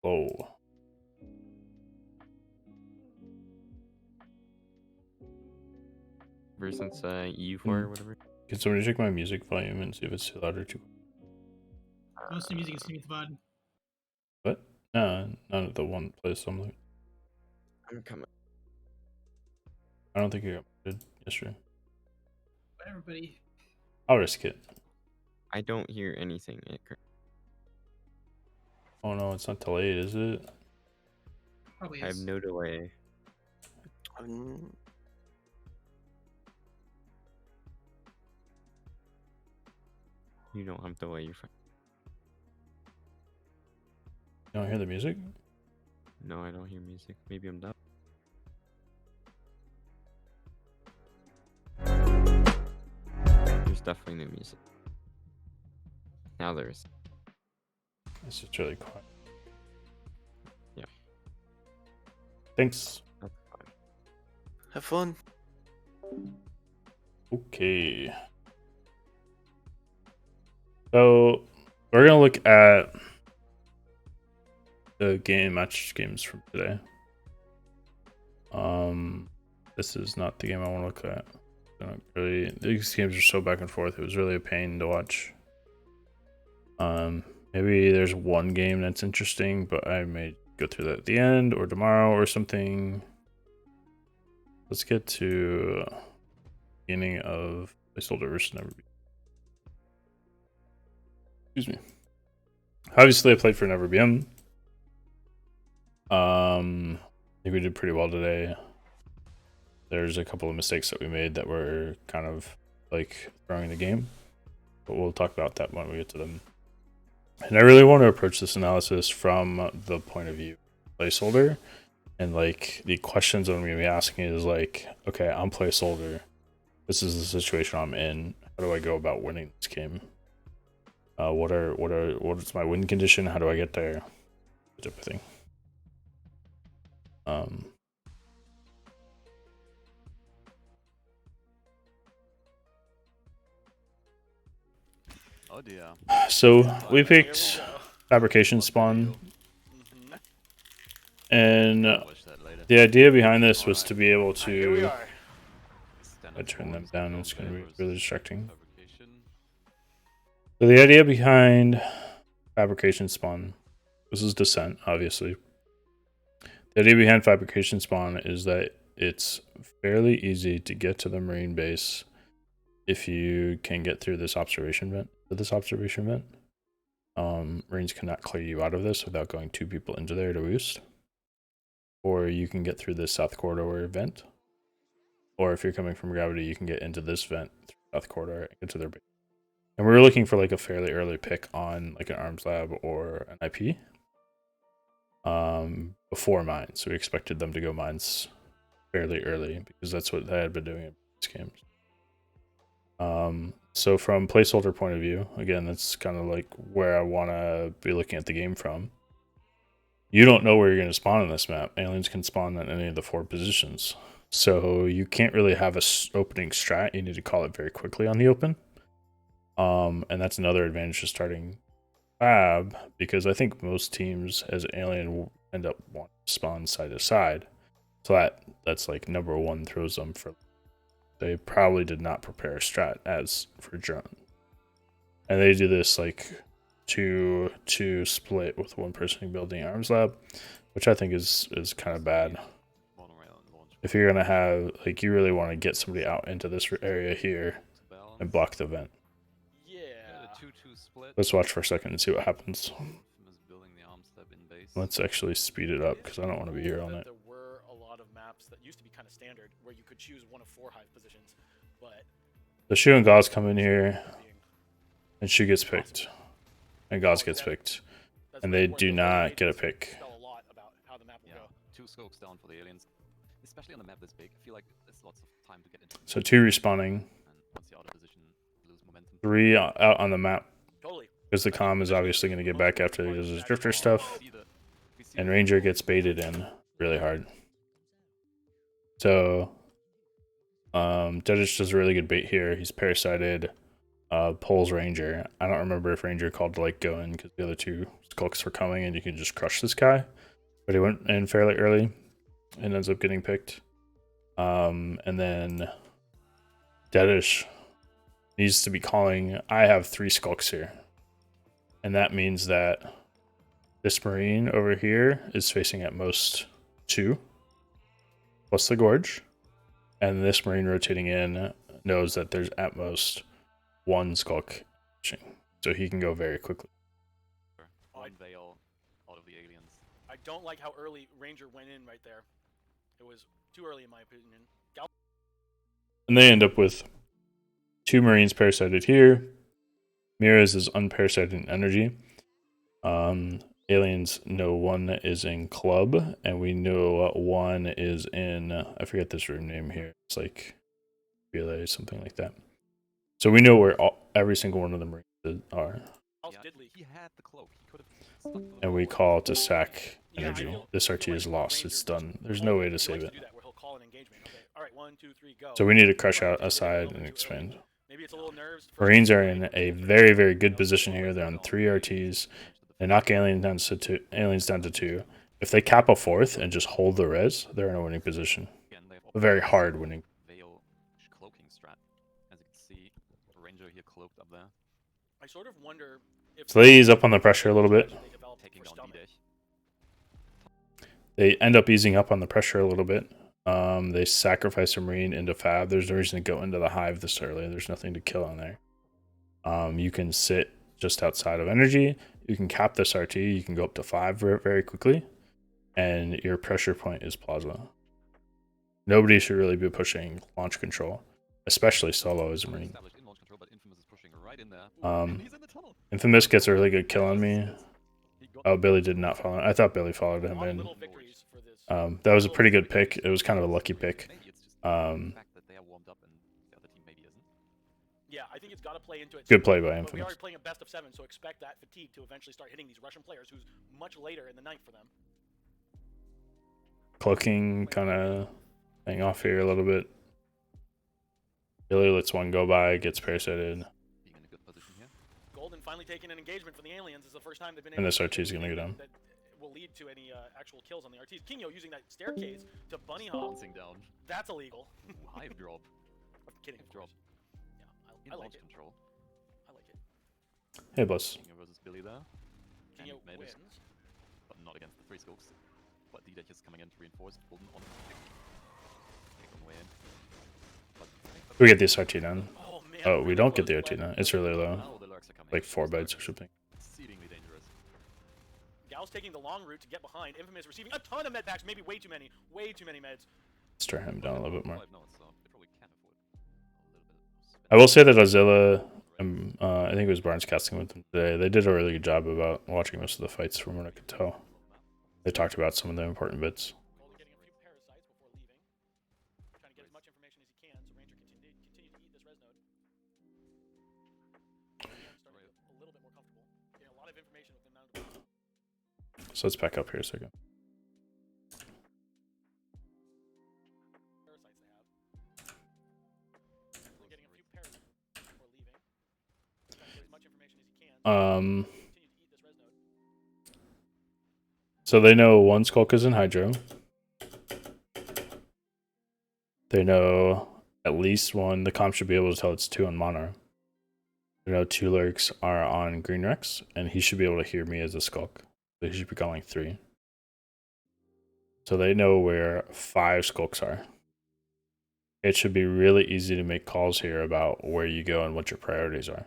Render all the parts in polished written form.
low. Ever since EU4 or whatever. Can somebody check my music volume and see if it's too loud or too? Most of the music is Steam's VOD. What? No, none of the one place I'm like. I'm coming. I don't think you got muted yesterday. Bye, everybody. I'll risk it. I don't hear anything. Oh no, it's not delayed, is it? Probably is. I have no delay. You don't have delay. You're fine. You don't hear the music? No, I don't hear music. Maybe I'm dumb. There's definitely no music. Now there is. It's just really quiet. Yeah. Thanks. That's fine. Have fun. Okay. So we're gonna look at the match games from today. This is not the game I want to look at. These games are so back and forth. It was really a pain to watch. Maybe there's one game that's interesting, but I may go through that at the end or tomorrow or something. Let's get to beginning of Placeholder versus NeverBM. Excuse me. Obviously, I played for NeverBM. I think we did pretty well today. There's a couple of mistakes that we made that were kind of like throwing the game, but we'll talk about that when we get to them. And I really want to approach this analysis from the point of view of Placeholder, and like the questions I'm going to be asking is like, okay, I'm Placeholder. This is the situation I'm in. How do I go about winning this game? What is my win condition? How do I get there? That type of thing. Oh dear. So we picked Fabrication Spawn, and the idea behind this was to be able to. I turn them down. It's going to be really distracting. So the idea behind Fabrication Spawn, this is Descent, obviously. The idea behind Fabrication Spawn is that it's fairly easy to get to the Marine base if you can get through this observation vent. Marines cannot clear you out of this without going 2 people into there to boost. Or you can get through this South Corridor vent. Or if you're coming from Gravity, you can get into this vent through South Corridor and get to their base. And we were looking for like a fairly early pick on like an arms lab or an IP. Before mines. So we expected them to go mines fairly early because that's what they had been doing in these games. So from Placeholder point of view, again, that's kind of like where I want to be looking at the game from. You don't know where you're going to spawn on this map. Aliens can spawn at any of the 4 positions. So you can't really have a opening strat. You need to call it very quickly on the open. And that's another advantage to starting Fab, because I think most teams as Alien will end up wanting to spawn side to side. So that's like number 1 throws them for. They probably did not prepare a strat as for drone. And they do this like 2-2 split with 1 person building arms lab, which I think is kind of bad. If you're gonna have like, you really want to get somebody out into this area here and block the vent. Let's watch for a second and see what happens. Let's actually speed it up because I don't want to be here on it. There were a lot of maps that used to be kind of standard where you could choose one of 4 hive positions, but the Shu and Gauze come in here, and Shu gets picked, and Gauze gets picked, and they do not get a pick. Tell a lot about how the map will go. 2 scopes down for the aliens, especially on a map this big. I feel like there's lots of time to get into. So 2 respawning, 3 out on the map. Totally. Because the comm is obviously going to get back after he does his drifter stuff. And Ranger gets baited in really hard. So Dedich does a really good bait here. He's parasited. pulls Ranger. I don't remember if Ranger called to like go in because the other two skulks were coming and you can just crush this guy. But he went in fairly early and ends up getting picked. And then Deadish needs to be calling. I have 3 skulks here. And that means that this Marine over here is facing at most 2 plus the Gorge. And this Marine rotating in knows that there's at most 1 skulk. So he can go very quickly. One veil out of the aliens. I don't like how early Ranger went in right there. It was too early in my opinion. And they end up with 2 Marines parasited here. Miraz is unparasited in energy. Aliens know 1 is in club, and we know 1 is in, I forget this room name here. It's like relay, something like that. So we know where every single one of the Marines are. He had the cloak. He could have. And we call to sack energy. This RT is lost. It's done. There's no way to save it. So we need to crush out aside and expand. Marines are in a very, very good position here. They're on 3 RTs. They knock aliens down to 2. If they cap a 4th and just hold the res, they're in a winning position. A very hard winning. Veil cloaking strat. As you can see, Ranger here cloaked up there. I sort of wonder if So they ease up on the pressure a little bit. Taking down D-Dash. They end up easing up on the pressure a little bit. They sacrifice a Marine into Fab. There's no reason to go into the Hive this early. There's nothing to kill on there. You can sit just outside of energy. You can cap this RT. You can go up to 5 very quickly. And your pressure point is Plaza. Nobody should really be pushing launch control, especially solo as a Marine. Infamous gets a really good kill on me. Oh, Billy did not follow. I thought Billy followed him in. That was a pretty good pick. It was kind of a lucky pick. Yeah, I think it's got to play into it. Good play by But we Infamous. are playing a best of 7, so expect that fatigue to eventually start hitting these Russian players, who's much later in the night for them. Cloaking kind of hang off here a little bit. Billy lets 1 go by, gets parasited. Being in a good position here. Golden finally taking an engagement from the aliens. Is the first time they've been And able this to RT is going to go down. that will lead to any actual kills on the RTs. Kingo using that staircase to bunny hop. Bouncing down. That's illegal. Hive drop. I'm kidding. Hive drop. Yeah, I like launch it. control. I like it. Hey, boss. Kingo versus Billy there. Kingo And made it, wins. but not against the 3 scopes. But D-Deck is coming in to reinforce. Golden on take on the way in. But We get this RT down. Oh man. Oh, we really don't get close the RT play. down. It's really low. now the lurks are coming. Like 4 bytes or something. Exceedingly dangerous. Gal's taking the long route to get behind. Infamous receiving a ton of med packs, maybe way too many. Way too many meds. Let's turn him down a little bit more. 5 notes, so they probably can afford a little bit of spin. I will say that Azilla, I think it was Barnes casting with them today. They did a really good job about watching most of the fights from what I could tell. They talked about some of the important bits. Golden getting a few parasites before leaving. Trying to get as much information as he can, so Ranger continue to eat this res node. Again, starting to get a little bit more comfortable. Getting a lot of information with him now. So let's back up here a second. Parasites they have. Golden getting a few parasites before leaving. Trying to get as much information as he can. Continue to eat this res node. So they know 1 Skulk is in Hydro. They know at least 1. The comp should be able to tell it's 2 on Mono. They know 2 Lurks are on Green Rex, and he should be able to hear me as a Skulk. So he should be calling 3. So they know where 5 Skulks are. It should be really easy to make calls here about where you go and what your priorities are.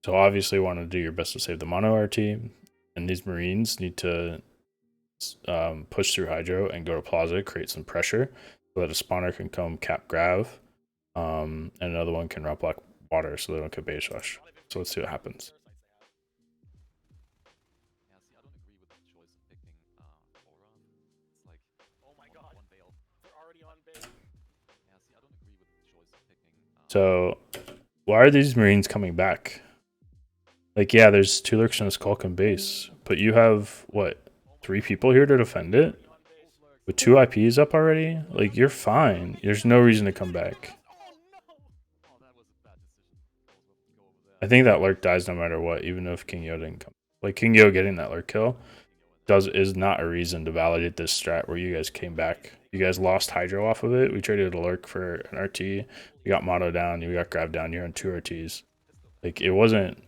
So obviously you want to do your best to save the Mono RT, and these Marines need to push through Hydro and go to Plaza, create some pressure so that a spawner can come cap Grav, and another one can route block water so they don't get base rush. So let's see what happens. Yeah, see, I don't agree with the choice of picking Aura. It's like, Oh my god. one veil. They're already on base. Yeah, see, I don't agree with the choice of picking. So why are these Marines coming back? Like, yeah, there's 2 Lurks and a Skulk in base, but you have, what, 3 people here to defend it? With 2 IPs up already? Like, you're fine. There's no reason to come back. Oh no! Oh, that was a bad decision. I think that lurk dies no matter what, even if King Yo didn't come. Like King Yo getting that lurk kill is not a reason to validate this strat where you guys came back. You guys lost Hydro off of it. We traded a lurk for an RT. We got mono down. You got grab down. You're on 2 RTs. Like it wasn't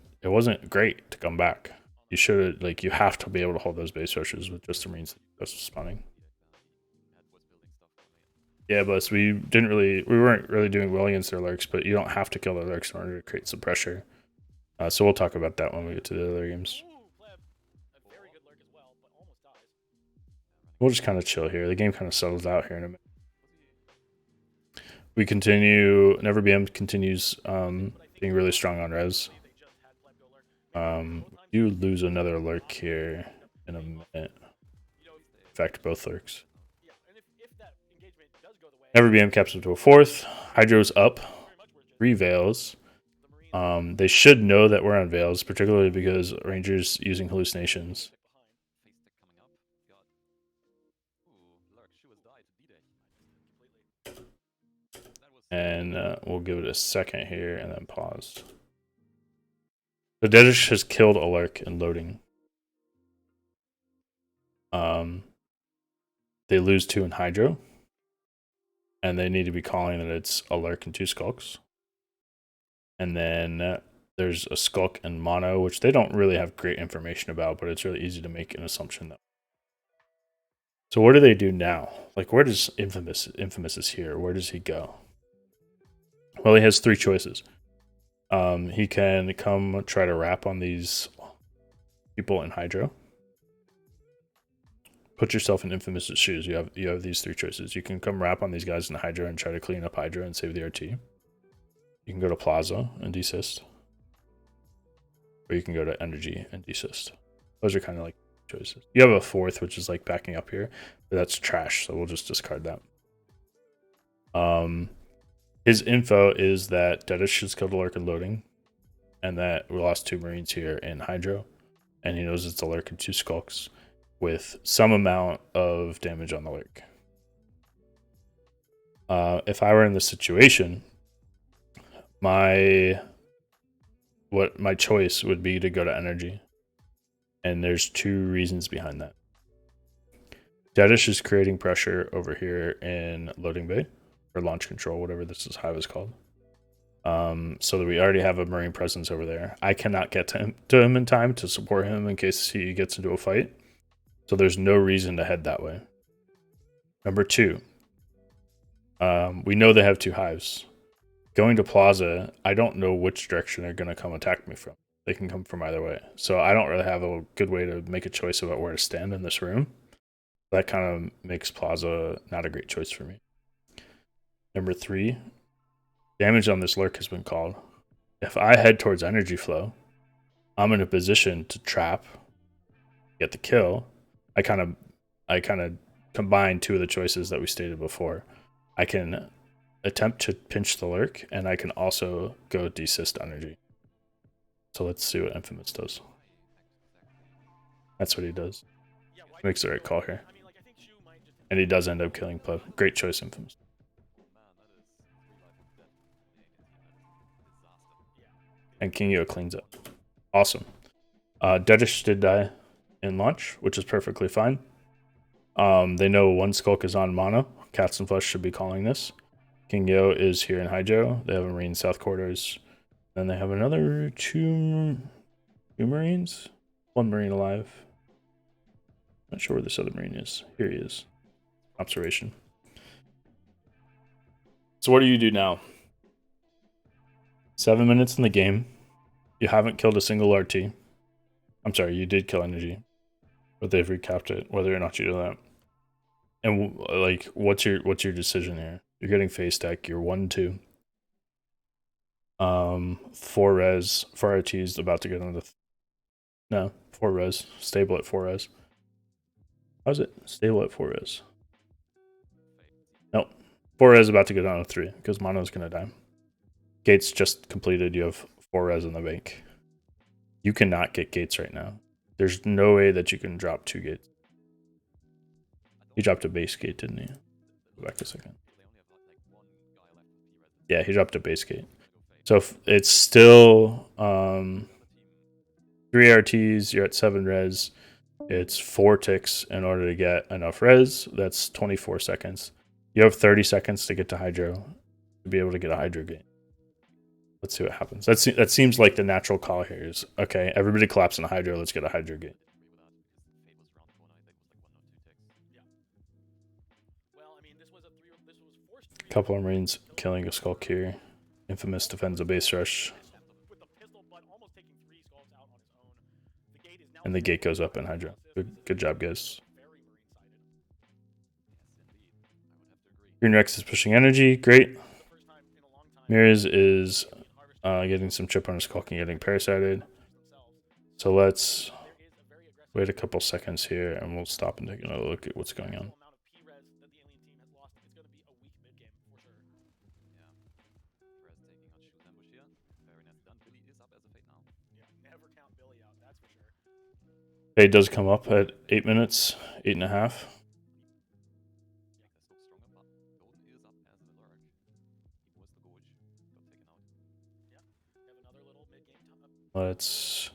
great to come back. You should like you have to be able to hold those base rushes with just the Marines that's spawning. Yeah, but we weren't really doing well against their lurks, but you don't have to kill their lurks in order to create some pressure. So we'll talk about that when we get to the other games. Ooh, Pleb. A very good lurk as well, but almost dies. We'll just kind of chill here. The game kind of settles out here in a minute. We continue. NeverBM continues being really strong on res. You lose another lurk here in a minute. In fact, both lurks. NeverBM caps up to a 4th. Hydro's up. 3 Veils. They should know that we're on Veils, particularly because Rangers using hallucinations. And we'll give it a second here and then pause. The Dedish has killed a lurk in loading. They lose 2 in Hydro. And they need to be calling that it's a lurk and 2 skulks. And then there's a skulk and mono, which they don't really have great information about, but it's really easy to make an assumption that. So what do they do now? Like, where does Infamous is here? Where does he go? Well, he has 3 choices. He can come try to wrap on these people in Hydro. Put yourself in Infamous's shoes. You have these 3 choices. You can come wrap on these guys in Hydro and try to clean up Hydro and save the RT. You can go to Plaza and desist. Or you can go to Energy and desist. Those are kind of like choices. You have a 4th, which is like backing up here. But that's trash, so we'll just discard that. His info is that Dedish is killed a lurk and loading. And that we lost 2 Marines here in Hydro. And he knows it's a lurk and 2 skulks, with some amount of damage on the lurk. If I were in this situation, my choice would be to go to Energy. And there's 2 reasons behind that. Dedish is creating pressure over here in Loading Bay, or Launch Control, whatever this hive is called. So that we already have a Marine presence over there. I cannot get to him in time to support him in case he gets into a fight. So there's no reason to head that way. Number 2, we know they have 2 hives. Going to Plaza, I don't know which direction they're going to come attack me from. They can come from either way. So I don't really have a good way to make a choice about where to stand in this room. That kind of makes Plaza not a great choice for me. Number 3, damage on this lurk has been called. If I head towards energy flow, I'm in a position to trap, get the kill. I kind of combine 2 of the choices that we stated before. I can attempt to pinch the lurk, and I can also go desist energy. So let's see what Infamous does. That's what he does. Makes the right call here. And he does end up killing Pleb. Great choice, Infamous. And King Yo cleans up. Awesome. Dedish did die in launch, which is perfectly fine. They know 1 skulk is on mono. Cats and Flesh should be calling this. King Yo is here in Hydro. They have a Marine South Quarters. Then they have another 2 Marines. 1 Marine alive. Not sure where this other Marine is. Here he is. Observation. So what do you do now? 7 minutes in the game. You haven't killed a single RT. I'm sorry, you did kill energy, but they've recapped it, whether or not you do that. And like, what's your decision here? You're getting face deck. You're 1-2. 4 res. 4 RTs about to get on the 4 res. Stable at 4 res. How's it stable at 4 res? Nope. 4 res about to get on a 3 because mono's gonna die. Gates just completed. You have 4 res in the bank. You cannot get gates right now. There's no way that you can drop 2 gates. He dropped a base gate, didn't he? Go back a second. Yeah, he dropped a base gate. So if it's still 3 RTs, you're at 7 res. It's 4 ticks in order to get enough res. That's 24 seconds. You have 30 seconds to get to hydro to be able to get a hydro gain. Let's see what happens. That seems like the natural call here is, okay, everybody collapse in hydro. Let's get a hydro gain. Well, I mean, this was forced three. Couple of Marines killing a Skulk here. Infamous defends a base rush. With the pistol butt almost taking 3 skulls out on his own. The gate is now And the gate goes up in hydro. Good job, guys. very Marine sided. Green Rex is pushing energy. Great. The first time in a long time. Mirrors is getting some chip on his Skulk and getting parasited. So let's wait a couple seconds here and we'll stop and take another look at what's going on. Amount of P-res that the alien team has lost. It's going to be a weak mid game for sure. Yeah, never count Billy out. That's for sure. Fade does come up at 8 minutes, 8.5. Let's.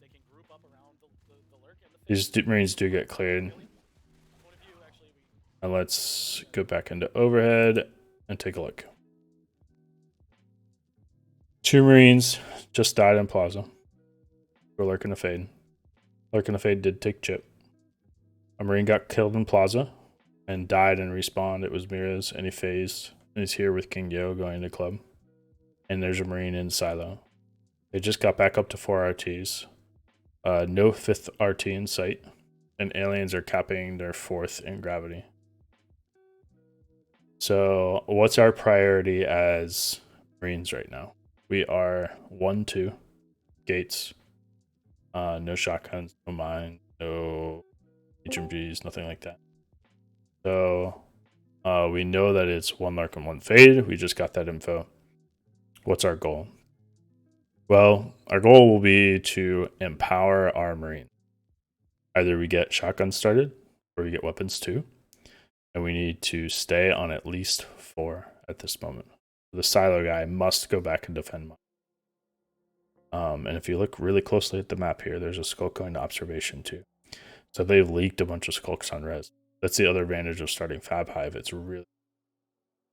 They can group up around the lurk and the These Marines do get cleared. point of view, actually, And let's go back into overhead and take a look. 2 Marines just died in Plaza. For Lurk and a Fade. Lurk and a Fade did take chip. A Marine got killed in Plaza and died and respawned. It was Miraz and he phased. And he's here with King Yo going to club. And there's a Marine in silo. They just got back up to 4 RTs. No 5th RT in sight. And aliens are capping their 4th in gravity. So what's our priority as Marines right now? We are 1-2 gates. No shotguns, no mine, no HMGs, nothing like that. So we know that it's 1 Lurk and 1 Fade. We just got that info. What's our goal? Well, our goal will be to empower our Marine. Either we get shotguns started or we get weapons too. And we need to stay on at least 4 at this moment. The silo guy must go back and defend mine. And if you look really closely at the map here, there's a Skulk going to observation too. So they've leaked a bunch of Skulks on res. That's the other advantage of starting Fab Hive. It's really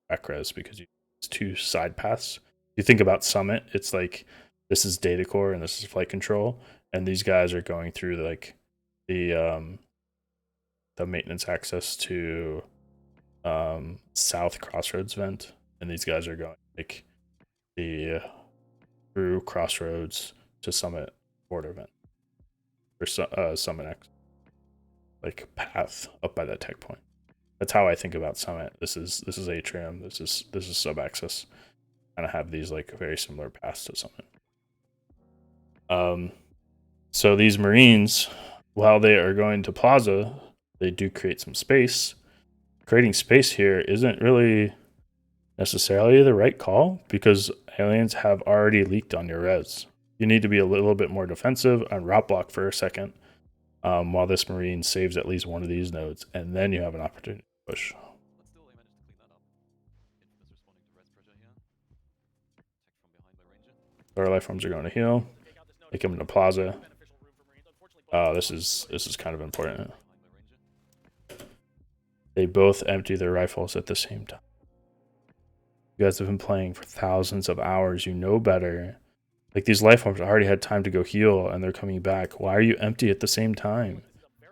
back res because it's 2 side paths. You think about Summit, it's like this is data core and this is flight control, and these guys are going through like the maintenance access to South Crossroads vent, and these guys are going like the through Crossroads to Summit border vent or Summit X, like path up by that tech point. That's how I think about Summit. This is Atrium. This is sub access. Kind of have these like very similar paths to Summit. So these Marines, while they are going to Plaza, they do create some space. Creating space here isn't really necessarily the right call because aliens have already leaked on your res. You need to be a little bit more defensive and route block for a second while this Marine saves at least one of these nodes, and then you have an opportunity to push. Our life forms are going to heal. They come into Plaza. This is kind of important. They both empty their rifles at the same time. You guys have been playing for thousands of hours. You know better. Like these life forms already had time to go heal and they're coming back. Why are you empty at the same time?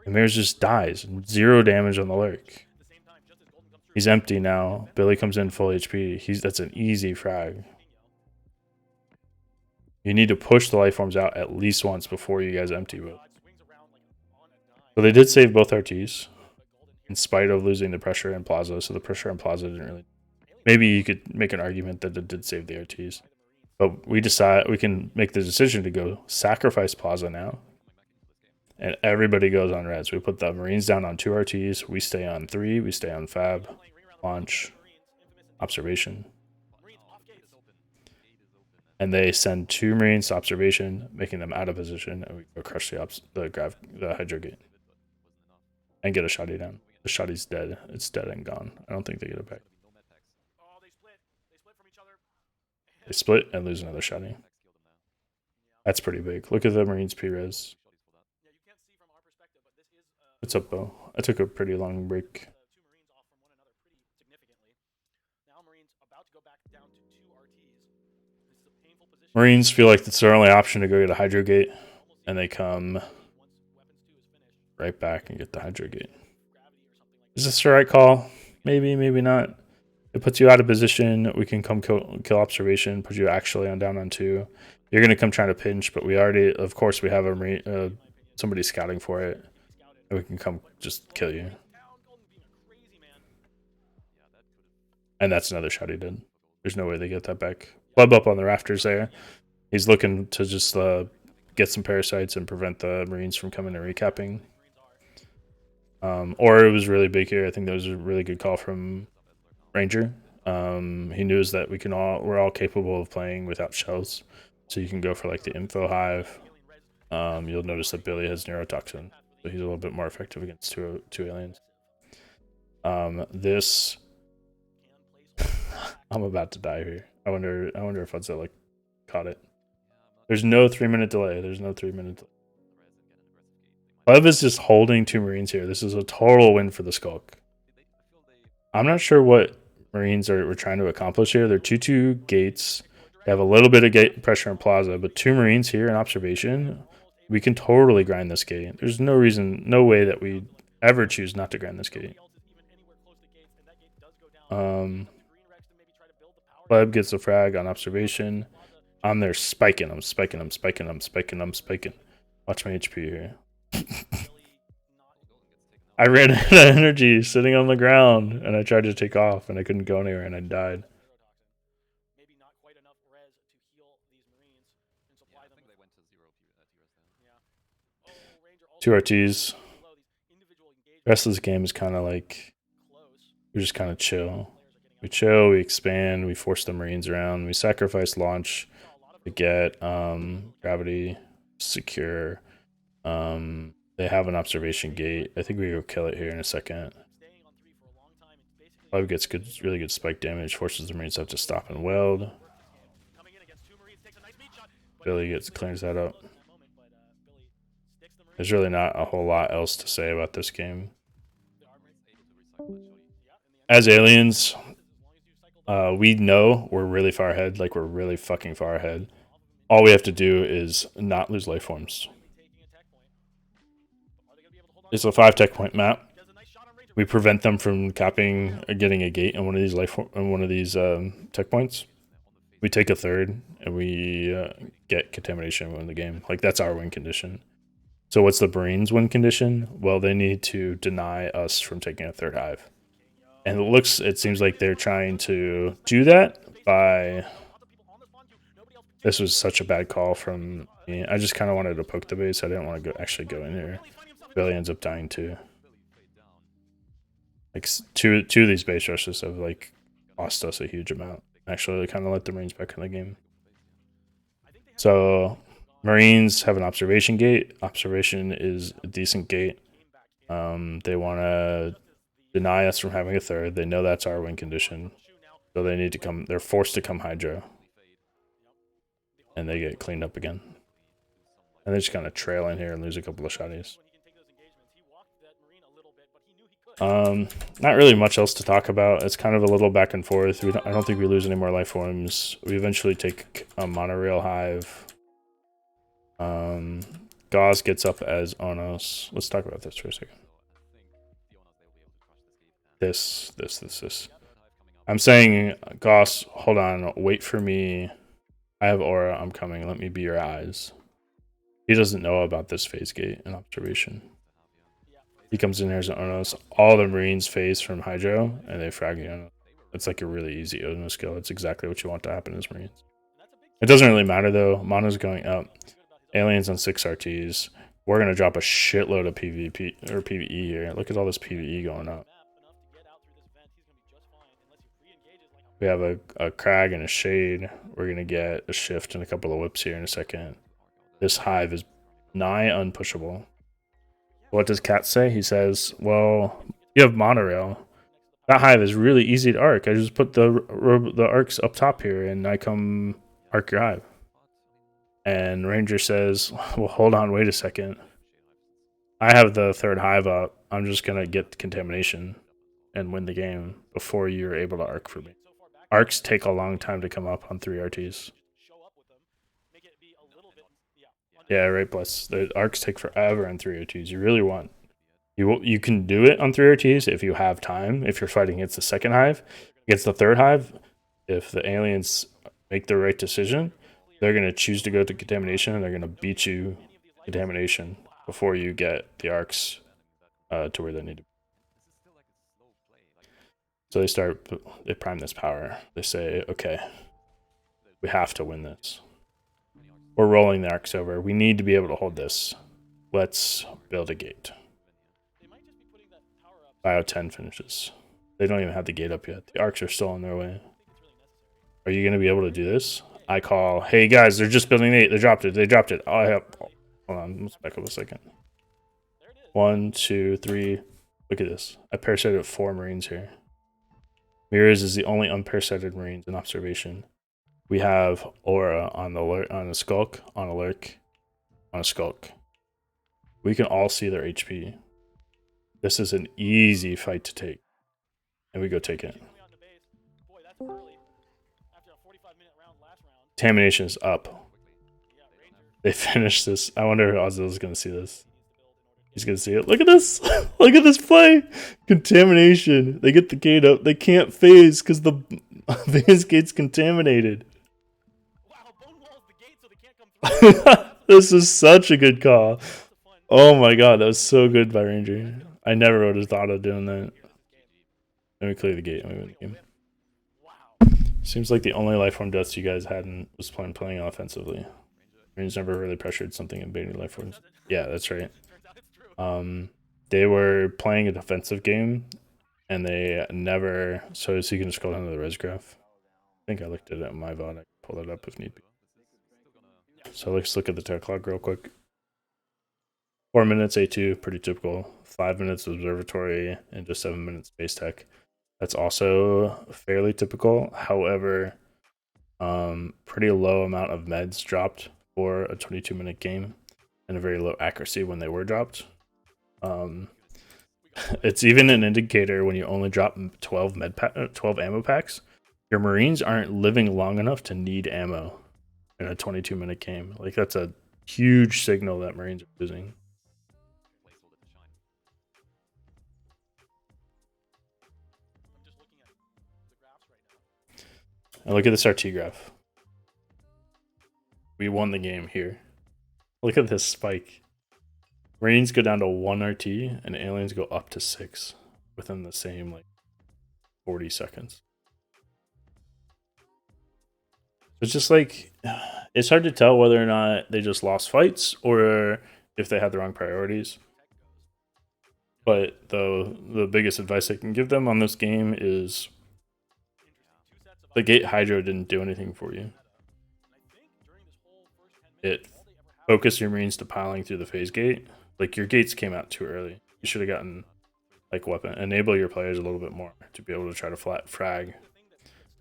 Amirs just dies. 0 damage on the Lurk. He's empty now. Billy comes in full HP. That's an easy frag. You need to push the life forms out at least once before you guys empty both. So they did save both RTs in spite of losing the pressure in Plaza. So the pressure in Plaza didn't really. Maybe you could make an argument that it did save the RTs. But we can make the decision to go sacrifice Plaza now. And everybody goes on res. We put the Marines down on 2 RTs. We stay on 3. We stay on Fab. Launch. Observation. And they send 2 Marines to observation, making them out of position. And we go crush the Hydro Gate. And get a shotty down. The shotty's dead. It's dead and gone. I don't think they get it back. They split and lose another shotty. That's pretty big. Look at the Marines P-res. Yeah, you can't see from our perspective, but this is What's up, Bo? I took a pretty long break. the two Marines off from one another pretty significantly. Now Marines about to go back down to 2 RTs. This is a painful position. Marines feel like it's their only option to go get a Hydro Gate, and they come Once weapons 2 is finished, right back and get the Hydro Gate. gravity or something like Is this the right call? Maybe, maybe not. It puts you out of position. We can come kill observation, put you actually on down on 2. You're going to come trying to pinch, but we already, of course, we have a Marine, somebody scouting for it. And we can come just kill you. And that's another shot he did. There's no way they get that back. Club up on the rafters there. He's looking to just get some parasites and prevent the Marines from coming and recapping. Or it was really big here. I think that was a really good call from Ranger. He knows that we're all capable of playing without shells. So you can go for like the info hive. You'll notice that Billy has neurotoxin, so he's a little bit more effective against two aliens. This I'm about to die here. I wonder if Hudson like caught it. There's no 3-minute delay. There's no 3-minute delay. Lev is just holding 2 Marines here. This is a total win for the Skulk. I'm not sure what Marines were trying to accomplish here. They're 2-2 gates. They have a little bit of gate pressure in Plaza, but 2 Marines here in observation. We can totally grind this gate. There's no reason, no way that we ever choose not to grind this gate. Pleb gets a frag on observation. I'm there spiking. I'm spiking. Watch my HP here. I ran out of energy sitting on the ground, and I tried to take off, and I couldn't go anywhere, and I died. Maybe not quite enough res to heal these Marines and supply them. They went to 0 TRS then. 2 RTs. The rest of this game is kind of like we just kind of chill. We chill, we expand, we force the Marines around, we sacrifice launch to get gravity secure. They have an observation gate. I think we go kill it here in a second. Pleb gets really good spike damage, forces the Marines up to stop and weld. Billy clears that up. There's really not a whole lot else to say about this game. As aliens, we know we're really far ahead, like we're really fucking far ahead. All we have to do is not lose life forms. It's a 5 tech point map. We prevent them from capping or getting a gate on one of these tech points. We take a 3rd and we get contamination and win the game. Like that's our win condition. So what's the Marines' win condition? Well, they need to deny us from taking a 3rd hive. And it seems like they're trying to do that by... This was such a bad call from me. I just kind of wanted to poke the base. I didn't want to actually go in here. Billy ends up dying too. Like two of these base rushes have like cost us a huge amount. Actually, they kind of let the Marines back in the game. So Marines have an observation gate. Observation is a decent gate. They want to deny us from having a 3rd. They know that's our win condition. So they need to come. They're forced to come Hydro. And they get cleaned up again. And they just kind of trail in here and lose a couple of shotties. Not really much else to talk about. It's kind of a little back and forth. I don't think we lose any more life forms. We eventually take a monorail hive. Gauze gets up as Onos. Let's talk about this for a second. This. I'm saying, Gauze, hold on. Wait for me. I have aura. I'm coming. Let me be your eyes. He doesn't know about this phase gate and observation. He comes in here as an Onos. All the Marines phase from Hydro, and they frag the Onos. It's like a really easy Onos skill. It's exactly what you want to happen as Marines. It doesn't really matter, though. Mono's going up. Aliens on 6 RTs. We're going to drop a shitload of PvP or PvE here. Look at all this PvE going up. We have a crag and a shade. We're going to get a shift and a couple of whips here in a second. This hive is nigh unpushable. What does Cat say? He says, well, you have monorail. That hive is really easy to arc. I just put the arcs up top here, and I come arc your hive. And Ranger says, well, hold on, wait a second. I have the third hive up. I'm just going to get contamination and win the game before you're able to arc for me. Arcs take a long time to come up on 3 RTs. Yeah, right, Bless. The arcs take forever on 3 RTs. You really want... You can do it on 3 RTs if you have time. If you're fighting against the second hive. Against the third hive, if the aliens make the right decision, they're going to choose to go to contamination, and they're going to beat you contamination before you get the arcs to where they need to be. So they prime this power. They say, okay, we have to win this. We're rolling the arcs over. We need to be able to hold this. Let's build a gate. Bio 10 finishes. They don't even have the gate up yet. The arcs are still on their way. Are you going to be able to do this? I call, hey guys, they're just building 8. They dropped it. They dropped it. I have... Hold on, let's back up a second. 1, 2, 3. Look at this. I parasited 4 Marines here. Mirrors is the only unparasited Marines in observation. We have Aura on a Skulk, on a Lurk, on a Skulk. We can all see their HP. This is an easy fight to take. And we go take it. Contamination is up. They finished this. I wonder if Ozil is going to see this. He's going to see it. Look at this. Look at this play. Contamination. They get the gate up. They can't phase because the phase gate's contaminated. This is such a good call. Oh my god, that was so good by Ranger. I never would have thought of doing that. Let me clear the gate. Let me win the game. Seems like the only life form deaths you guys hadn't was playing offensively. Rangers never really pressured something in baiting life forms. Yeah, that's right. They were playing a defensive game, and they never. So you can scroll down to the res graph. I think I looked at it in my VOD. I can pull it up if need be. So let's look at the tech log real quick. 4 minutes A2, pretty typical. 5 minutes observatory, and just 7 minutes space tech. That's also fairly typical. However, pretty low amount of meds dropped for a 22-minute game, and a very low accuracy when they were dropped. It's even an indicator when you only drop 12 ammo packs. Your Marines aren't living long enough to need ammo in a 22-minute game. Like, that's a huge signal that Marines are losing. And look at this RT graph. We won the game here. Look at this spike. Marines go down to 1 RT and aliens go up to 6 within the same 40 seconds. It's just it's hard to tell whether or not they just lost fights or if they had the wrong priorities. But the biggest advice I can give them on this game is the gate hydro didn't do anything for you. It focused your Marines to piling through the phase gate. Your gates came out too early. You should have gotten weapon. Enable your players a little bit more to be able to try to flat frag.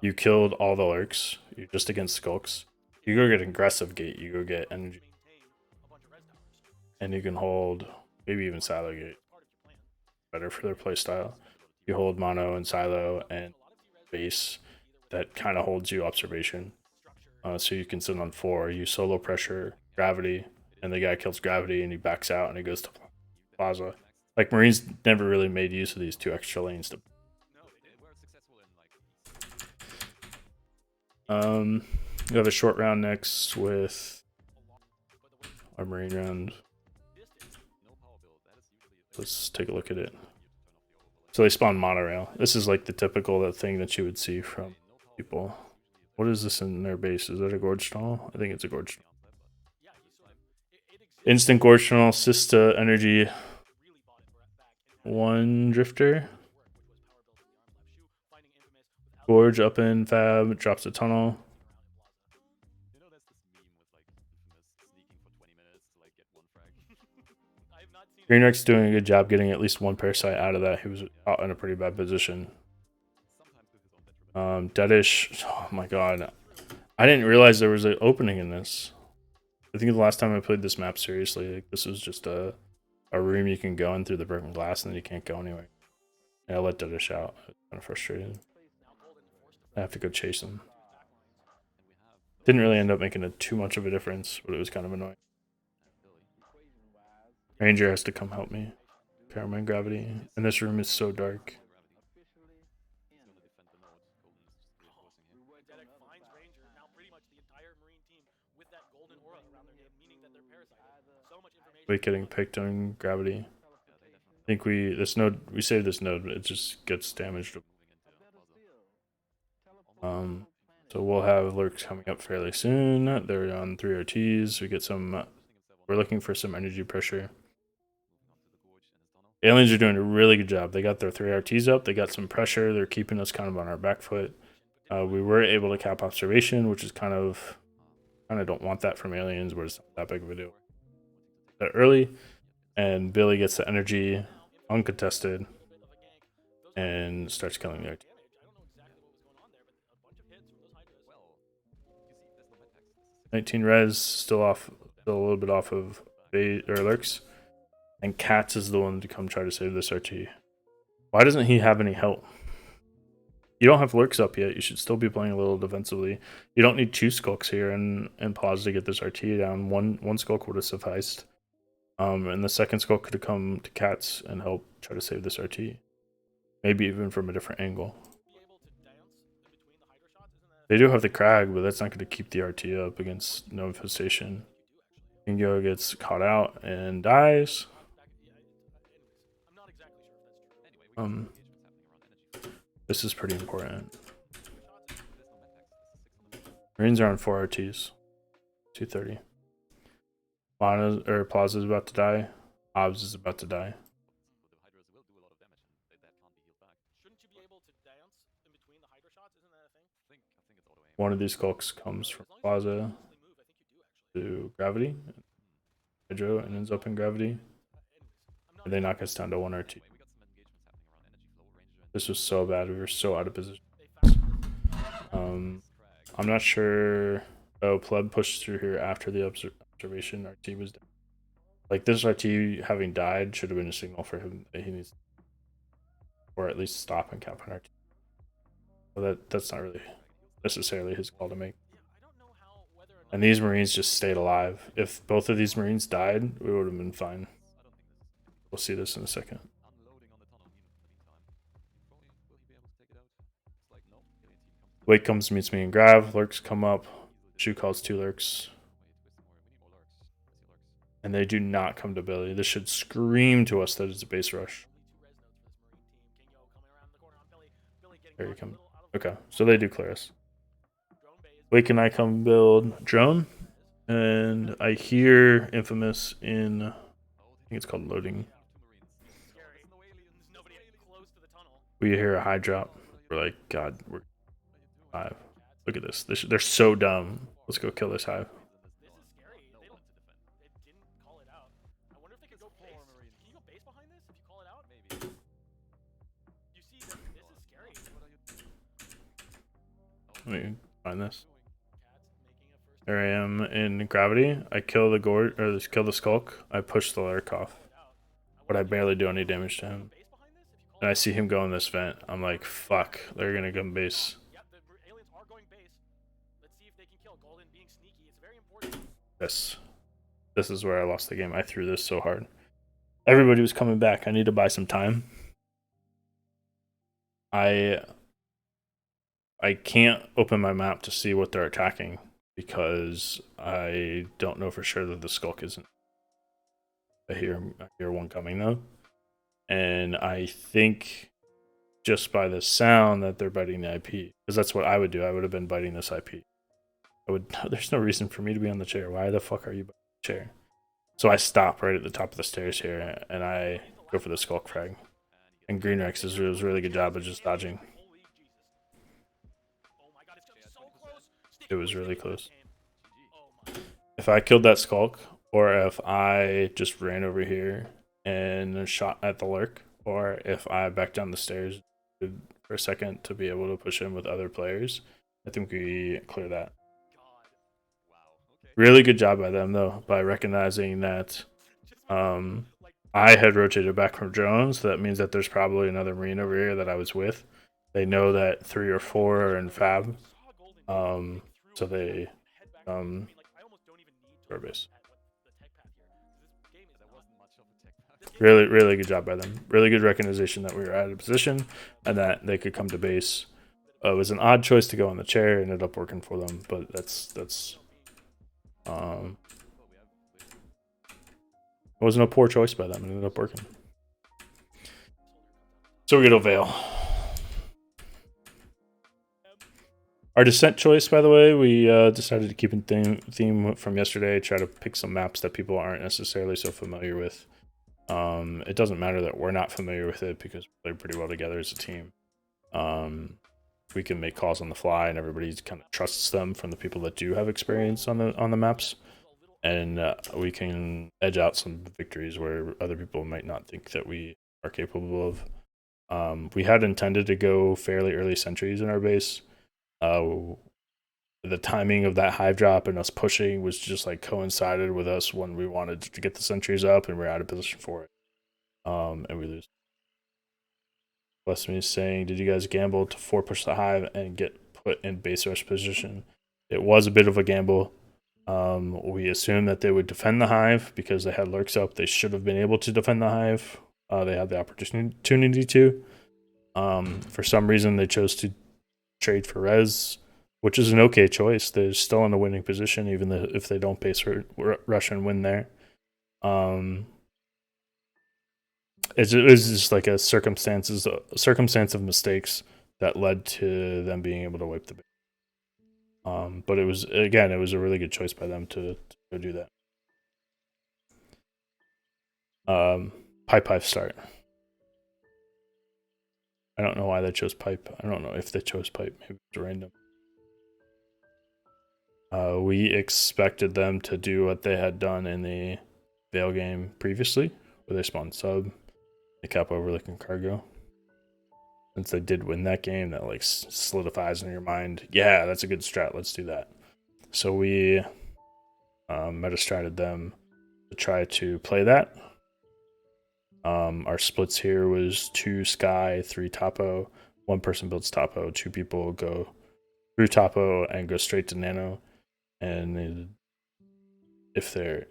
You killed all the lurks. You're just against skulks. You go get aggressive gate. You go get energy. And you can hold maybe even silo gate. Better for their playstyle. You hold mono and silo and base. That kind of holds you observation. So you can sit on 4. You solo pressure gravity, and the guy kills gravity, and he backs out, and he goes to plaza. Marines never really made use of these 2 extra lanes. We have a short round next with our Marine round. Let's take a look at it. So they spawn monorail. This is the typical thing that you would see from people. What is this in their base? Is that a gorge tunnel? I think it's a gorge tunnel. Instant gorge tunnel, Sista energy. 1 drifter. Gorge up in fab, drops a tunnel. Green Rex doing a good job getting at least 1 parasite out of that. He was out in a pretty bad position. Deadish. Oh my god. I didn't realize there was an opening in this. I think the last time I played this map seriously, like, this was just a room you can go in through the broken glass and then you can't go anywhere. Yeah, I let Deadish out. I was kind of frustrated. I have to go chase him. Didn't really end up making too much of a difference, but it was kind of annoying. Ranger has to come help me. Paramount gravity. And this room is so dark. Dedek finds Ranger. Now pretty much the entire Marine team with that golden aura around their name, meaning that they're parasited. So much information. Wait, getting picked on gravity. I think we saved this node, but it just gets damaged. So we'll have lurks coming up fairly soon. They're on 3 RTs. We get some. We're looking for some energy pressure. Aliens are doing a really good job. They got their 3 RTs up. They got some pressure. They're keeping us kind of on our back foot. We were able to cap observation, which is kind of don't want that from aliens, but it's not that big of a deal. That early, and Billy gets the energy uncontested and starts killing the RT. 19 res, still a little bit off of lurks. And Katz is the one to come try to save this RT. Why doesn't he have any help? You don't have lurks up yet. You should still be playing a little defensively. You don't need 2 skulks here and pause to get this RT down. One skulk would have sufficed. And the second skulk could have come to Katz and help try to save this RT. Maybe even from a different angle. They do have the Crag, but that's not going to keep the RT up against no infestation. Kingo gets caught out and dies. This is pretty important. Marines are on 4 RTs. 230. Plaza is about to die. Hobbs is about to die. One of these skulks comes from Plaza to gravity. Hydro and ends up in gravity. And they knock us down to 1 RT. This was so bad. We were so out of position. I'm not sure. Oh, Pleb pushed through here after the observation. RT was down. Like, this RT having died should have been a signal for him that he needs, or at least stop and cap an RT. So that's not really necessarily his call to make. And these Marines just stayed alive. If both of these Marines died, we would have been fine. We'll see this in a second. Wake comes, meets me in Grav. Lurks come up. Shu calls 2 lurks. And they do not come to Billy. This should scream to us that it's a base rush. There you come. Okay, so they do clear us. Wake and I come build drone. And I hear Infamous in, I think it's called loading. We hear a high drop. We're like, God, we're hive. Look at this. They're so dumb. Let's go kill this hive. This is scary. They didn't call it out. I wonder if they could go base. Can you go base behind this if you call it out? Maybe. You see that this is scary. Let me find this. There I am in gravity. I kill the gourd, or kill the skulk. I push the lurk off, but I barely do any damage to him. And I see him go in this vent. I'm like, fuck, they're gonna come base. Yep, the aliens are going base. Let's see if they can kill. Golden being sneaky. It's very important. This is where I lost the game. I threw this so hard. Everybody was coming back. I need to buy some time. I can't open my map to see what they're attacking because I don't know for sure that the skulk isn't. I hear one coming though. And I think just by the sound that they're biting the IP, because that's what I would do. I would have been biting this IP. There's no reason for me to be on the chair. Why the fuck are you biting the chair? So I stop right at the top of the stairs here, and I go for the skulk frag. And Green Rex does a really good job of just dodging. It was really close. If I killed that skulk, or if I just ran over here and shot at the lurk, or if I backed down the stairs for a second to be able to push in with other players. I think we clear that. God. Wow. Okay. Really good job by them though, by recognizing that Just like I had rotated back from drones. So that means that there's probably another marine over here that I was with. They know that 3 or 4 are in fab. saw golden So they head back. I mean, like I almost don't even need to Store look base. at what the tech path here. 'Cause this game is There not- wasn't much of a tech path. this game really, is- really good job by them. Really good recognition that we were out of position and that they could come to base. It was an odd choice to go on the chair. It ended up working for them, but that's Well, we have it wasn't a poor choice by them. It ended up working. So we get a veil. Our descent choice, by the way, we decided to keep in theme from yesterday. Try to pick some maps that people aren't necessarily so familiar with. It doesn't matter that we're not familiar with it because we play pretty well together as a team. We can make calls on the fly, and everybody kind of trusts them from the people that do have experience on the maps, and we can edge out some victories where other people might not think that we are capable of. We had intended to go fairly early sentries in our base. The timing of that hive drop and us pushing was just like coincided with us when we wanted to get the sentries up and we're out of position for it. And we lose. Bless me saying, did you guys gamble to 4 push the hive and get put in base rush position? It was a bit of a gamble. We assumed that they would defend the hive because they had lurks up. They should have been able to defend the hive. They had the opportunity to. For some reason, they chose to trade for res, which is an okay choice. They're still in a winning position, even if they don't base rush and win there. It was just like a circumstance of mistakes that led to them being able to wipe the base. But it was a really good choice by them to go do that. Pipe start. I don't know why they chose pipe. I don't know if they chose pipe. Maybe it's random. We expected them to do what they had done in the Veil game previously, where they spawned sub, they cap overlooking cargo. Since they did win that game, that like solidifies in your mind. Yeah, that's a good strat. Let's do that. So we meta-stratted them to try to play that. Our splits here was 2 Sky, 3 Topo. 1 person builds Topo. 2 people go through Topo and go straight to Nano. And if there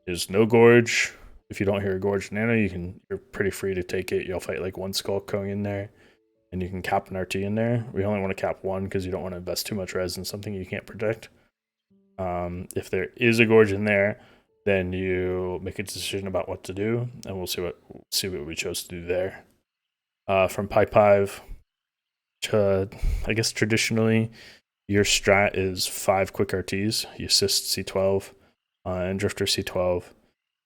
is no Gorge, if you don't hear a Gorge Nano, you're pretty free to take it. You'll fight like 1 Skulk going in there, and you can cap an RT in there. We only want to cap 1 because you don't want to invest too much res in something you can't protect. If there is a Gorge in there, then you make a decision about what to do, and we'll see what we chose to do there. From Pipe Hive, I guess traditionally, your strat is 5 quick RTs. You assist C12 and Drifter C12.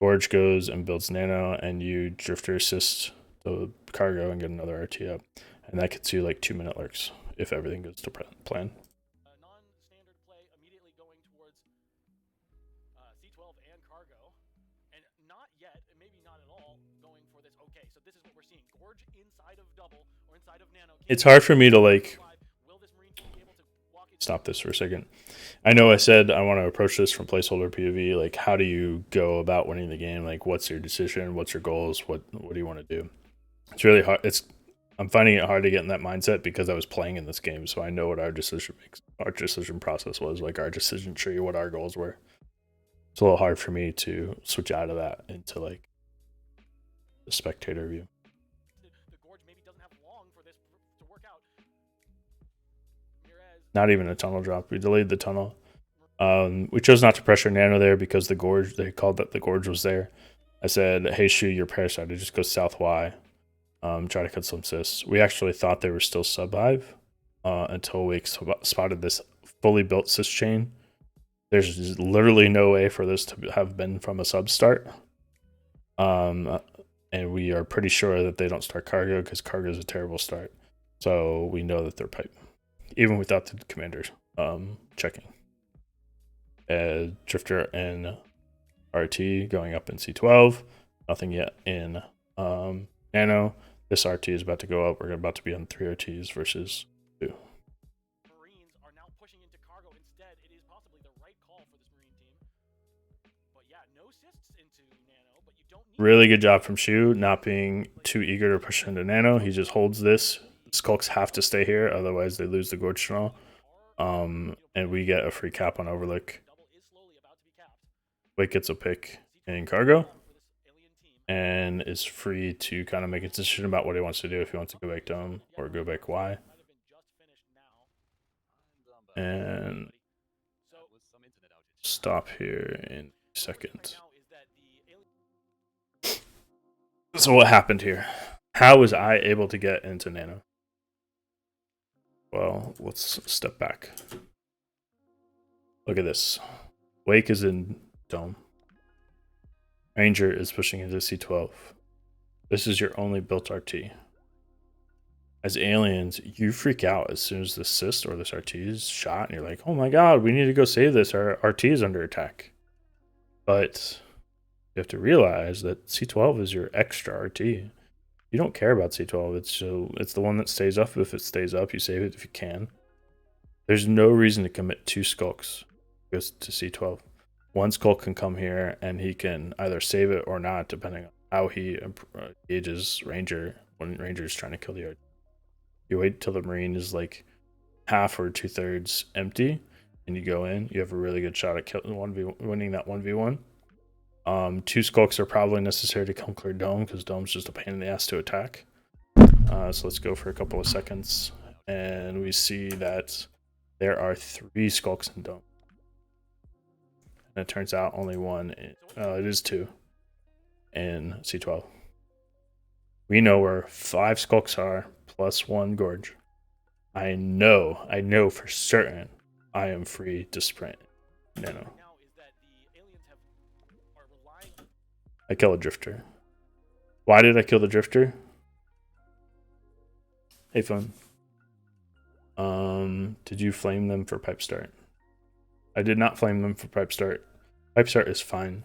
Gorge goes and builds Nano, and you Drifter assist the cargo and get another RT up. And that gets you like 2-minute lurks if everything goes to plan. Non-standard play immediately going towards C12 and cargo, and not yet, and maybe not at all, going for this. Okay, so this is what we're seeing: Gorge inside of double or inside of Nano. It's hard for me to like stop this for a second. I know I said I want to approach this from placeholder POV. Like, how do you go about winning the game? Like, what's your decision? What's your goals? What do you want to do? It's really hard. I'm finding it hard to get in that mindset because I was playing in this game, so I know what our decision process was, like our decision tree, what our goals were. It's a little hard for me to switch out of that into like the spectator view. The Gorge maybe doesn't have long for this to work out. Not even a tunnel drop. We delayed the tunnel. We chose not to pressure Nano there because the Gorge, they called that the Gorge was there. I said, hey, Shu, you're parasite. Just go south Y. Try to cut some cis. We actually thought they were still sub-hive until we spotted this fully built cis chain. There's literally no way for this to have been from a sub start. And we are pretty sure that they don't start cargo because cargo is a terrible start. So we know that they're pipe, even without the commanders checking. Drifter and RT going up in C12. Nothing yet in Nano. This RT is about to go up. We're about to be on 3 RTs versus 2. Marines are now pushing into cargo instead. It is possibly the right call for this Marine team. But yeah, no assists into Nano, but you don't need Really good job from Shu, not being too eager to push into Nano. He just holds this. Skulks have to stay here, otherwise they lose the Gorge Tunnel. And we get a free cap on Overlook. double is slowly about to be capped. Wake gets a pick in cargo For this alien team. and is free to kind of make a decision about what he wants to do, if he wants to go back Dome or go back Y. Might have been just finished now. And So With some internet outage. stop here in a second. right now is that the alien So what happened here? How was I able to get into Nano? Well, let's step back. Look at this. Wake is in Dome. Ranger is pushing into C12. This is your only built RT. As aliens, you freak out as soon as this assist or this RT is shot, and you're like, oh my god, we need to go save this. Our RT is under attack. But you have to realize that C12 is your extra RT. You don't care about C12. It's the one that stays up. If it stays up, you save it if you can. There's no reason to commit 2 skulks goes to C12. 1 skulk can come here and he can either save it or not, depending on how he engages Ranger when Ranger is trying to kill the RT. You wait till the Marine is like half or 2/3 empty, and you go in. You have a really good shot at winning that 1v1. 2 skulks are probably necessary to come clear Dome, because Dome's just a pain in the ass to attack. So let's go for a couple of seconds, and we see that there are 3 skulks in Dome. And it turns out only 1. It is 2 in C12. We know where 5 skulks are plus 1 Gorge. I know for certain I am free to sprint Nano. now is that the aliens are relying on I kill a Drifter. Why did I kill the Drifter? Hey, phone. Did you flame them for pipe start? I did not flame them for pipe start. Pipe start is fine.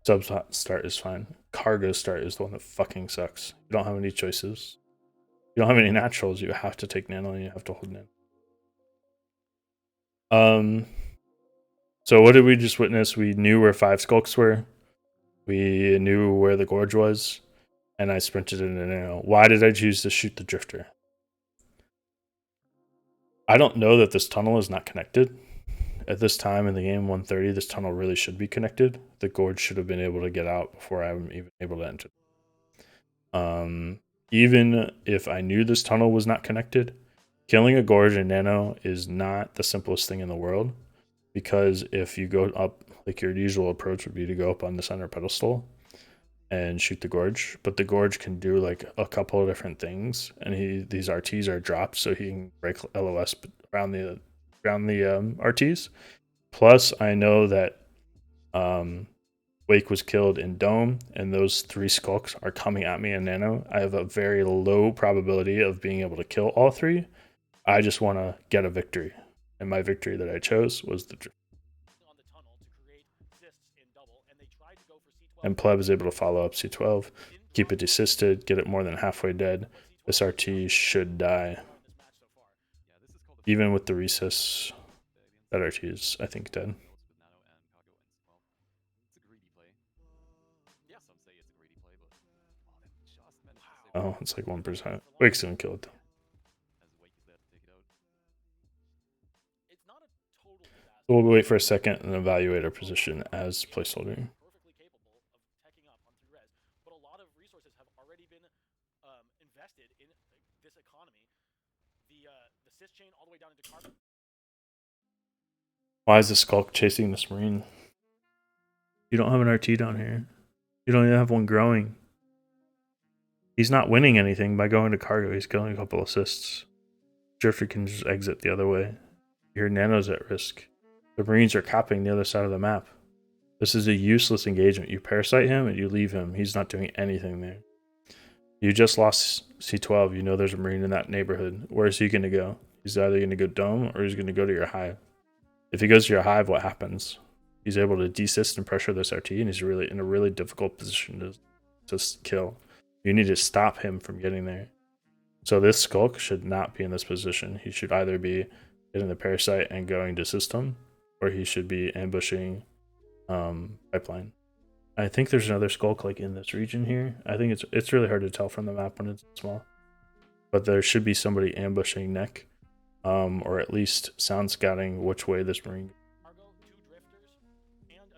Sub start is fine. Cargo start is the one that fucking sucks. You don't have any choices. You don't have any naturals. You have to take Nano and you have to hold Nano. So what did we just witness? We knew where 5 skulks were. We knew where the Gorge was. And I sprinted into Nano. Why did I choose to shoot the Drifter? I don't know that this tunnel is not connected. At this time in the game, 130, this tunnel really should be connected. The Gorge should have been able to get out before I'm even able to enter. Even if I knew this tunnel was not connected, killing a Gorge in Nano is not the simplest thing in the world. Because if you go up, like your usual approach would be to go up on the center pedestal and shoot the Gorge. But the Gorge can do like a couple of different things. And these RTs are dropped so he can break LOS around the RTs. Plus, I know that Wake was killed in Dome, and those 3 skulks are coming at me in Nano. I have a very low probability of being able to kill all 3. I just want to get a victory, and my victory that I chose was the Drift. on the tunnel to create assists in double, and they tried to go for C12. And Pleb is able to follow up C12, keep it desisted, get it more than halfway dead. This RT should die. Even with the recess, that RT is, I think, dead. Oh, it's like 1%. Wake's gonna kill it. It's not a total disaster. So we'll wait for a second and evaluate our position as placeholder. Perfectly capable of teching up on 3 res, but a lot of resources have already been invested in this economy. The sys chain all the way down into carbon. Why is the Skulk chasing this Marine? You don't have an RT down here. You don't even have one growing. He's not winning anything by going to cargo. He's killing a couple assists. Drifter can just exit the other way. Your Nano's at risk. The Marines are capping the other side of the map. This is a useless engagement. You parasite him and you leave him. He's not doing anything there. You just lost C12. You know there's a Marine in that neighborhood. Where is he going to go? He's either going to go Dome or he's going to go to your hive. If he goes to your hive, what happens? He's able to desist and pressure this RT, and he's really in a really difficult position to kill. You need to stop him from getting there. So this skulk should not be in this position. He should either be hitting the parasite and going to system, or he should be ambushing pipeline. I think there's another skulk like in this region here. I think it's really hard to tell from the map when it's small. But there should be somebody ambushing neck, or at least sound scouting which way this marine.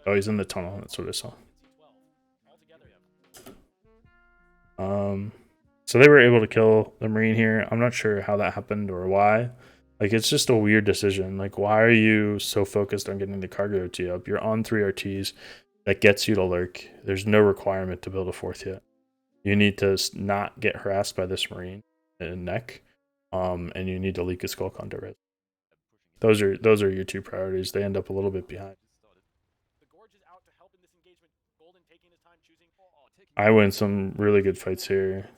Oh, he's in the tunnel. That's what I saw. So they were able to kill the marine here. I'm not sure how that happened or why. Like, it's just a weird decision. Like, why are you so focused on getting the cargo OT up? You're on 3 RTs. That gets you to lurk. There's no requirement to build a 4th yet. You need to not get harassed by this marine in neck, and you need to leak a skulk onto res. Those are your 2 priorities. They end up a little bit behind. I win some really good fights here.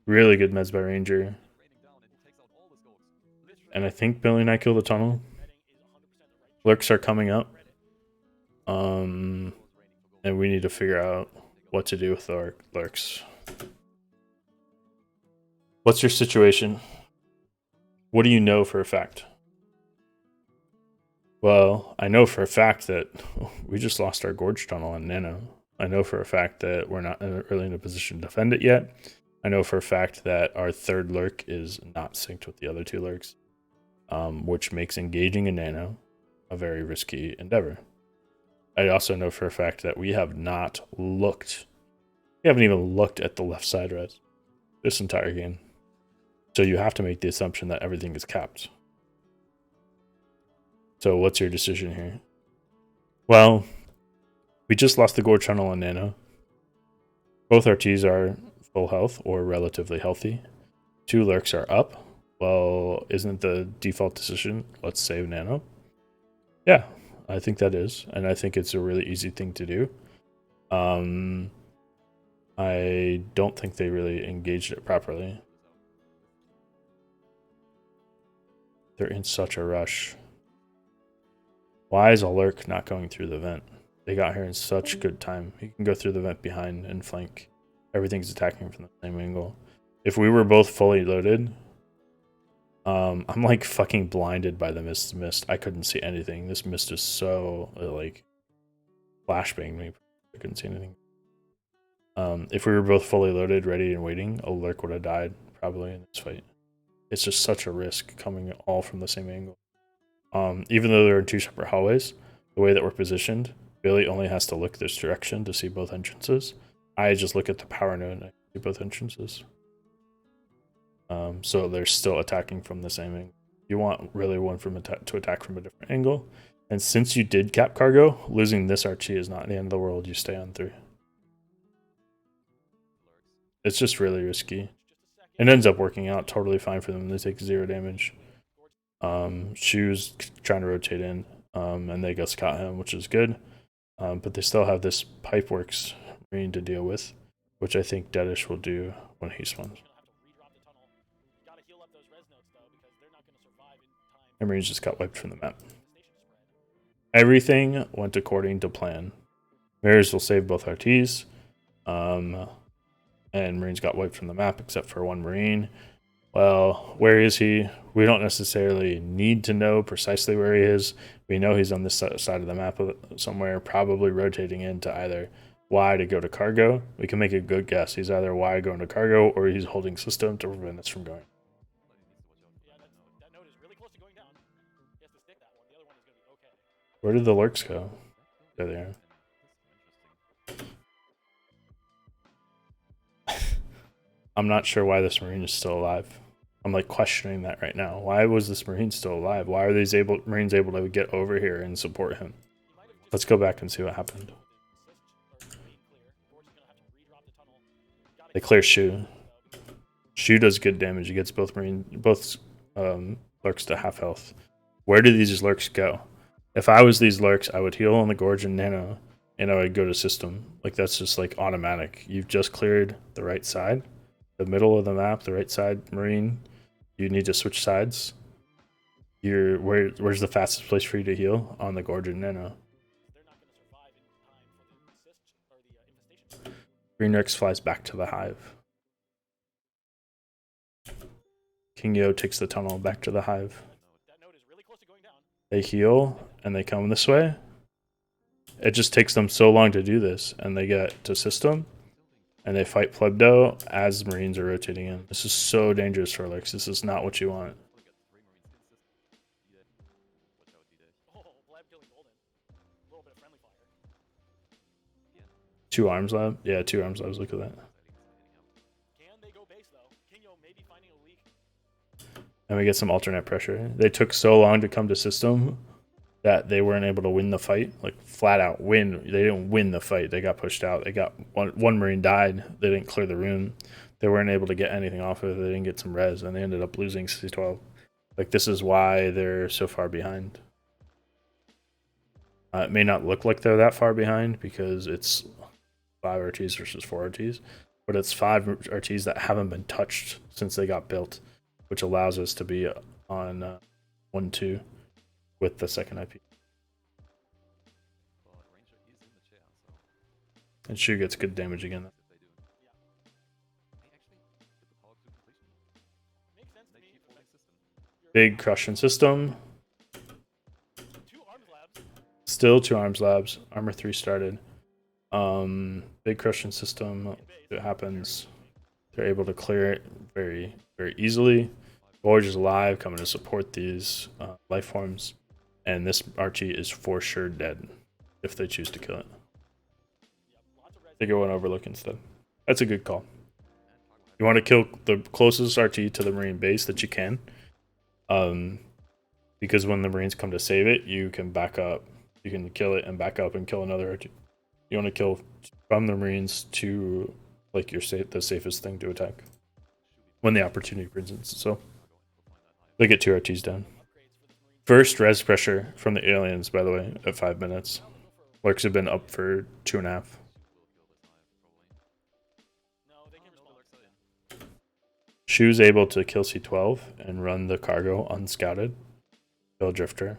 Really good meds by Ranger. And I think Billy and I kill the tunnel. Lurks are coming up. And we need to figure out what to do with our lurks. What's your situation? What do you know for a fact? Well, I know for a fact that we just lost our gorge tunnel on Nano. I know for a fact that we're not really in a position to defend it yet. I know for a fact that our 3rd lurk is not synced with the other 2 lurks, which makes engaging a Nano a very risky endeavor. I also know for a fact that we have not looked. We haven't even looked at the left side res this entire game. So you have to make the assumption that everything is capped. So what's your decision here? Well, we just lost the gorge tunnel on Nano. Both RTs are full health or relatively healthy. 2 lurks are up. Well, isn't the default decision, let's save Nano? Yeah, I think that is. And I think it's a really easy thing to do. I don't think they really engaged it properly. They're in such a rush. Why is a lurk not going through the vent? They got here in such good time. He can go through the vent behind and flank. Everything's attacking from the same angle. If we were both fully loaded, I'm like fucking blinded by the mist. I couldn't see anything. This mist is so like flashbanged me. I couldn't see anything. If we were both fully loaded, ready and waiting, a lurk would have died probably in this fight. It's just such a risk coming all from the same angle. Even though they're in 2 separate hallways, the way that we're positioned, Billy only has to look this direction to see both entrances. I just look at the power node and I see both entrances. So they're still attacking from the same angle. You want really one to attack from a different angle. And since you did cap cargo, losing this RT is not the end of the world. You stay on 3. It's just really risky. It ends up working out totally fine for them. They take 0 damage. Shoes trying to rotate in, and they go scout him, which is good. But they still have this Pipeworks Marine to deal with, which I think Deadish will do when he spawns. And Marines just got wiped from the map. Everything went according to plan. Mirrors will save both RTs. And Marines got wiped from the map except for 1 Marine. Well, where is he? We don't necessarily need to know precisely where he is. We know he's on this side of the map somewhere, probably rotating into either Y to go to cargo. We can make a good guess. He's either Y going to cargo or he's holding system to prevent us from going. That node is really close to going down. He has to stick that one. The other one is going to be okay. Where did the lurks go? There they are. I'm not sure why this Marine is still alive. I'm like questioning that right now. Why was this Marine still alive? Why are these Marines able to get over here and support him? Let's go back and see what happened. They clear Shu. Shu does good damage. He gets both lurks to half health. Where do these lurks go? If I was these lurks, I would heal on the Gorge and Nano, and I would go to system. Like, that's just like automatic. You've just cleared the right side. The middle of the map, the right side Marine, you need to switch sides. Where's the fastest place for you to heal? On the Gorge and Nano. Green Rex flies back to the hive. King Yo takes the tunnel back to the hive. That node is really close to going down. They heal and they come this way. It just takes them so long to do this, and they get to system, and they fight Plebdo as Marines are rotating in. This is so dangerous for Lix. This is not what you want. Oh, Blab killing Golden. A little bit of friendly fire. 2 arms lab? Yeah, 2 arms labs. Look at that. Can they go base though? Kingo may be finding a leak. And we get some alternate pressure. They took so long to come to system that they weren't able to win the fight. Like, flat out win. They didn't win the fight. They got pushed out. They got one Marine died. They didn't clear the room. They weren't able to get anything off of it. They didn't get some res, and they ended up losing C12. Like, this is why they're so far behind. It may not look like they're that far behind because it's 5 RTs versus 4 RTs, but it's 5 RTs that haven't been touched since they got built, which allows us to be on 1-2 with the second IP. And Shu gets good damage again. Makes sense to me. Big crushing system. 2 arms labs. Still 2 arms labs. Armor 3 started. Big crushing system. It happens. They're able to clear it very, very easily. Gorge is alive, coming to support these life forms. And this RT is for sure dead if they choose to kill it. They go on Overlook instead. That's a good call. You want to kill the closest RT to the Marine base that you can. Because when the Marines come to save it, you can back up. You can kill it and back up and kill another RT. You want to kill from the Marines to like the safest thing to attack when the opportunity presents. So they get 2 RTs down. First res pressure from the aliens, by the way, at 5 minutes. Lurks have been up for 2.5. No, they can respond. Shu's able to kill C12 and run the cargo unscouted. Kill Drifter.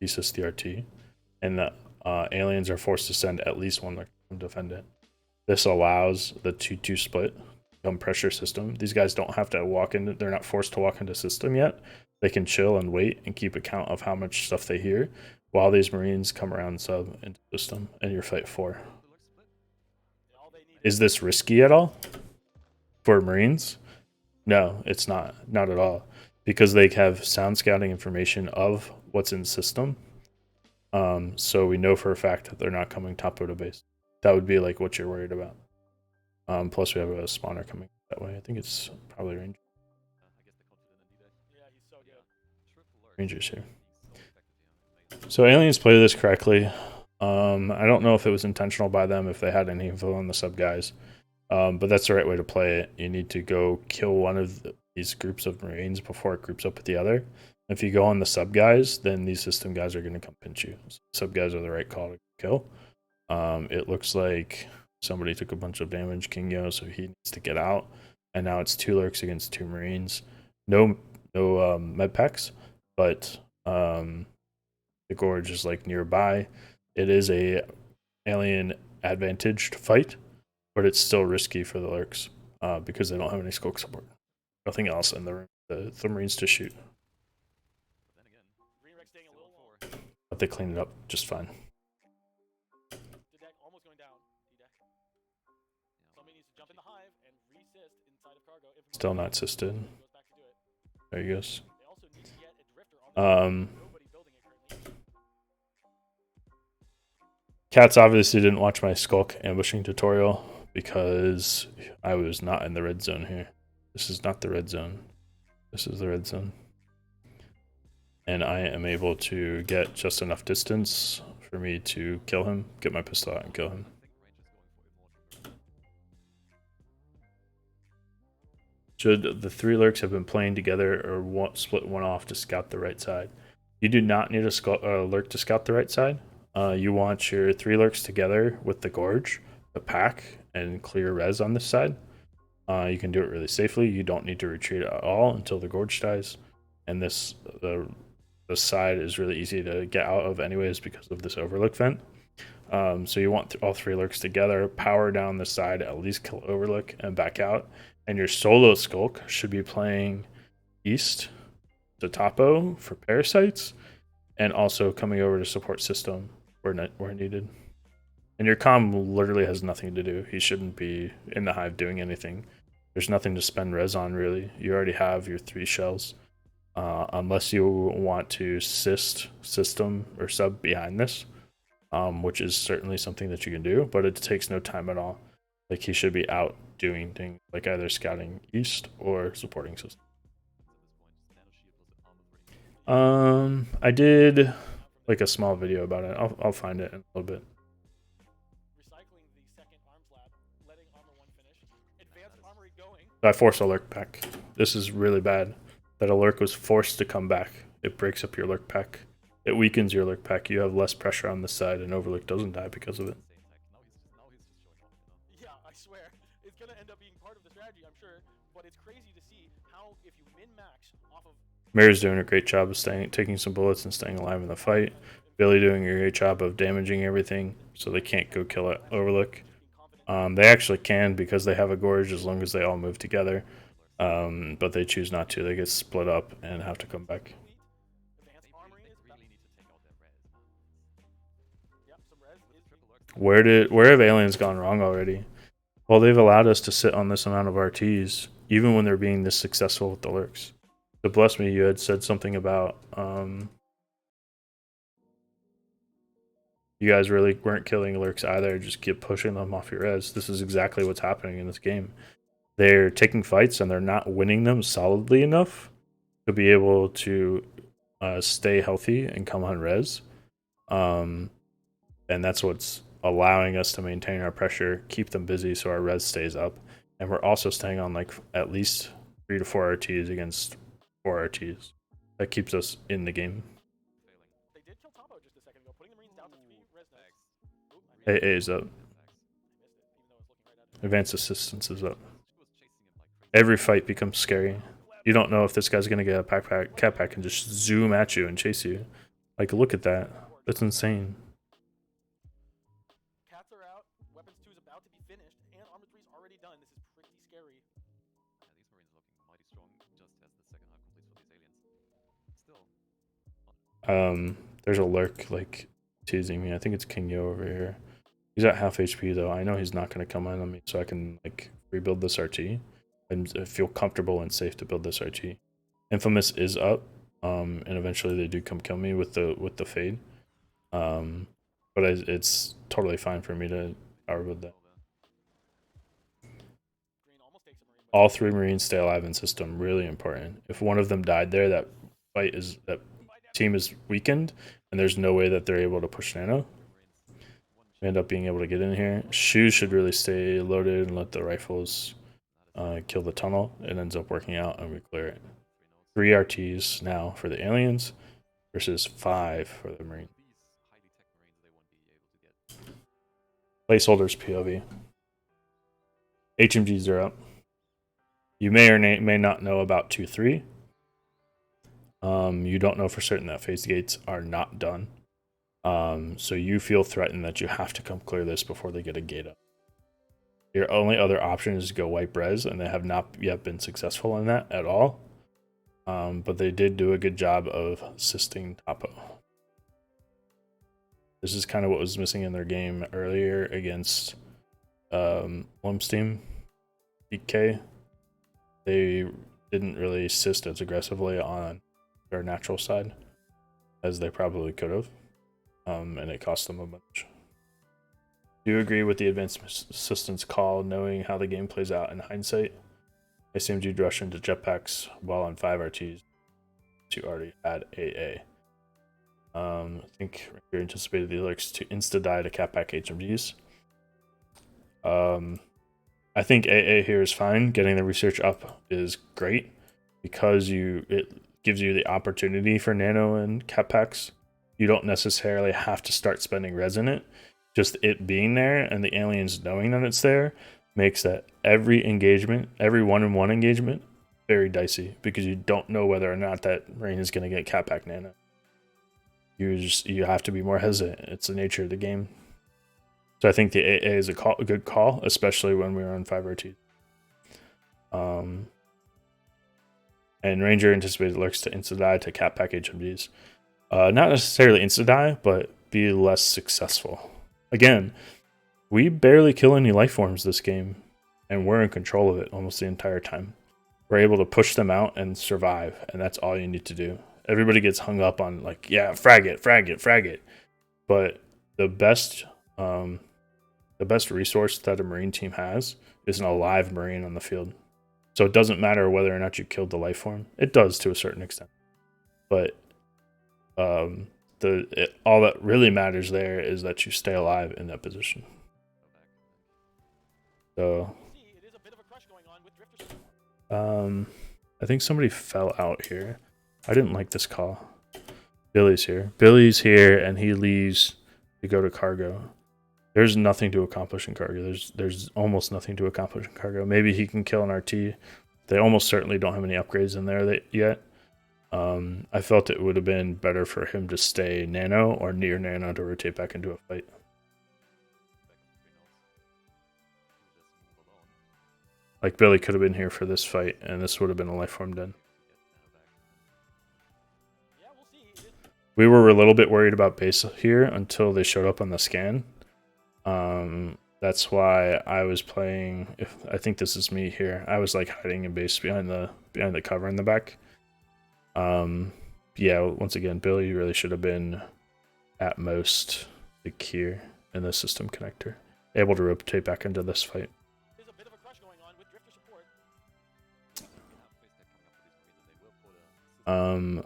Thesis the RT. And the aliens are forced to send at least 1 Lurk to defend it. This allows the 2-2 split become pressure system. These guys don't have to walk into, they're not forced to walk into system yet. They can chill and wait and keep account of how much stuff they hear while these Marines come around sub into system and your fight 4. Is this risky at all for Marines? No, it's not. Not at all. Because they have sound scouting information of what's in system. So we know for a fact that they're not coming top of the base. That would be like what you're worried about. Plus we have a spawner coming that way. I think it's probably Ranger. Yeah, he's so good. Rangers here. So aliens play this correctly. I don't know if it was intentional by them, if they had any info on the sub guys. But that's the right way to play it. You need to go kill one of these groups of Marines before it groups up with the other. If you go on the sub guys, then these system guys are going to come pinch you. So sub guys are the right call to kill. It looks like somebody took a bunch of damage, King Yo, so he needs to get out. And now it's 2 Lurks against 2 Marines. No med packs, but the Gorge is like nearby. It is a alien advantaged fight, but it's still risky for the Lurks because they don't have any skulk support. Nothing else in the room. The Marines to shoot. Green Rex staying a little long. But they cleaned it up just fine. Deck almost going down. D-Deck. Somebody needs to jump in the hive and resist inside of cargo. Still not assisted. Goes back to do it. There he goes. They also need to get a drifter on the nobody building it currently. Cats obviously didn't watch my skulk ambushing tutorial because I was not in the red zone here. This is not the red zone. This is the red zone. And I am able to get just enough distance for me to kill him, get my pistol out and kill him. Should the 3 Lurks have been playing together or split one off to scout the right side? You do not need a Lurk to scout the right side. You want your 3 Lurks together with the Gorge, the pack, and clear res on this side. You can do it really safely. You don't need to retreat at all until the Gorge dies. And the side is really easy to get out of anyways because of this Overlook vent. So you want all 3 Lurks together, power down the side, at least kill Overlook, and back out. And your solo skulk should be playing east to Topo for parasites, and also coming over to support system where needed. And your comm literally has nothing to do. He shouldn't be in the hive doing anything. There's nothing to spend res on really. You already have your 3 shells. Unless you want to system or sub behind this, which is certainly something that you can do, but it takes no time at all. Like he should be out doing things like either scouting east or supporting system. I did like a small video about it. I'll find it in a little bit. Recycling the second arms lab, letting armor 1 finish. Advanced armory going. I forced a lurk back. This is really bad. That a lurk was forced to come back. It breaks up your lurk pack. It weakens your lurk pack. You have less pressure on this side, and Overlook doesn't die because of it. Yeah, I swear. It's gonna end up being part of the strategy, I'm sure. But it's crazy to see how if you min-max off of... Mare's doing a great job of taking some bullets and staying alive in the fight. Billy doing a great job of damaging everything, so they can't go kill it. Overlook. They actually can because they have a gorge as long as they all move together. But they choose not to. They get split up and have to come back. Where have aliens gone wrong already? Well, they've allowed us to sit on this amount of RTs, even when they're being this successful with the lurks. So bless me, you had said something about you guys really weren't killing lurks either. Just keep pushing them off your res. This is exactly what's happening in this game. They're taking fights and they're not winning them solidly enough to be able to stay healthy and come on res. And that's what's allowing us to maintain our pressure, keep them busy so our res stays up. And we're also staying on like at least 3 to 4 RTs against 4 RTs. That keeps us in the game. They did kill Topo just a second ago, putting the Marines down to 3 res now. AA is up. Advanced assistance is up. Every fight becomes scary. You don't know if this guy's gonna get a cat pack and just zoom at you and chase you. Like, look at that. That's insane. Cats are out. Weapons 2 is about to be finished, and armor 3 is already done. This is pretty scary. Yeah, these Marines are looking mighty strong just as the second half completes for these aliens. Still. There's a lurk like teasing me. I think it's King Yo over here. He's at half HP though. I know he's not gonna come in on me, so I can like rebuild this RT. And feel comfortable and safe to build this RT. Infamous is up, and eventually they do come kill me with the fade. But it's totally fine for me to power build that. All 3 Marines stay alive in system, really important. If one of them died there, that team is weakened, and there's no way that they're able to push nano. We end up being able to get in here. Shoes should really stay loaded and let the rifles kill the tunnel. It ends up working out and we clear it. 3 RTs now for the aliens versus 5 for the Marine. Placeholders POV. HMGs are up. You may or may not know about 2-3. You don't know for certain that phase gates are not done. So you feel threatened that you have to come clear this before they get a gate up. Your only other option is to go wipe res, and they have not yet been successful in that at all. But they did do a good job of assisting Topo. This is kind of what was missing in their game earlier against Lump's team, DK. They didn't really assist as aggressively on their natural side as they probably could have, and it cost them a bunch. Do you agree with the advanced assistance call, knowing how the game plays out in hindsight? I assumed you'd rush into jetpacks while on 5 RTs to already had AA. I think you anticipated the alerts to insta-die to cat pack HMGs. I think AA here is fine. Getting the research up is great because it gives you the opportunity for nano and cat packs. You don't necessarily have to start spending res in it. Just it being there and the aliens knowing that it's there makes that every engagement, every 1-on-1 engagement, very dicey because you don't know whether or not that Rain is going to get cat pack nano. You have to be more hesitant. It's the nature of the game. So I think the AA is a good call, especially when we were on 5 RT. And Ranger anticipated lurks to insta-die to cap pack HMGs. Not necessarily insta-die, but be less successful. Again, we barely kill any life forms this game, and we're in control of it almost the entire time. We're able to push them out and survive, and that's all you need to do. Everybody gets hung up on like, yeah, frag it, frag it, frag it. But the best resource that a Marine team has is an alive Marine on the field. So it doesn't matter whether or not you killed the life form. It does to a certain extent, but all that really matters there is that you stay alive in that position. So, I think somebody fell out here. I didn't like this call. Billy's here. Billy's here, and he leaves to go to cargo. There's nothing to accomplish in cargo. There's almost nothing to accomplish in cargo. Maybe he can kill an RT. They almost certainly don't have any upgrades in there yet. I felt it would have been better for him to stay nano or near nano to rotate back into a fight. Like Billy could have been here for this fight, and this would have been a life form den. We were a little bit worried about base here until they showed up on the scan. That's why I was playing. I think this is me here. I was like hiding in base behind the cover in the back. Yeah. Once again, Billy really should have been at most like here in the system connector, able to rotate back into this fight.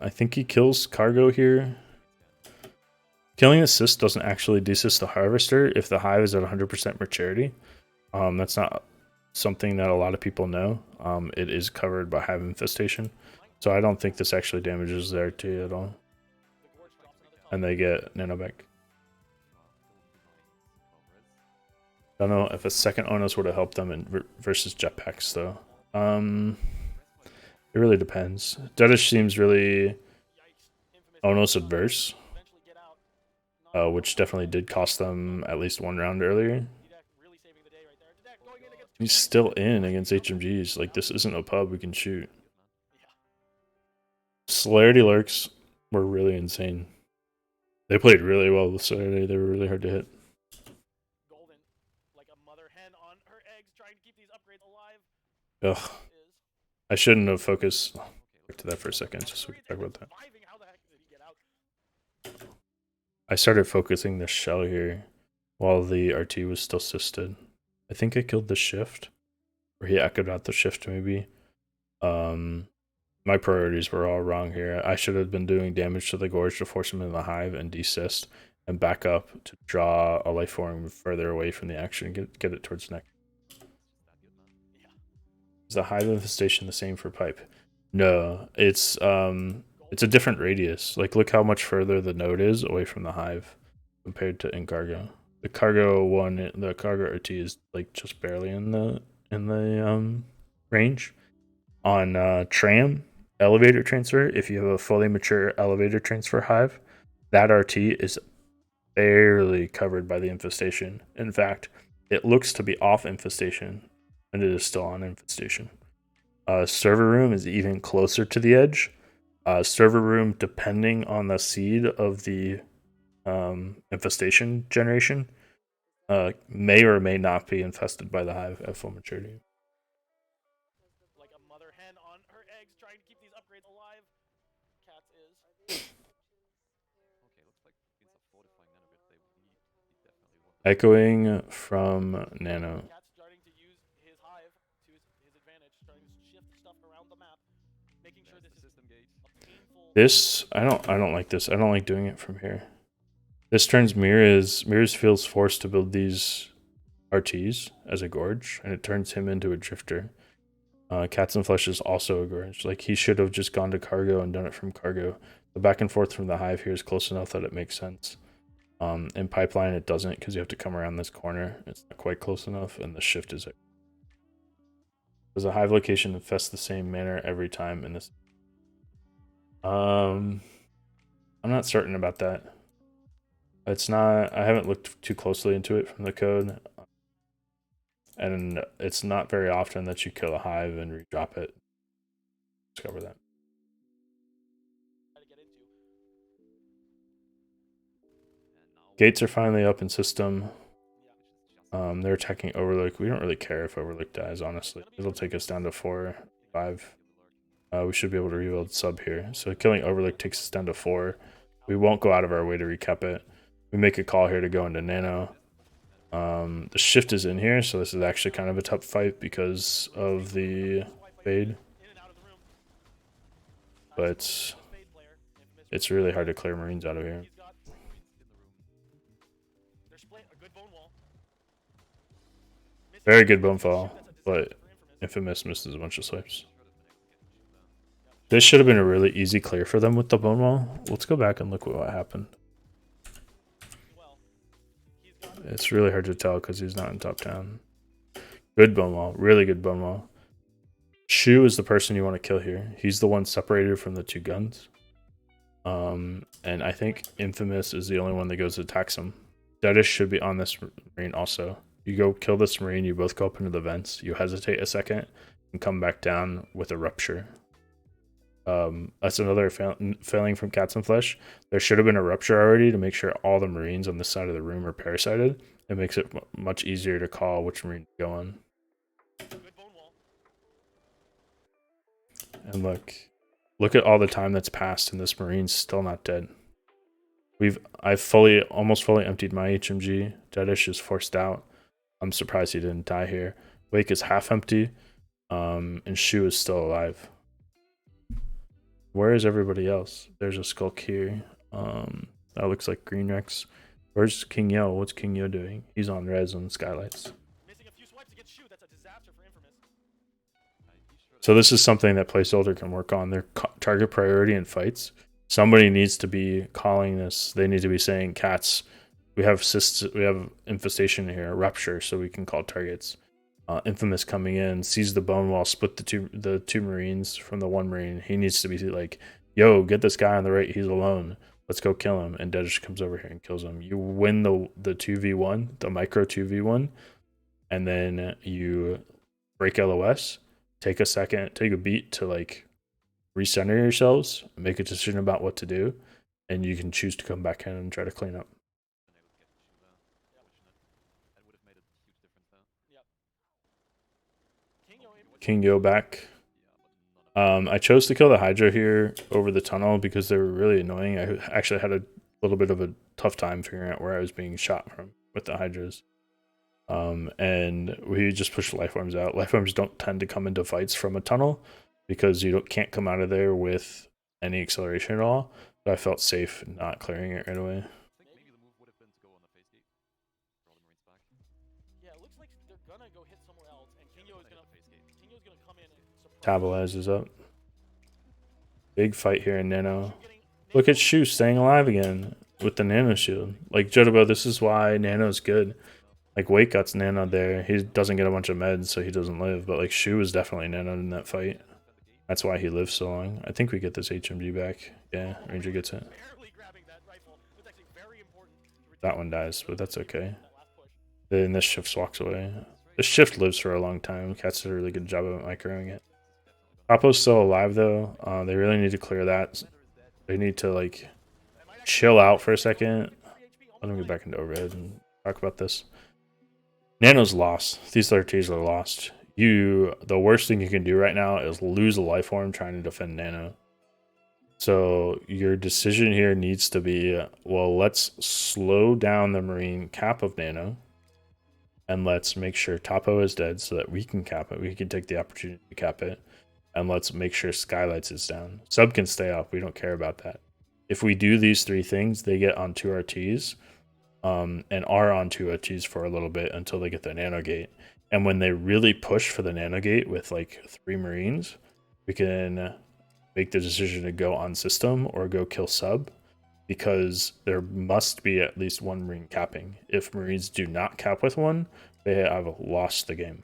I think he kills cargo here. Killing assist doesn't actually desist the harvester if the hive is at 100% maturity. That's not something that a lot of people know. It is covered by hive infestation, so I don't think this actually damages their T at all. And they get nano back. I don't know if a second Onos would have helped them in versus jetpacks though. It really depends. Dedish seems really Onos adverse, which definitely did cost them at least one round earlier. He's still in against HMGs. Like, this isn't a pub we can shoot. Celerity lurks were really insane. They played really well with Celerity. They were really hard to hit. Ugh. I shouldn't have focused. Back to that for a second, just so we can talk about that. I started focusing the shell here while the RT was still sisted. I think I killed the shift, or he echoed out the shift maybe. My priorities were all wrong here. I should have been doing damage to the gorge to force him into the hive and desist, and back up to draw a life form further away from the action and get it towards neck. Is the hive infestation the same for pipe? No, it's a different radius. Like, look how much further the node is away from the hive compared to in cargo. The cargo one, the cargo RT is like just barely in the range. On tram elevator transfer, if you have a fully mature elevator transfer hive, that RT is barely covered by the infestation. In fact, it looks to be off infestation, and it is still on infestation. Server room is even closer to the edge. Server room, depending on the seed of the infestation generation, may or may not be infested by the hive at full maturity. Like a mother hen on her eggs, trying to keep these upgrades alive. Cats is. Echoing from Nano. Cat's starting to use his hive to his advantage, starting to shift stuff around the map, making sure this is a painful. This I don't like this. I don't like doing it from here. This turns Mirrors feels forced to build these RTs as a gorge, and it turns him into a drifter. Cats and Flesh is also a gorge. Like, he should have just gone to cargo and done it from cargo. The back and forth from the hive here is close enough that it makes sense. In pipeline, it doesn't, because you have to come around this corner. It's not quite close enough, and the shift is it. Does a hive location infest the same manner every time in this? I'm not certain about that. It's not. I haven't looked too closely into it from the code, and it's not very often that you kill a hive and redrop it. Discover that. Gates are finally up in system. They're attacking Overlook. We don't really care if Overlook dies, honestly. It'll take us down to 4, 5. We should be able to rebuild sub here. So killing Overlook takes us down to 4. We won't go out of our way to recap it. We make a call here to go into Nano. The shift is in here, so this is actually kind of a tough fight because of the fade. But it's really hard to clear Marines out of here. Very good bone fall, but Infamous misses a bunch of swipes. This should have been a really easy clear for them with the bone wall. Let's go back and look at what happened. It's really hard to tell because he's not in top town. Good bone wall, really good bone wall. Shu is the person you want to kill here. He's the one separated from the 2 guns. And I think Infamous is the only one that goes to attacks him. Dedish should be on this Marine also. You go kill this Marine, you both go up into the vents, you hesitate a second, and come back down with a rupture. That's another failing from Cats and Flesh. There should have been a rupture already to make sure all the Marines on this side of the room are parasited. It makes it much easier to call which Marine to go on. And look at all the time that's passed and this Marine's still not dead. I've almost fully emptied my HMG. Dedish is forced out. I'm surprised he didn't die here. Wake is half empty. And Shu is still alive. Where is everybody else? There's a Skulk here. That looks like Green Rex. Where's King Yo? What's King Yo doing? He's on res on Skylights. So this is something that Placeholder can work on. Their target priority in fights. Somebody needs to be calling this. They need to be saying, Cats, we have infestation here, rupture, so we can call targets. Infamous coming in, sees the bone wall, split the two Marines from the 1 Marine. He needs to be like, yo, get this guy on the right, he's alone. Let's go kill him. And Dedish comes over here and kills him. You win the 2v1, the micro 2v1, and then you break LOS, take a beat to like recenter yourselves, make a decision about what to do, and you can choose to come back in and try to clean up. King Yo back. I chose to kill the Hydra here over the tunnel because they were really annoying. I actually had a little bit of a tough time figuring out where I was being shot from with the Hydras. And we just pushed Lifeforms out. Lifeforms don't tend to come into fights from a tunnel because you can't come out of there with any acceleration at all. So I felt safe not clearing it right away. Tabalize is up. Big fight here in Nano. Look at Shu staying alive again with the Nano shield. Like, Jotabo, this is why Nano's good. Like, Wake got Nano there. He doesn't get a bunch of meds, so he doesn't live. But, like, Shu was definitely Nano in that fight. That's why he lived so long. I think we get this HMG back. Yeah, Ranger gets it. That one dies, but that's okay. Then this shift walks away. This shift lives for a long time. Cats did a really good job of microing it. Papo's still alive though. They really need to clear that. They need to like chill out for a second. Let me get back into overhead and talk about this. Nano's lost. These 30s are lost. The worst thing you can do right now is lose a life form trying to defend Nano. So your decision here needs to be, well, let's slow down the Marine cap of Nano. And let's make sure Topo is dead so that we can cap it. We can take the opportunity to cap it. And let's make sure Skylights is down. Sub can stay up. We don't care about that. If we do these 3 things, they get on 2 RTs and are on 2 RTs for a little bit until they get the Nano Gate. And when they really push for the Nano Gate with like 3 Marines, we can make the decision to go on system or go kill sub, because there must be at least 1 Marine capping. If Marines do not cap with 1, they have lost the game.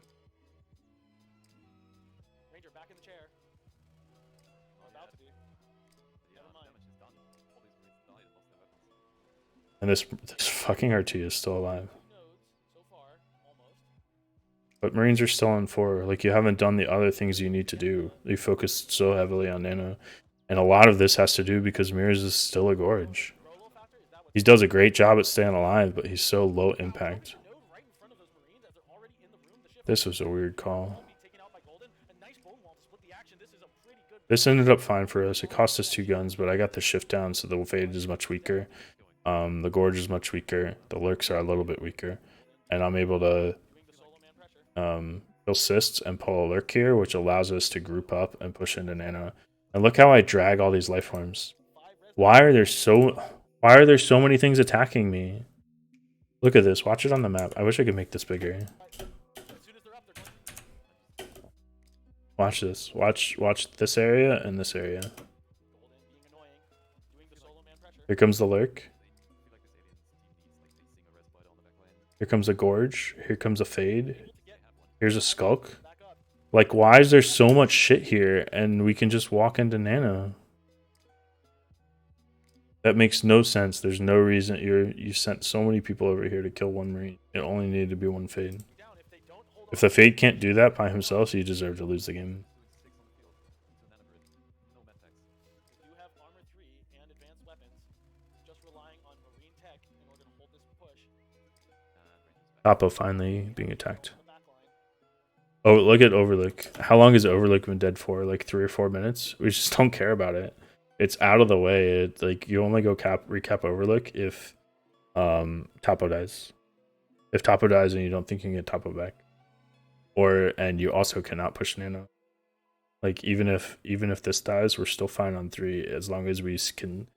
And this fucking RT is still alive. But Marines are still on 4. Like, you haven't done the other things you need to do. You focused so heavily on Nano. And a lot of this has to do because Mirrors is still a Gorge. He does a great job at staying alive, but he's so low impact. This was a weird call. This ended up fine for us. It cost us 2 guns, but I got the shift down, so the fade is much weaker. The gorge is much weaker. The lurks are a little bit weaker, and I'm able to assist and pull a lurk here, which allows us to group up and push into nano. And look how I drag all these life forms. Why are there so many things attacking me? Look at this. Watch it on the map. I wish I could make this bigger. Watch this. Watch this area and this area. Here comes the lurk. Here comes a gorge. Here comes a fade. Here's a skulk. Like, why is there so much shit here and we can just walk into nano? That makes no sense. There's no reason you sent so many people over here to kill one marine. It only needed to be one fade. If the fade can't do that by himself, you deserve to lose the game. Topo finally being attacked. Oh, look at Overlook. How long has Overlook been dead for? Like 3 or 4 minutes? We just don't care about it. It's out of the way. It, like, you only go recap Overlook if Topo dies. If Topo dies and you don't think you can get Topo back. And you also cannot push nano. Like, even if this dies, we're still fine on 3 as long as we can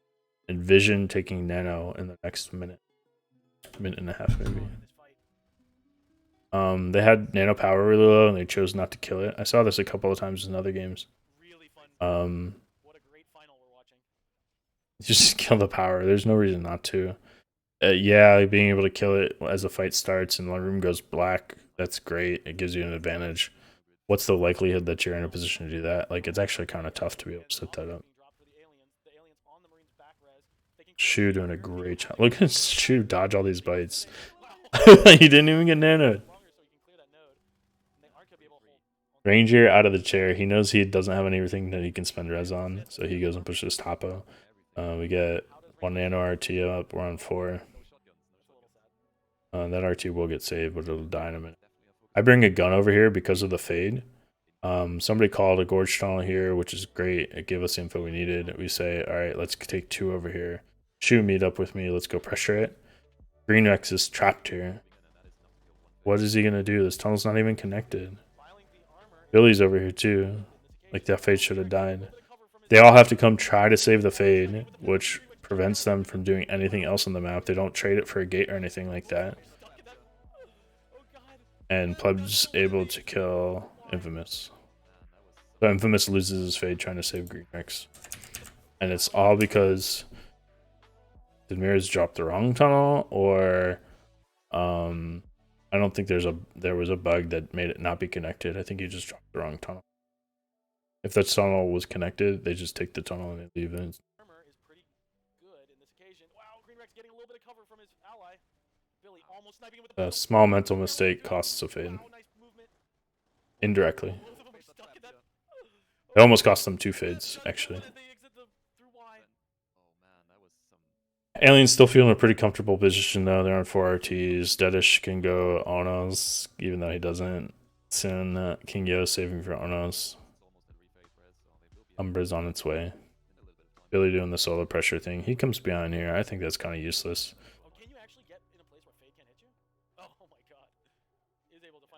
envision taking nano in the next minute and a half maybe. They had nano power really low and they chose not to kill it. I saw this a couple of times in other games. Just kill the power. There's no reason not to. Yeah, being able to kill it as the fight starts and the room goes black, that's great. It gives you an advantage. What's the likelihood that you're in a position to do that? Like, it's actually kind of tough to be able to set that up. Shu doing a great job. Look at Shu dodge all these bites. He didn't even get nanoed. Ranger out of the chair. He knows he doesn't have anything that he can spend res on, so he goes and pushes Topo. We get 1 nano RT up. We're on 4. That RT will get saved, but it'll die in a minute. I bring a gun over here because of the fade. Somebody called a gorge tunnel here, which is great. It gave us the info we needed. We say, all right, let's take 2 over here. Shu, meet up with me. Let's go pressure it. Green Rex is trapped here. What is he going to do? This tunnel's not even connected. Billy's over here too. Like, that fade should have died. They all have to come try to save the fade, which prevents them from doing anything else on the map. They don't trade it for a gate or anything like that. And Pleb's able to kill Infamous. So Infamous loses his fade trying to save Green Rex. And it's all because did Mirrors drop the wrong tunnel, or I don't think there was a bug that made it not be connected. I think you just dropped the wrong tunnel. If that tunnel was connected, they just take the tunnel and they leave it. A small mental mistake costs a fade. Indirectly. It almost cost them 2 fades, actually. Alien's still feeling a pretty comfortable position though. They're on 4 RTs. Dedish can go Onos, even though he doesn't. Soon, King Yo saving for Onos. Umbra's on its way. Billy doing the solo pressure thing. He comes behind here. I think that's kind of useless.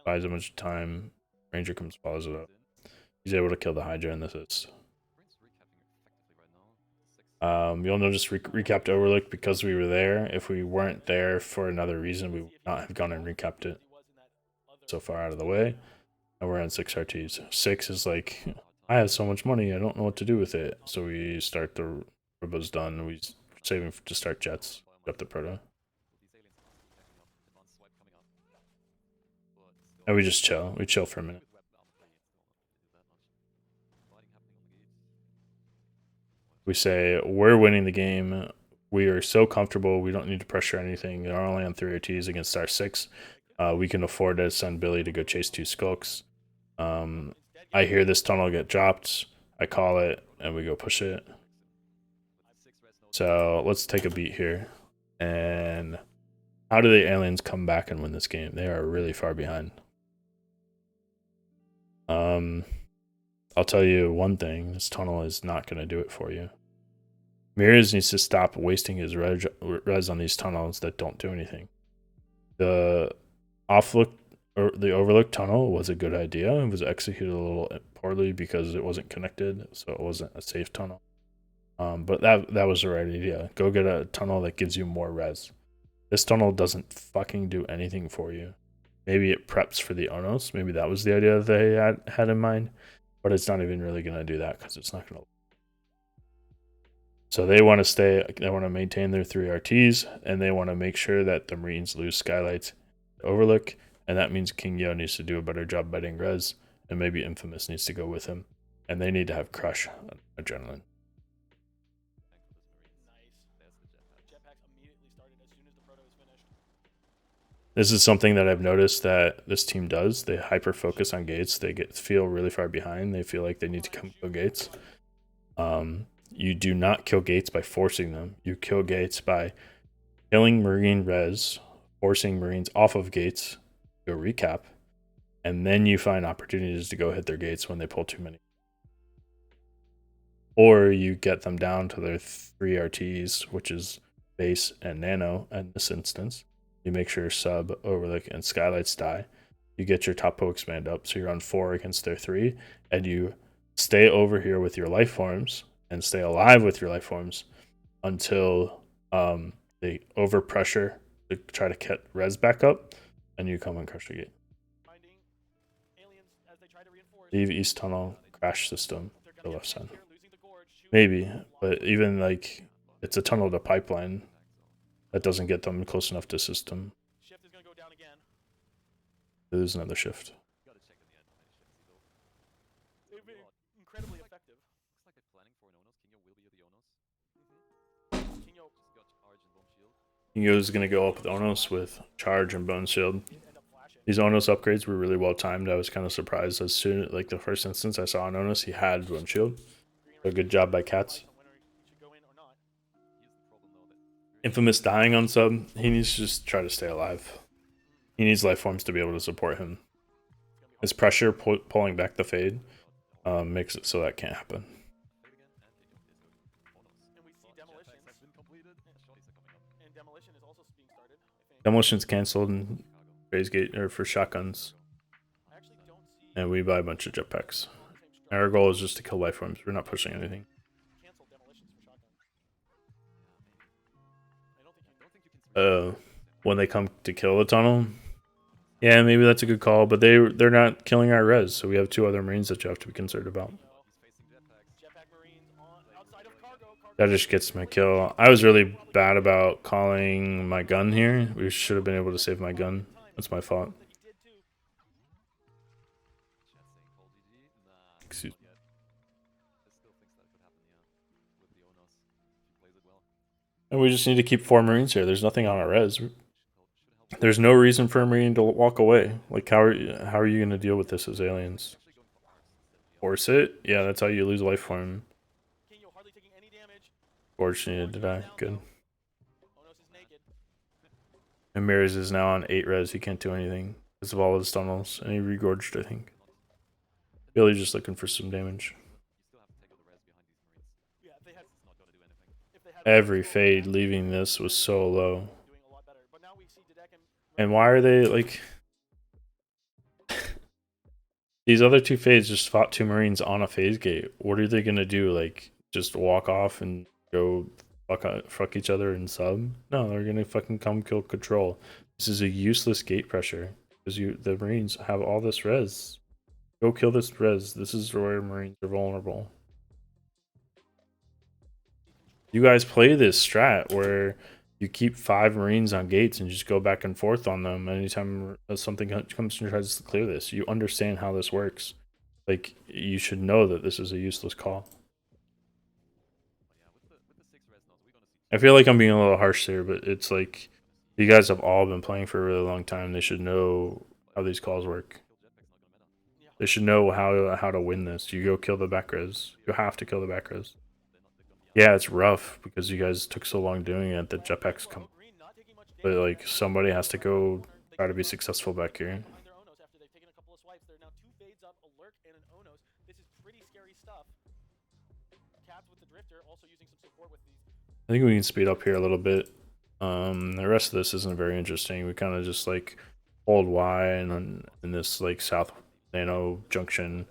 Buys a bunch of time. Ranger comes, follows it up. He's able to kill the Hydra in this assist. You'll notice recapped Overlook because we were there. If we weren't there for another reason, we would not have gone and recapped it. So far out of the way. And we're on 6 RTs. 6 is like, I have so much money, I don't know what to do with it. So we start the Robo's done. We saving to start jets. Up the proto. And we just chill. We chill for a minute. We say, we're winning the game. We are so comfortable. We don't need to pressure anything. They're only on 3 RTs against our 6. We can afford to send Billy to go chase 2 skulks. I hear this tunnel get dropped. I call it, and we go push it. So let's take a beat here. And how do the aliens come back and win this game? They are really far behind. I'll tell you one thing. This tunnel is not going to do it for you. Mirrors needs to stop wasting his res on these tunnels that don't do anything. The overlook tunnel was a good idea. It was executed a little poorly because it wasn't connected, so it wasn't a safe tunnel. But that was the right idea. Go get a tunnel that gives you more res. This tunnel doesn't fucking do anything for you. Maybe it preps for the Onos. Maybe that was the idea that they had in mind. But it's not even really going to do that because it's not going to. So they want to maintain their 3 RTs, and they want to make sure that the Marines lose Skylights, Overlook, and that means King Yo needs to do a better job betting res, and maybe Infamous needs to go with him. And they need to have Crush on Adrenaline. This is something that I've noticed that this team does. They hyper focus on gates. They feel really far behind. They feel like they need to come kill gates. You do not kill gates by forcing them. You kill gates by killing Marine res, forcing Marines off of gates, go recap, and then you find opportunities to go hit their gates when they pull too many. Or you get them down to their 3 RTs, which is base and nano in this instance. You make sure sub, overlook, and skylights die. You get your top expand up, so you're on 4 against their 3, and you stay over here with your life forms and stay alive with your life forms until they overpressure to try to get res back up, and you come and crush the gate. Leave east tunnel, crash system, the left side. Maybe, but even like it's a tunnel to pipeline. That doesn't get them close enough to system. Shift is going to go down again. There's another shift. They've been incredibly effective. Looks like they're planning for an Onos. Kingo will be the Onos. Kingo Just got charge and bomb shield. Kingo is going to go up with Onos with charge and bone shield. end up flashing. These Onos upgrades were really well timed. I was kind of surprised as soon like the first instance I saw an Onos, he had bone shield. So good job by Cats. Should go in or not. Here's the problem though that Infamous dying on sub, he needs to just try to stay alive. He needs life forms to be able to support him. His pressure pulling back the fade makes it so that can't happen. And we see demolitions. has been completed. Shotties are coming up. And demolition is also being started, I think. Demolition's canceled and phase gate or for shotguns, I actually don't see and we buy a bunch of jetpacks. the same scope. Our goal is just to kill life forms. We're not pushing anything. Cancel demolitions for shotgun. I don't think you can. When they come to kill the tunnel, yeah, maybe that's a good call, but they're not killing our res, so we have 2 other Marines that you have to be concerned about. He's facing jetpacks. Jetpack Marines on outside of cargo. That just gets my kill. I was really bad about calling my gun here. We should have been able to save my gun. That's my fault. That he did too. Chat saying call GG. Nah. Excuse not yet. I still think that could happen, yeah. With the Onos. If he plays it well. And we just need to keep 4 Marines here. There's nothing on our res. Should help. There's no reason for a Marine to walk away. Like, how are you going to deal with this as aliens? Actually going for arcs instead of the Force it? Yeah, that's how you lose life form. Kingo hardly taking any damage. Gorge needed to die. Good. Onos is naked. And Mirrors is now on 8 res. He can't do anything because of all of his tunnels. And he regorged, I think. Really just looking for some damage. You still have to take out the res behind these Marines. Yeah, if they had It's not going to do anything. if they had Every fade leaving this was so low. doing a lot better. But now we see Dedek And why are they like... These other 2 fades just fought 2 Marines on a phase gate. What are they going to do? Like, just walk off and go fuck each other and sub? No, they're going to fucking come kill control. This is a useless gate pressure. Because the Marines have all this res. Go kill this res. This is where Marines are vulnerable. You guys play this strat where you keep 5 Marines on gates and just go back and forth on them anytime something comes and tries to clear this. You understand how this works. Like, you should know that this is a useless call. But yeah, with the 6 res nodes, we're going to see I feel like I'm being a little harsh there, but it's like, you guys have all been playing for a really long time. They should know how these calls work. kill jetpacks not going to matter. They should know how to win this. You go kill the back res. You have to kill the back res. They're going to be Yeah, it's rough because you guys took so long doing it that jetpacks come. Green But like somebody has to go try to be successful back here. Find their Onos after they've taken a couple of swipes. There are now 2 fades up, a lurk, and an Onos. This is pretty scary stuff. Caps with the drifter, also using some support with these. I think we can speed up here a little bit. The rest of this isn't very interesting. We kind of just like hold Y and in this like south nano junction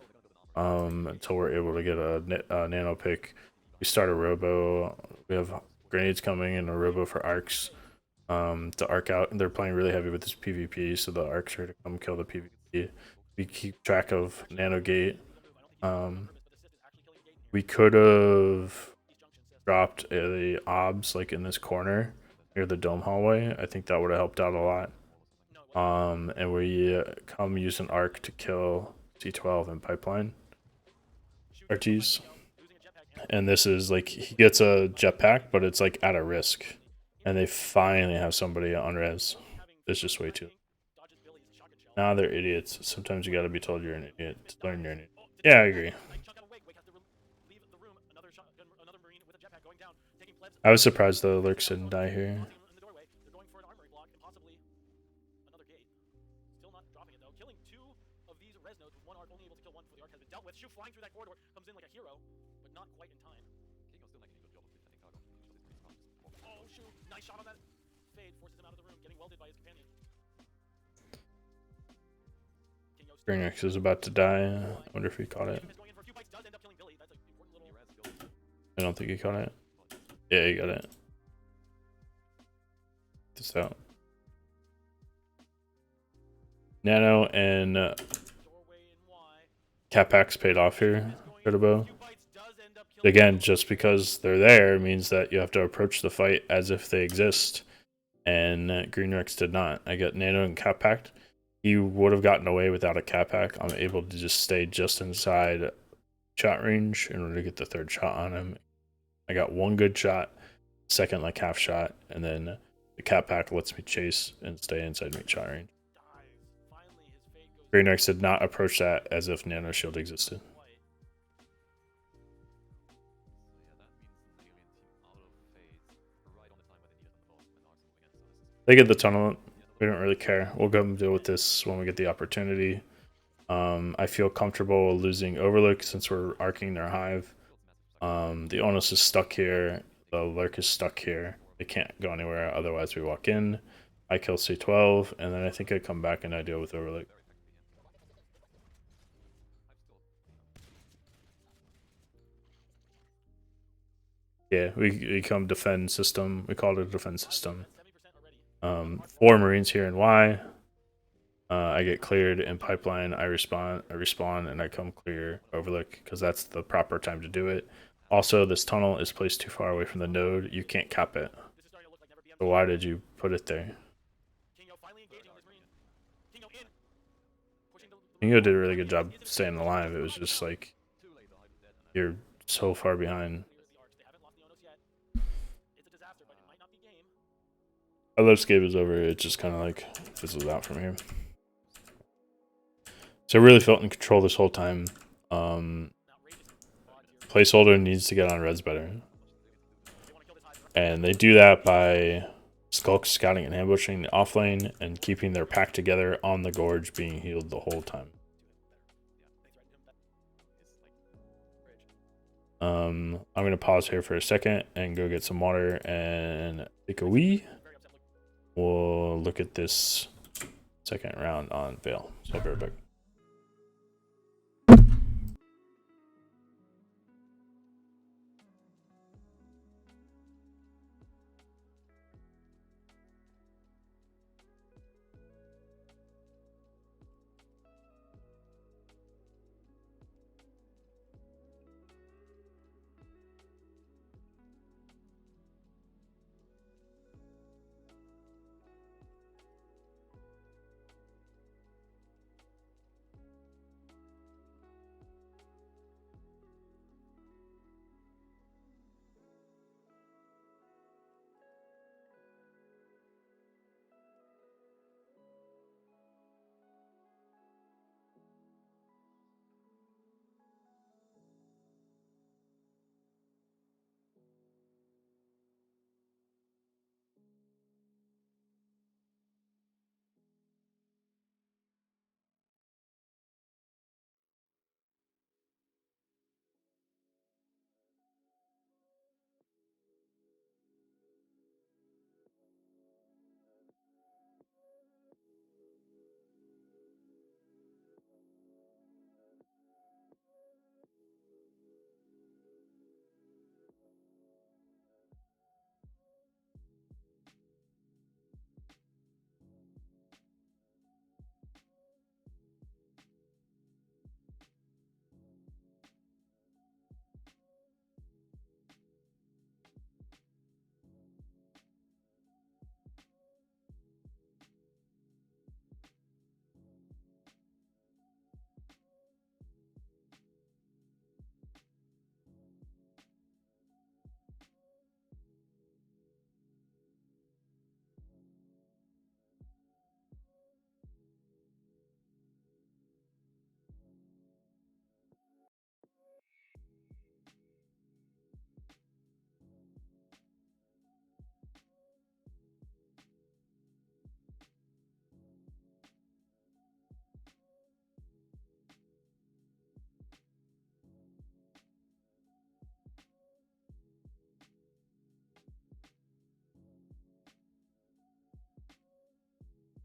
until we're able to get a nano pick. We start a robo. We have grenades coming and a robo for arcs to arc out. And they're playing really heavy with this PvP, so the arcs are to come kill the PvP. We keep track of nano gate. We could have dropped the obs like in this corner near the dome hallway. I think that would have helped out a lot. And we come use an arc to kill C12 and pipeline RTs. And this is like he gets a jetpack, but it's like at a risk. And they finally have somebody on res. It's just way too. Nah, they're idiots. Sometimes you gotta be told you're an idiot to learn you're an idiot. Yeah, I agree. I was surprised the lurks didn't die here. Shu flying through that corridor comes in like a hero, but not quite in time. Kingo still making a good job of defending cargo. Oh, Shu, nice shot on that fade, forces him out of the room, getting welded by his companion. Greenix is about to die. I wonder if he caught it. I don't think he caught it. Yeah, he got it. This out. Nano and Capax paid off here. Turbo. Again, just because they're there means that you have to approach the fight as if they exist. And Greenix did not. I got Nano and Capac. He would have gotten away without a Capac. I'm able to just stay just inside shot range in order to get the third shot on him. I got one good shot, second like half shot, and then the Capac lets me chase and stay inside meat shot range. Greenix did not approach that as if Nano Shield existed. They get the tunnel. We don't really care. We'll go and deal with this when we get the opportunity. I feel comfortable losing Overlook since we're arcing their hive. The Onus is stuck here. The Lurk is stuck here. They can't go anywhere. Otherwise, we walk in. I kill C12, and then I think I come back and I deal with Overlook. Yeah, we come defend system. We call it a defend system. 4 Marines here in Y. I get cleared in pipeline. I respawn, and I come clear Overlook because that's the proper time to do it. Also, this tunnel is placed too far away from the node. You can't cap it. So why did you put it there? Kingo did a really good job staying alive. It was just like you're so far behind. I love Scape is over. It just kind of like fizzles out from here. So I really felt in control this whole time. Placeholder needs to get on reds better. And they do that by Skulk scouting and ambushing the offlane and keeping their pack together on the gorge being healed the whole time. I'm going to pause here for a second and go get some water and take a wee. We'll look at this second round on Veil. So I'll be right back.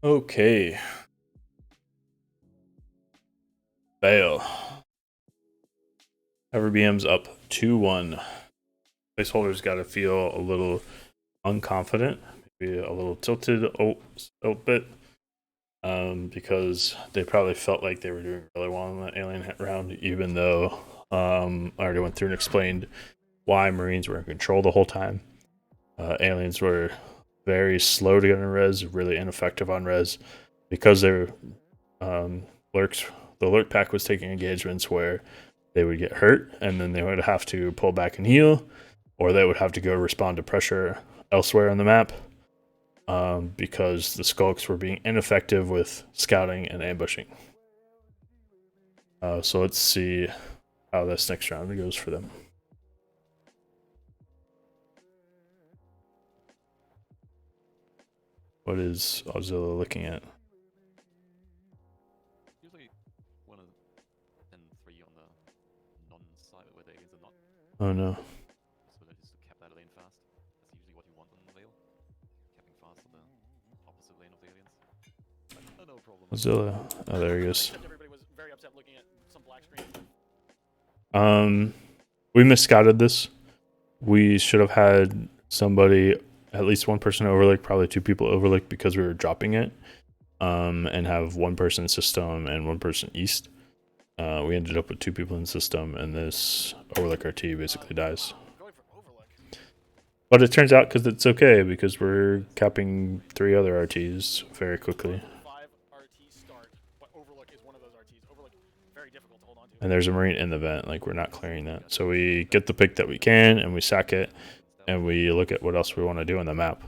Okay. Fail. NeverBM's up 2-1. Placeholder's got to feel a little unconfident, maybe a little tilted a bit, because they probably felt like they were doing really well in that alien round, even though I already went through and explained why Marines were in control the whole time. Aliens were very slow to get in res, really ineffective on res, because their lurks. The lurk pack was taking engagements where they would get hurt, and then they would have to pull back and heal, or they would have to go respond to pressure elsewhere on the map, because the skulks were being ineffective with scouting and ambushing. So let's see how this next round goes for them. What is Ozilla looking at? Usually 1 and 3 on the non-side where the aliens are not. Oh no. So they just cap that lane fast. That's usually what you want on the Veil. Capping fast on the opposite lane of the aliens. No problem. Ozilla. Oh, there he goes. Except everybody was very upset looking at some black screen. We misguided this. We should have had somebody, at least one person overlook, probably 2 people overlook because we were dropping it, and have 1 person system and 1 person east. We ended up with 2 people in system, and this overlook RT basically dies. Going for overlook. But it turns out because it's okay, because we're capping 3 other RTs very quickly. 5 RT start, but overlook is one of those RTs. Overlook, very difficult to hold on to. And there's a Marine in the vent, like we're not clearing that. So we get the pick that we can, and we sack it, and we look at what else we want to do on the map.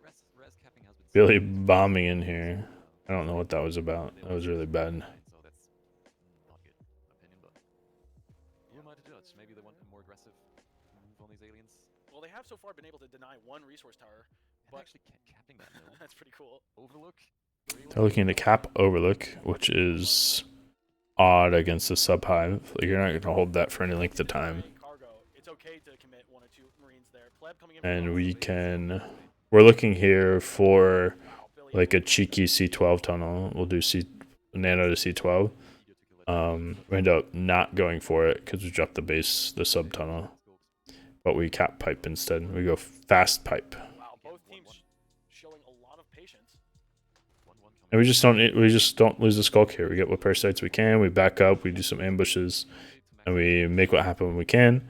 Res capping has been Billy bombing in here. I don't know what that was about. That was really bad. so that's not good opinion, but who am I to judge? Maybe they want a more aggressive move on these aliens. Well, they have so far been able to deny 1 resource tower. And But- actually capping that mill. That's pretty cool. Overlook. They're looking to cap overlook, which is odd against the sub hive. Like you're not going to hold that for any length of time. Cargo. It's okay to commit 1 or 2 Marines there. Pleb coming in. And we're looking here for like a cheeky C12 tunnel. We'll do nano to C12. We end up not going for it because we dropped the sub tunnel, but we cap pipe instead. We go fast pipe, Wow, both teams showing a lot of patience. and we just don't lose the skulk here. We get what parasites we can. We back up. We do some ambushes, and we make what happen when we can.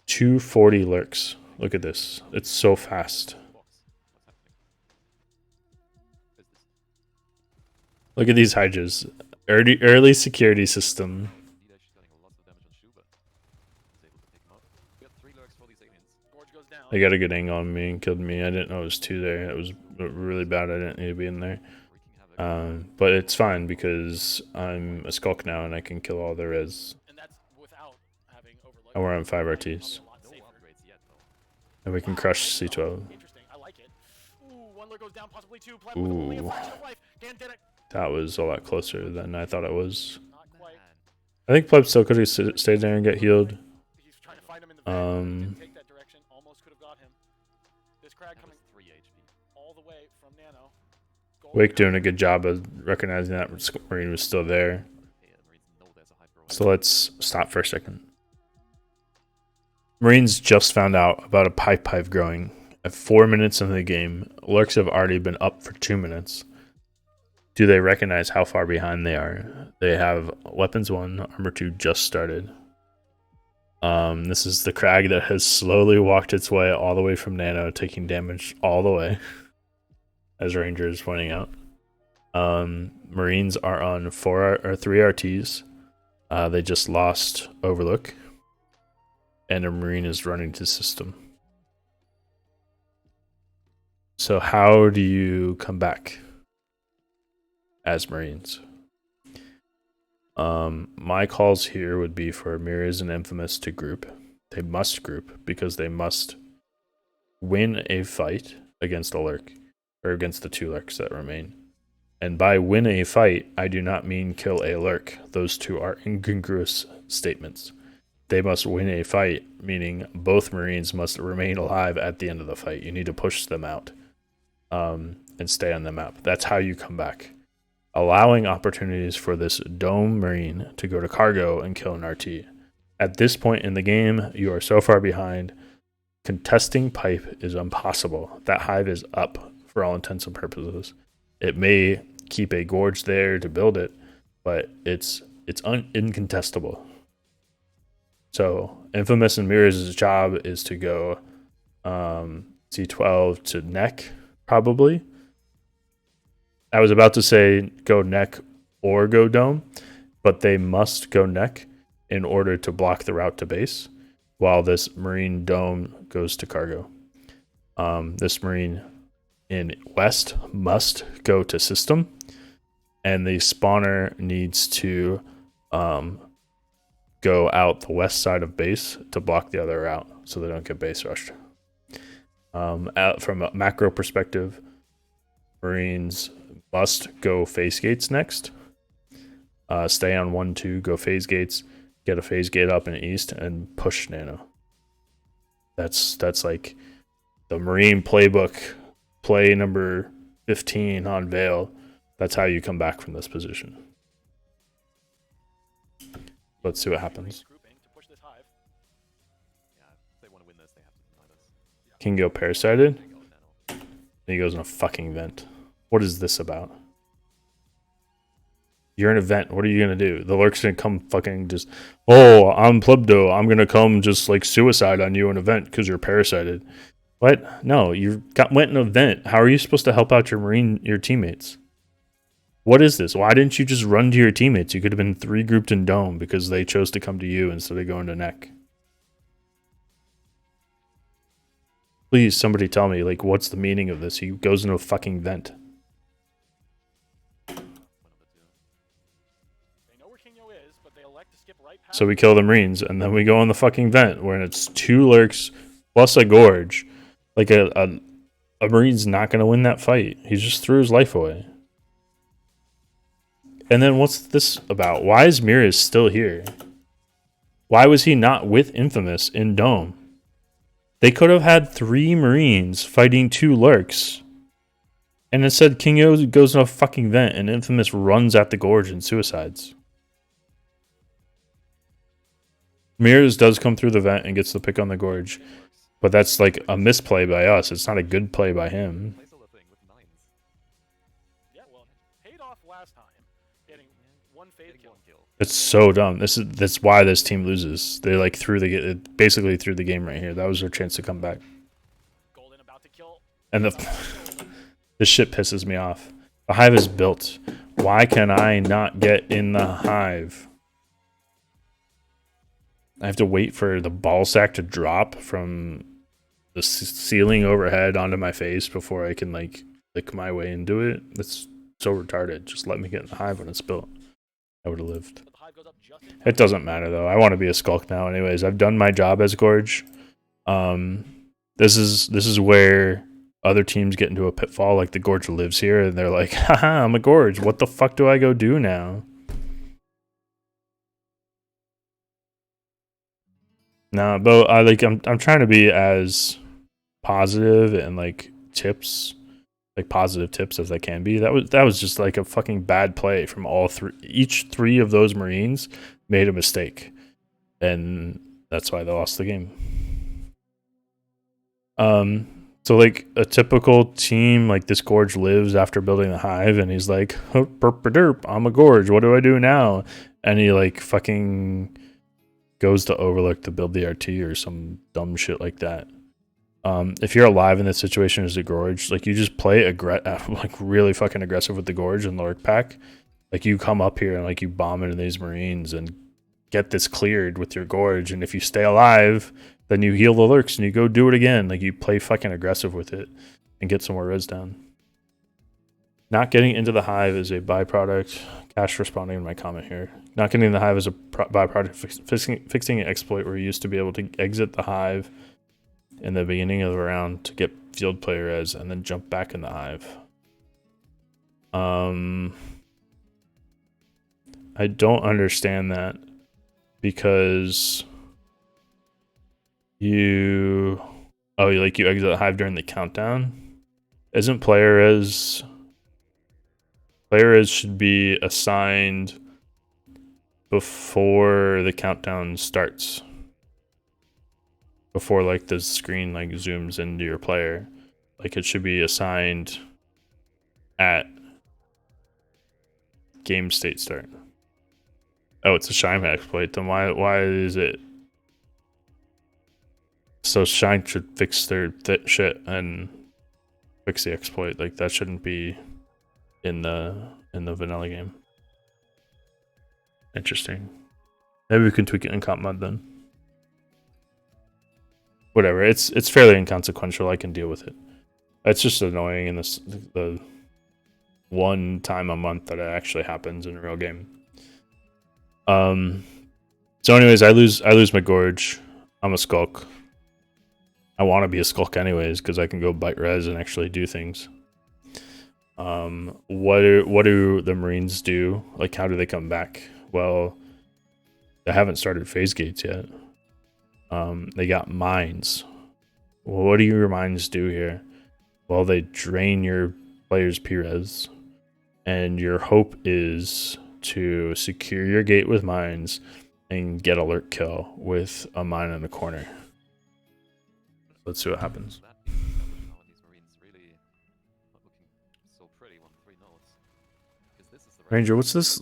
240 lurks. Look at this. It's so fast. Look at these hydras. Early security system. Gorge goes down. They got a good angle on me and killed me. I didn't know it was 2 there. It was really bad. I didn't need to be in there. But it's fine because I'm a skulk now and I can kill all there is. And that's without having overlook. And we're on 5 RTs. And we can crush C12. Interesting. I like it. Ooh, 1 lure goes down, possibly 2. Pleb with only a Ooh. fraction of life. Dan did it. That was a lot closer than I thought it was. Not quite. I think Pleb still could have stayed there and get healed. He's trying to find him in the back. Didn't take that direction. Almost could have got him. This crag coming 3 HP. all the way from Nano. Wake doing a good job of recognizing that Marine was still there. So let's stop for a second. Marines just found out about a pipe hive growing. At 4 minutes into the game, lurks have already been up for 2 minutes. Do they recognize how far behind they are? They have weapons 1, armor 2 just started. This is the crag that has slowly walked its way all the way from Nano, taking damage all the way, as Ranger is pointing out. Marines are on 3 RTs. They just lost Overlook, and a Marine is running to system. So how do you come back as Marines? My calls here would be for Mirrors and Infamous to group. They must group because they must win a fight against a lurk, or against the 2 lurks that remain. And by win a fight, I do not mean kill a lurk. Those 2 are incongruous statements. They must win a fight, meaning both Marines must remain alive at the end of the fight. You need to push them out. and stay on the map. That's how you come back. Allowing opportunities for this dome marine to go to cargo and kill an RT. At this point in the game, you are so far behind. Contesting pipe is impossible. That hive is up for all intents and purposes. It may keep a gorge there to build it, but it's incontestable. So Infamous and Mirrors' job is to go C12 to neck, probably. I was about to say go neck or go dome, but they must go neck in order to block the route to base, while this Marine dome goes to cargo. This Marine in west must go to system, and the spawner needs to go out the west side of base to block the other route so they don't get base rushed. From a macro perspective, Marines must go phase gates next. Stay on 1-2, go phase gates, get a phase gate up in the east, and push nano. That's like the Marine playbook, play number 15 on Vale. That's how you come back from this position. Let's see what happens. King go parasited. Then he goes in a fucking vent. What is this about? You're in a vent. What are you going to do? The Lurk's going to come fucking just, oh, I'm Plebdo. I'm going to come just like suicide on you in a vent because you're parasited. What? No, you went in a vent. How are you supposed to help out your teammates? What is this? Why didn't you just run to your teammates? You could have been 3 grouped in dome because they chose to come to you instead of going to neck. Please, somebody tell me, like, what's the meaning of this? He goes into a fucking vent. So we kill the Marines, and then we go in the fucking vent, where it's 2 Lurks plus a Gorge. Like, a Marine's not going to win that fight. He just threw his life away. And then what's this about? Why is Mirrors still here? Why was he not with Infamous in Dome? They could have had 3 Marines fighting 2 Lurks. And instead, King Yo goes in a fucking vent, and Infamous runs at the Gorge and suicides. Mirrors does come through the vent and gets the pick on the Gorge. But that's like a misplay by us. It's not a good play by him. It's so dumb. That's why this team loses. They like basically threw the game right here. That was their chance to come back. And this shit pisses me off. The hive is built. Why can I not get in the hive? I have to wait for the ball sack to drop from the ceiling overhead onto my face before I can like lick my way into it. That's so retarded. Just let me get in the hive when it's built. I would have lived. It doesn't matter though. I want to be a skulk now anyways. I've done my job as Gorge. This is where other teams get into a pitfall. Like the Gorge lives here and they're like, haha, I'm a Gorge. What the fuck do I go do now? Nah, but I'm trying to be as positive and like positive tips as I can be. That was just like a fucking bad play from all 3. Each 3 of those Marines made a mistake, and that's why they lost the game. So like a typical team, like this Gorge lives after building the hive, and he's like, oh, burp derp, I'm a Gorge. What do I do now? And he like fucking goes to Overlook to build the RT or some dumb shit like that. If you're alive in this situation as a Gorge, like you just play like really fucking aggressive with the Gorge and Lurk pack. Like you come up here and like you bomb into these Marines and get this cleared with your Gorge, and if you stay alive, then you heal the Lurks and you go do it again. Like you play fucking aggressive with it and get some more res down. Not getting into the hive is a byproduct. Cash responding to my comment here. Not getting in the hive is a byproduct. Fixing an exploit where you used to be able to exit the hive in the beginning of the round to get field player res and then jump back in the hive. I don't understand that because you exit the hive during the countdown. Isn't player as should be assigned before the countdown starts? Before like the screen like zooms into your player. Like it should be assigned at game state start. Oh, it's a Shine exploit. Then why is it? So Shine should fix their shit and fix the exploit. Like that shouldn't be in the vanilla game. Interesting. Maybe we can tweak it in comp mod then. Whatever. It's fairly inconsequential. I can deal with it. It's just annoying in the one time a month that it actually happens in a real game. So anyways, I lose my Gorge. I'm a Skulk. I want to be a Skulk anyways because I can go bite res and actually do things. What do the Marines do? Like, how do they come back? Well, they haven't started phase gates yet. They got mines. Well, what do your mines do here? Well, they drain your player's P-res, and your hope is to secure your gate with mines and get a lurk kill with a mine in the corner. Let's see what happens. Ranger, what's this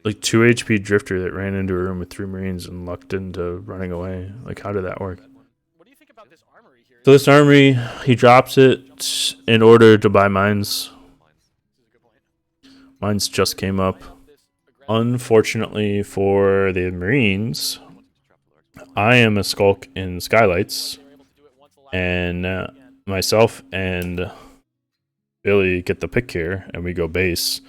like 2 HP drifter that ran into a room with 3 Marines and lucked into running away? Like, how did that work? What do you think about this armory here? So this armory, he drops it in order to buy mines. Mines just came up. Unfortunately for the Marines, I am a Skulk in Skylights, and myself and Billy get the pick here, and we go base.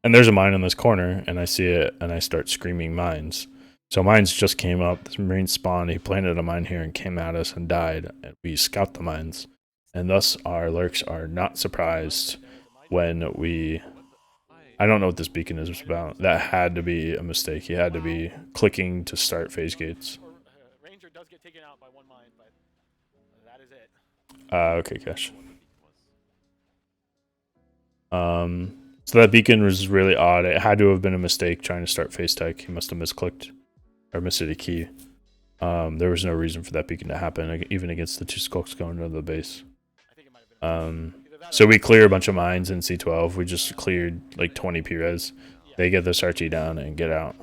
And there's a mine in this corner, and I see it, and I start screaming mines. So mines just came up. This Marine spawned. He planted a mine here and came at us and died. And we scout the mines, and thus our lurks are not surprised when we. I don't know what this beacon is about. That had to be a mistake. He had to be clicking to start phase gates. Ranger does get taken out by 1 mine, but that is it. Okay, Cash. So that beacon was really odd. It had to have been a mistake trying to start phase tech. He must have misclicked or missed a key. There was no reason for that beacon to happen, even against the 2 Skulks going to the base. So we clear a bunch of mines in C12. We just cleared like 20 P-res. They get this RT down and get out.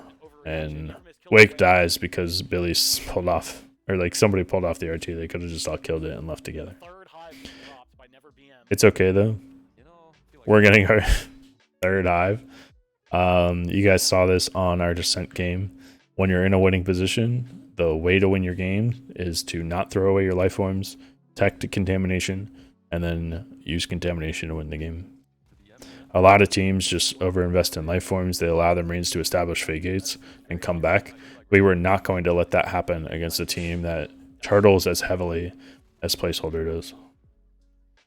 And Wake dies because Billy pulled off, or like somebody pulled off the RT. They could have just all killed it and left together. It's okay though. We're getting our 3rd hive. You guys saw this on our Descent game. When you're in a winning position, the way to win your game is to not throw away your life forms, tech to contamination, and then use contamination to win the game. A lot of teams just overinvest in life forms. They allow the Marines to establish fake gates and come back. We were not going to let that happen against a team that turtles as heavily as Placeholder does.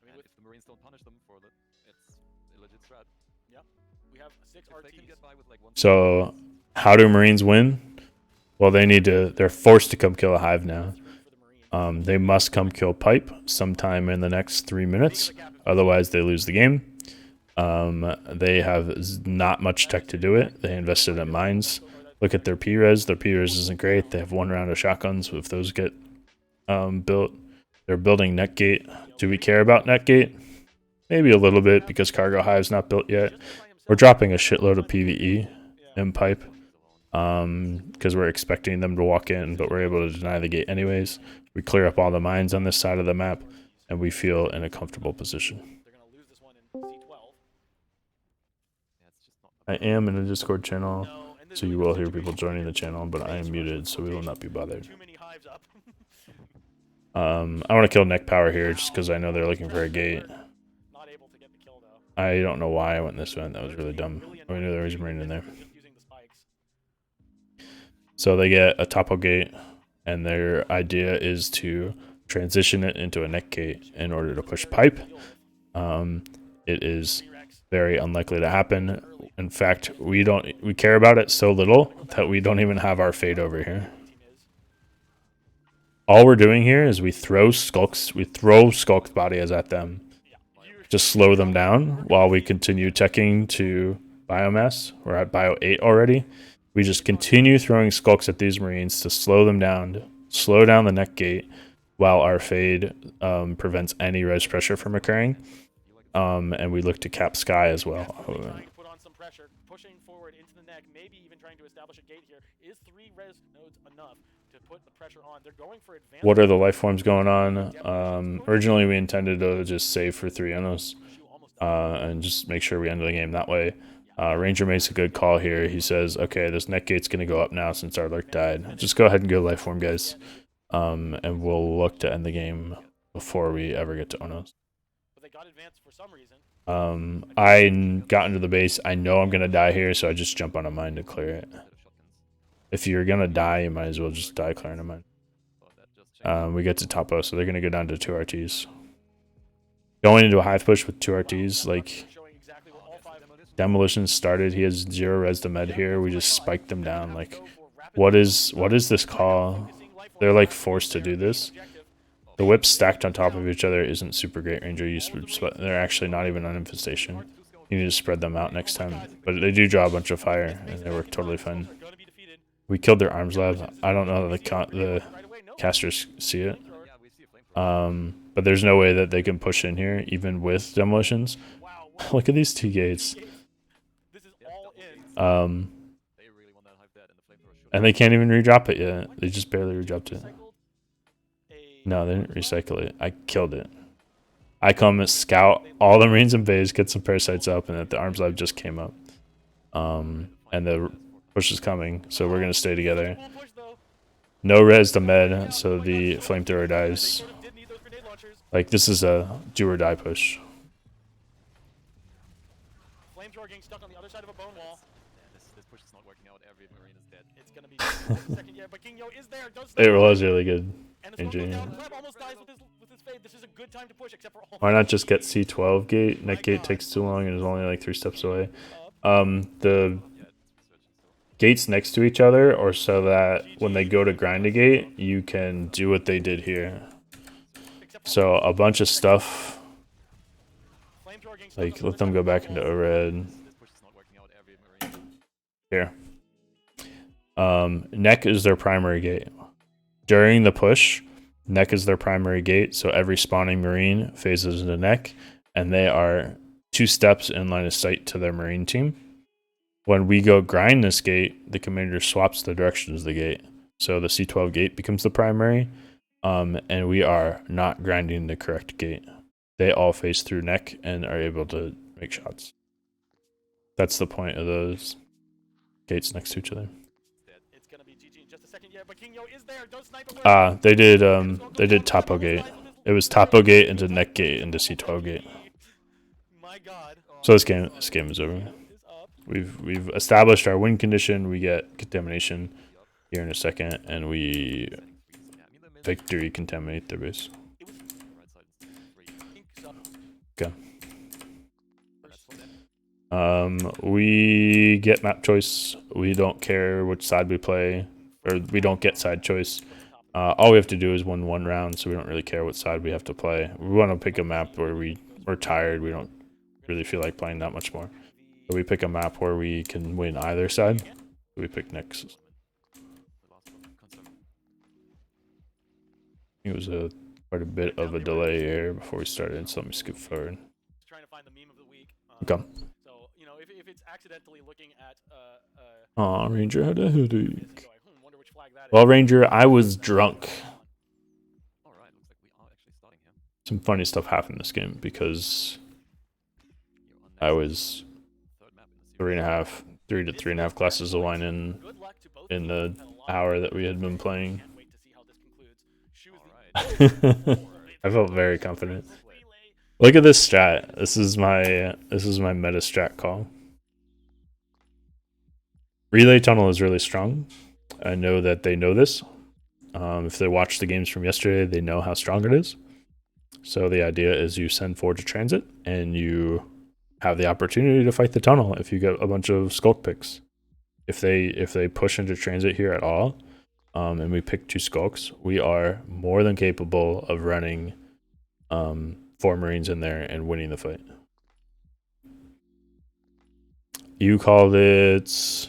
And if the Marines don't punish them for it, it's a legit strat. Yep. We have 6 If they can RTs. get by with like 1 So how do Marines win? Well, they're forced to come kill a hive now. They must come kill Pipe sometime in the next 3 minutes. Otherwise, they lose the game. They have not much tech to do it. They invested in mines. Look at their P-res. Their P-res isn't great. They have 1 round of shotguns. If those get built, they're building Netgate. Do we care about Netgate? Maybe a little bit because Cargo Hive's not built yet. We're dropping a shitload of PvE in Pipe because we're expecting them to walk in, but we're able to deny the gate anyways. We clear up all the mines on this side of the map, and we feel in a comfortable position. They're going to lose this one in C12. I am in a Discord channel, so you will hear people joining the channel, but I am muted, so we will not be bothered. Too many hives up. I want to kill Neck Power here just because I know they're looking for a gate. Not able to get the kill though. I don't know why I went this way. That was really dumb. I knew there was a Marine in there. Just using the spikes. So they get a topo gate, and their idea is to transition it into a neck gate in order to push Pipe. It is very unlikely to happen. In fact, we care about it so little that we don't even have our fade over here. All we're doing here is we throw Skulk's bodies at them, just slow them down while we continue teching to biomass. We're at bio 8 already. We just continue throwing skulks at these Marines to slow them down, slow down the neck gate while our fade prevents any res pressure from occurring. And we look to cap sky as well. Trying to put on some pressure, pushing forward into the neck, maybe even trying to establish a gate here. Is 3 res nodes enough to put the pressure on? They're going for advanced. What are the life forms going on? Originally, we intended to just save for 3 Unos and just make sure we end the game that way. Ranger makes a good call here. He says, okay, this neck gate's going to go up now since our lurk died. Just go ahead and go life form, guys. And we'll look to end the game before we ever get to Unos. But they got advanced for some reason. I got into the base. I know I'm going to die here, so I just jump on a mine to clear it. If you're going to die, you might as well just die clearing a mine. We get to Topo, so they're going to go down to 2 RTs. Going into a hive push with 2 RTs, like, demolition started. He has 0 res to med here. We just spiked them down. Like, what is this call? They're like forced to do this. The whips stacked on top of each other isn't super great ranger use. They're actually not even on infestation. You need to spread them out next time. But they do draw a bunch of fire, and they work totally fine. We killed their arms lab. I don't know that the casters see it. But there's no way that they can push in here, even with demolitions. Look at these 2 gates. And they can't even redrop it yet. They just barely redropped it. No, they didn't recycle it. I killed it. I come and scout all the Marines and bays, get some parasites up, and that the arms lab just came up. And the push is coming, so we're gonna stay together. No res to med, so the flamethrower dies. Like, this is a do or die push. Flamethrower getting stuck on the other side of a bone wall. This push is not working out. Every Marine is dead. It's gonna be just a second. Yeah, but Kingo is there. It was really good. And the smoke goes down. Kleb almost dies with his fade. This is a good time to push, except for all. Why not just get C12 gate? Neck gate takes too long and is only like 3 steps away. The gates next to each other, or so that when they go to grind a gate, you can do what they did here. So a bunch of stuff, like let them go back into ORED. Here. Neck is their primary gate. During the push, neck is their primary gate, so every spawning Marine phases into neck, and they are 2 steps in line of sight to their Marine team. When we go grind this gate, the commander swaps the directions of the gate. So the C12 gate becomes the primary, and we are not grinding the correct gate. They all face through neck and are able to make shots. That's the point of those gates next to each other. They did Topo gate. It was Topo gate into neck gate into C12 gate. So this game is over. We've established our win condition. We get contamination here in a second, and we victory contaminate their base. Okay. We get map choice. We don't care which side we play, or we don't get side choice. All we have to do is win 1 round, so we don't really care what side we have to play. We want to pick a map where we're tired. We don't really feel like playing that much more. So we pick a map where we can win either side. So we pick next. It was quite a bit of a delay here before we started, so let me scoot forward. Trying to find the meme of the week. Okay. So, you know, if it's accidentally looking at Aw, Ranger had a headache. Well, Ranger, I was drunk. Some funny stuff happened this game because I was 3 to 3.5 glasses of wine in the hour that we had been playing. I felt very confident. Look at this strat. This is my meta strat call. Relay tunnel is really strong. I know that they know this. If they watched the games from yesterday, they know how strong it is. So the idea is you send forward to transit, and you have the opportunity to fight the tunnel if you get a bunch of skulk picks. If they push into transit here at all, and we pick 2 skulks, we are more than capable of running 4 Marines in there and winning the fight. You called it.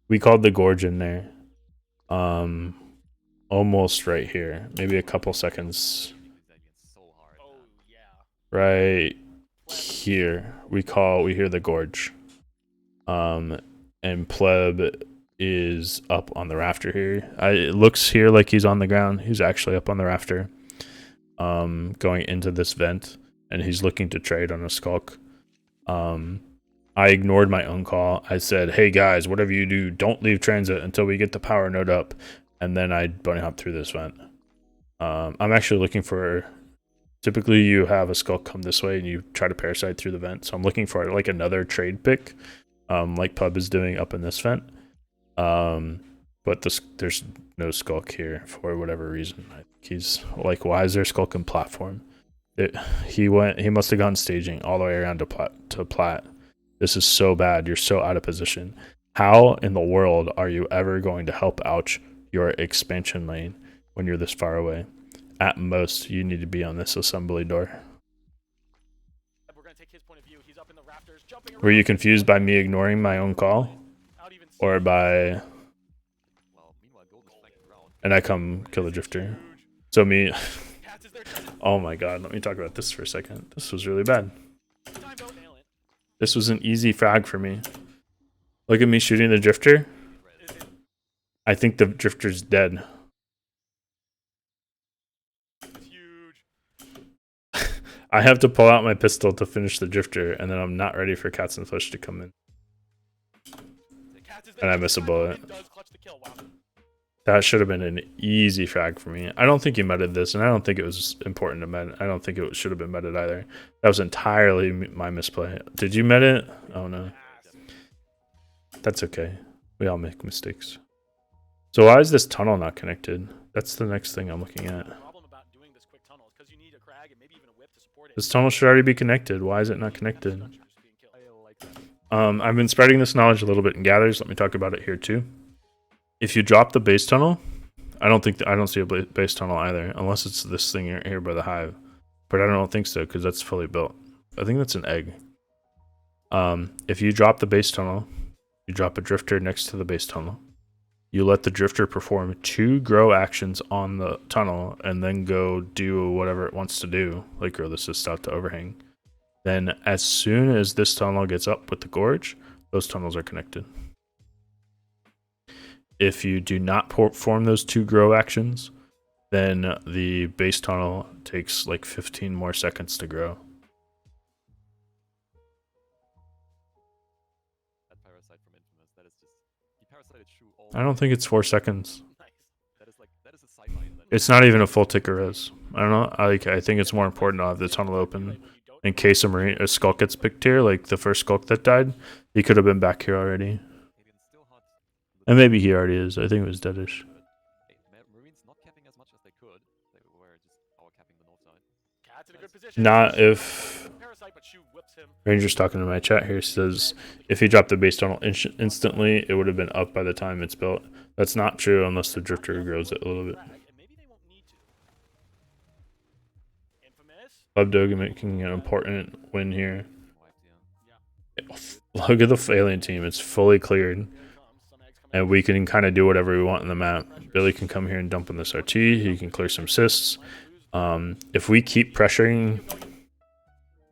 We called the gorge in there. Almost right here. Maybe a couple seconds. Oh yeah. Right here. We hear the gorge. And pleb is up on the rafter here. It looks here like he's on the ground. He's actually up on the rafter. Going into this vent, and he's looking to trade on a skulk. I ignored my own call. I said, hey guys, whatever you do, don't leave transit until we get the power node up. And then I bunny hop through this vent. I'm actually looking for, typically you have a skulk come this way and you try to parasite through the vent. So I'm looking for like another trade pick, like Pub is doing up in this vent. But there's no skulk here for whatever reason. I think he's like, why is there skulk in platform? He must have gone staging all the way around to plat. This is so bad. You're so out of position. How in the world are you ever going to help out your expansion lane when you're this far away? At most, you need to be on this assembly door. We're gonna take his point of view. He's up in the rafters, jumping around. Were you confused by me ignoring my own call? Or by... And I come kill the drifter. So me... Oh my god, let me talk about this for a second. This was really bad. This was an easy frag for me. Look at me shooting the drifter. I think the drifter's dead. I have to pull out my pistol to finish the drifter, and then I'm not ready for Cats and Flesh to come in. And I miss a bullet. That should have been an easy frag for me. I don't think he meted this, and I don't think it was important to med. I don't think it should have been meted either. That was entirely my misplay. Did you med it? Oh no. That's okay. We all make mistakes. So why is this tunnel not connected? That's the next thing I'm looking at. This tunnel should already be connected. Why is it not connected? I've been spreading this knowledge a little bit in gathers. Let me talk about it here too. If you drop the base tunnel, I don't see a base tunnel either, unless it's this thing here by the hive. But I don't think so, because that's fully built. I think that's an egg. If you drop the base tunnel, you drop a drifter next to the base tunnel. You let the drifter perform 2 grow actions on the tunnel, and then go do whatever it wants to do, like grow the cyst out to overhang. Then as soon as this tunnel gets up with the gorge, those tunnels are connected. If you do not perform those 2 grow actions, then the base tunnel takes like 15 more seconds to grow. That parasite from Infamous, that is just, he parasited Shu all I don't think it's 4 seconds. that is a sideline. It's not even a full ticker res. I don't know. I think it's more important to have the tunnel open in case a skulk gets picked here, like the first skulk that died. He could have been back here already. And maybe he already is. I think it was deadish. Marines not capping as much as they could. They were just power capping the north side. Not if... Ranger's talking to my chat here. Says, if he dropped the base tunnel instantly, it would have been up by the time it's built. That's not true unless the drifter grows it a little bit. Club Dog making an important win here. Look at the alien team. It's fully cleared. And we can kind of do whatever we want in the map. Billy can come here and dump on this RT. He can clear some cysts. If we keep pressuring,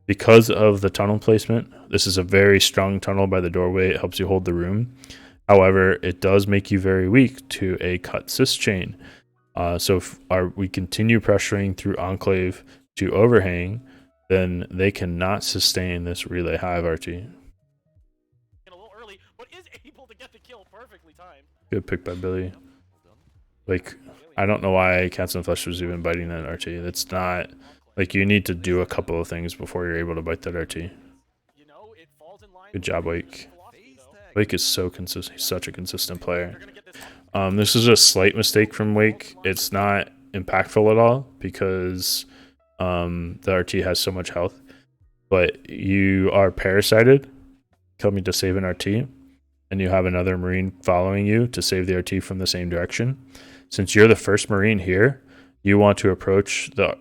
because of the tunnel placement, this is a very strong tunnel by the doorway. It helps you hold the room. However, it does make you very weak to a cut cyst chain. So if we continue pressuring through Enclave to overhang, then they cannot sustain this relay hive RT. Good pick by Billy. Like, I don't know why Cats and Flesh was even biting that RT. That's not... Like, you need to do a couple of things before you're able to bite that RT. Good job, Wake. Wake is so consistent. He's such a consistent player. This is a slight mistake from Wake. It's not impactful at all because the RT has so much health. But you are parasited, coming to save an RT. And you have another Marine following you to save the RT from the same direction. Since you're the first Marine here, you want to approach the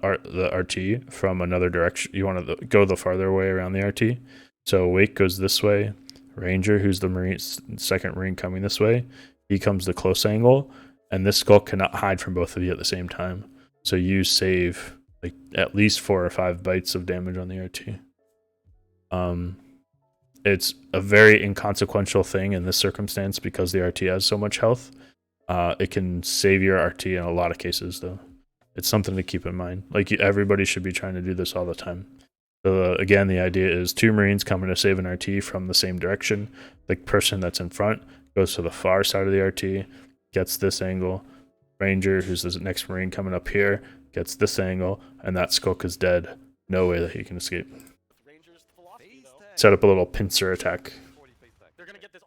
RT from another direction. You want to go the farther way around the RT. So Wake goes this way. Ranger, who's the Marine, second Marine coming this way, he comes the close angle, and this skull cannot hide from both of you at the same time. So you save like at least 4 or 5 bites of damage on the RT. It's a very inconsequential thing in this circumstance because the RT has so much health. It can save your RT in a lot of cases, though. It's something to keep in mind. Like everybody should be trying to do this all the time. So again, the idea is 2 Marines coming to save an RT from the same direction. The person that's in front goes to the far side of the RT, gets this angle. Ranger, who's the next Marine coming up here, gets this angle, and that Skulk is dead. No way that he can escape. Rangers' philosophy, though, Set up a little pincer attack. they're going to get this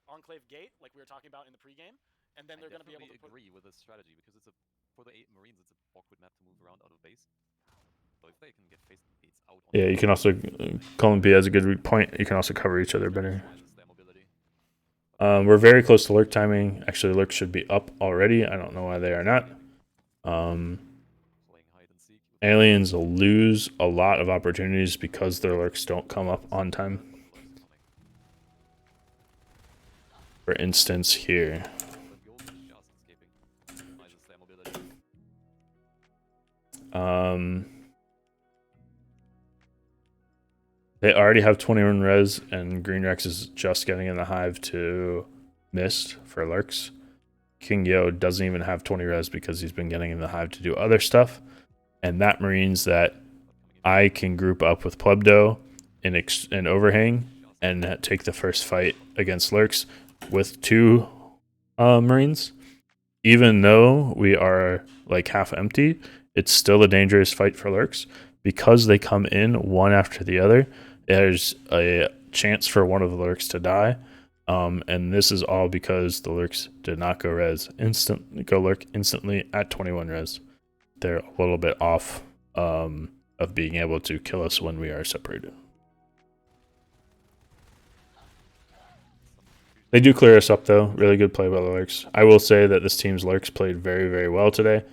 enclave gate, like we were talking about in the pregame, and then they're going to be able to agree with this strategy because it's for the 8 Marines, it's a awkward map to move around out of base. So if they can get face gates out. Yeah, you can also, Colin B has a good point. You can also cover each other better. We're very close to lurk timing. Actually, lurk should be up already. I don't know why they are not. Aliens lose a lot of opportunities because their lurks don't come up on time. For instance, here. They already have 21 res, and Green Rex is just getting in the hive to mist for lurks. King Yo doesn't even have 20 res because he's been getting in the hive to do other stuff. And that means that I can group up with Plebdo in overhang and take the first fight against lurks with 2 Marines. Even though we are like half empty, it's still a dangerous fight for lurks because they come in one after the other. There's a chance for one of the lurks to die, and this is all because the lurks did not go lurk instantly at 21 res. They're a little bit off of being able to kill us when we are separated. They do clear us up though. Really good play by the lurks. I will say that this team's lurks played very, very well today.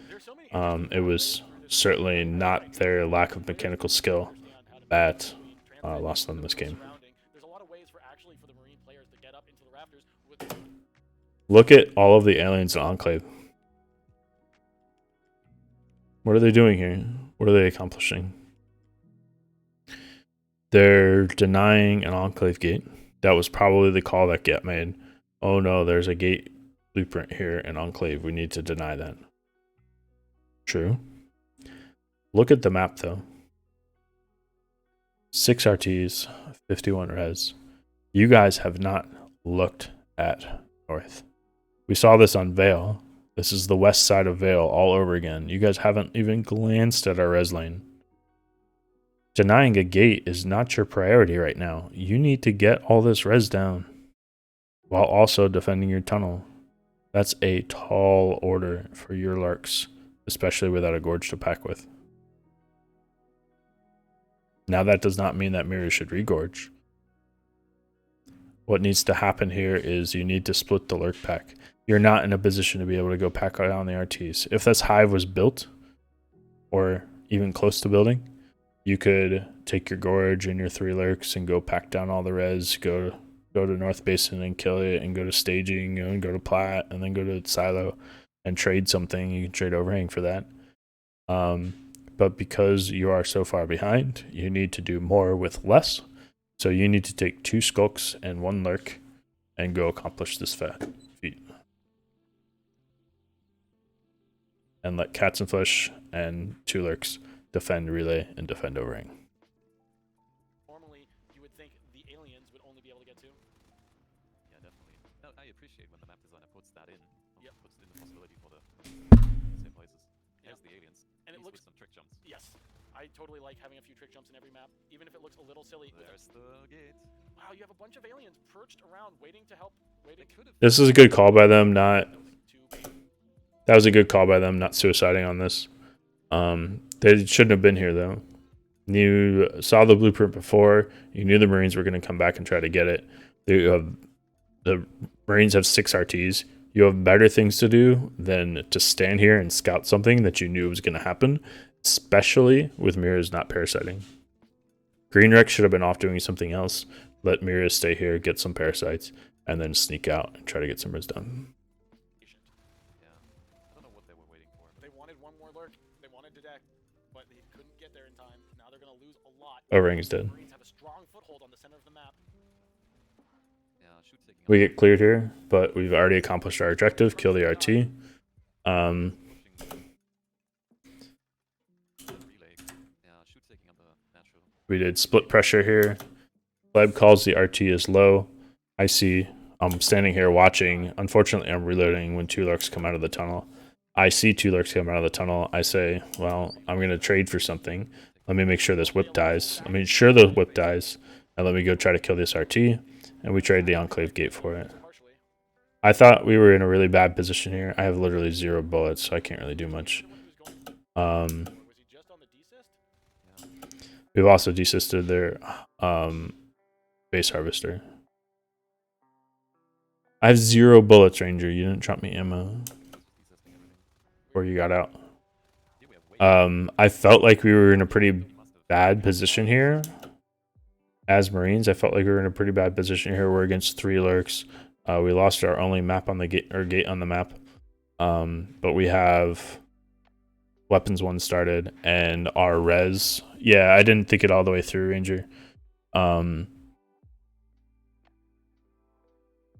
It was certainly not their lack of mechanical skill that lost them this game. Look at all of the aliens in Enclave. What are they doing here? What are they accomplishing? They're denying an Enclave gate. That was probably the call that Get made. Oh no, there's a gate blueprint here in Enclave. We need to deny that. True. Look at the map though. 6 RTs, 51 res. You guys have not looked at North. We saw this on Vale. This is the west side of Vale all over again. You guys haven't even glanced at our res lane. Denying a gate is not your priority right now. You need to get all this res down while also defending your tunnel. That's a tall order for your Larks, especially without a gorge to pack with. Now that does not mean that Mirror should regorge. What needs to happen here is you need to split the lurk pack. You're not in a position to be able to go pack on the RTs. If this hive was built, or even close to building, you could take your gorge and your 3 lurks and go pack down all the res, go to North Basin and kill it, and go to staging, and go to plat, and then go to silo and trade something. You can trade overhang for that. But because you are so far behind, you need to do more with less. So you need to take 2 skulks and 1 lurk and go accomplish this feat. And let Cats and Flesh and 2 lurks defend relay and defend overhang. Normally, you would think the aliens would only be able to get 2. Yeah, definitely. No, I appreciate when the map designer puts that in. Yep. Puts in the possibility for the same places. Here's the aliens. And it These looks with some trick jumps. Yes. I totally like having a few trick jumps in every map, even if it looks a little silly. There's the gate. Wow, you have a bunch of aliens perched around waiting to help. This is a good call by them, not... That was a good call by them, not suiciding on this. They shouldn't have been here, though. You saw the blueprint before. You knew the Marines were going to come back and try to get it. The Marines have 6 RTs. You have better things to do than to stand here and scout something that you knew was going to happen, especially with mirrors not parasiting. Green Rex should have been off doing something else. Let mirrors stay here, get some parasites, and then sneak out and try to get some res done. Yeah. I don't know what they were waiting for. They wanted one more lurk. They wanted to deck, but they couldn't get there in time. Now they're going to lose a lot. O-Ring's dead. Marines have a strong foothold on the center of the map. Yeah, shoot taking We get cleared here, but we've already accomplished our objective, kill the RT. pushing relay. Yeah, shoot taking on the natural. We did split pressure here. Pleb calls the RT is low. I see. I'm standing here watching. Unfortunately, I'm reloading when 2 lurks come out of the tunnel. I see 2 lurks come out of the tunnel. I say, well, I'm going to trade for something. Let me make sure this whip dies. I mean, sure the whip dies. And let me go try to kill this RT. And we trade the Enclave Gate for it. Partially. I thought we were in a really bad position here. I have literally 0 bullets, so I can't really do much. Was he just on the desist? We've also desisted their base harvester. I have 0 bullets, Ranger. You didn't drop me ammo. Or you got out. I felt like we were in a pretty bad position here. As Marines, I felt like we were in a pretty bad position here. We're against 3 lurks. We lost our only map on the gate on the map. But we have weapons 1 started and our res. Yeah, I didn't think it all the way through, Ranger.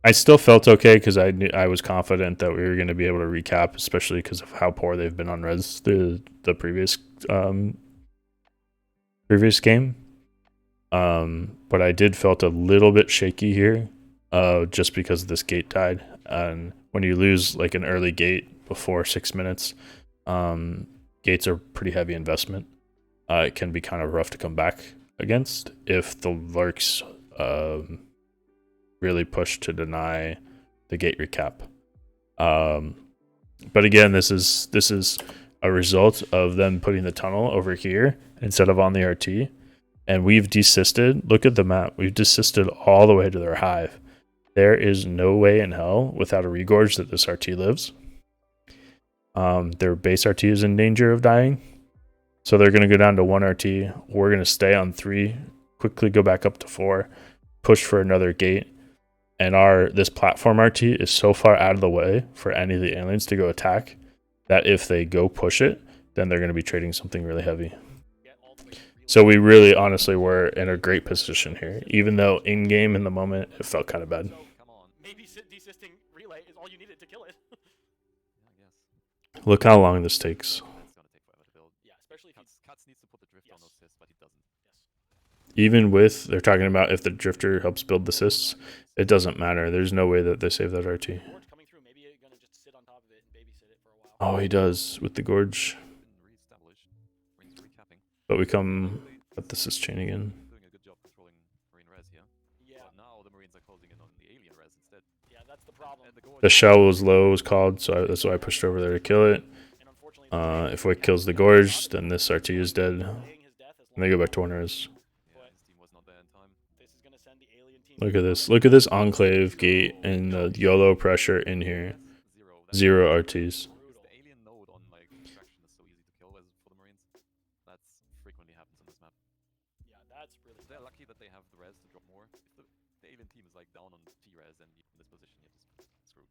I still felt okay because I was confident that we were going to be able to recap, especially because of how poor they've been on res the previous game. But I did felt a little bit shaky here, just because this gate died. And when you lose like an early gate before 6 minutes, gates are pretty heavy investment. It can be kind of rough to come back against if the lurks really push to deny the gate recap. But again, this is a result of them putting the tunnel over here instead of on the RT. And we've desisted. Look at the map. We've desisted all the way to their hive. There is no way in hell without a regorge that this RT lives. Their base RT is in danger of dying. So they're going to go down to 1 RT. We're going to stay on 3, quickly go back up to 4, push for another gate. And this platform RT is so far out of the way for any of the aliens to go attack that if they go push it, then they're going to be trading something really heavy. So we really honestly were in a great position here, even though in-game in the moment it felt kind of bad. So maybe desisting relay is all you needed to kill it. Look how long this takes. It's gonna take forever to build. Yeah, especially if he's Cuts needs to put the drift on those cysts, but he doesn't. Even with, they're talking about if the drifter helps build the cysts, it doesn't matter. There's no way that they save that RT. Gorge coming through, maybe you're gonna just sit on top of it and babysit it for a while. Oh, he does with the gorge. Been re-established. Marines recapping. But we come at the cyst chain again. Doing a good job controlling Marine res here. Yeah, But now the Marines are closing in on the alien res instead. yeah, that's the problem. And the Gorge The shell was low, was called, so that's why I pushed over there to kill it. And unfortunately, If Wick kills the gorge, then this RT is dead. delaying his death as And they go back to 1 res. yeah, his team was not there in time. this is gonna send the alien team. Look at this. Look at this enclave gate and the YOLO pressure in here. That's 0. 0 RTs. The alien node on like extraction is so easy to kill as for the Marines. That's frequently happens on this map. Yeah, that's really. They're lucky that they have the res to drop more. If the alien team is like down on T-res and you're in this position, you're just screwed.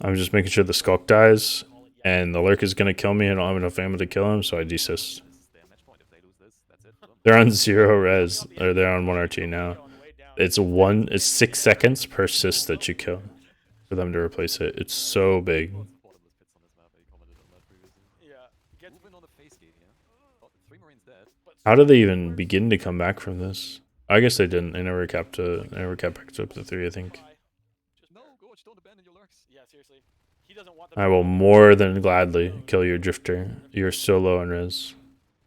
I'm just making sure the skulk dies. And the lurk is going to kill me. I don't have enough ammo to kill him, so I desist. This is their match point. If they lose this, that's it for them. They're on 0 res. Or they're on 1 RT now. It's 6 seconds per cyst that you kill for them to replace it. It's so big. Lots of bottomless pits on this map. You commented on that previously. Yeah, gets Moving on the face gate here. Oh, 3 Marines dead. How did they even begin to come back from this? I guess they didn't. They never capped back up to 3, I think. No, Gorge, don't abandon your lurks. Yeah, seriously. He doesn't want them I will more than gladly kill your drifter. You're so low on res.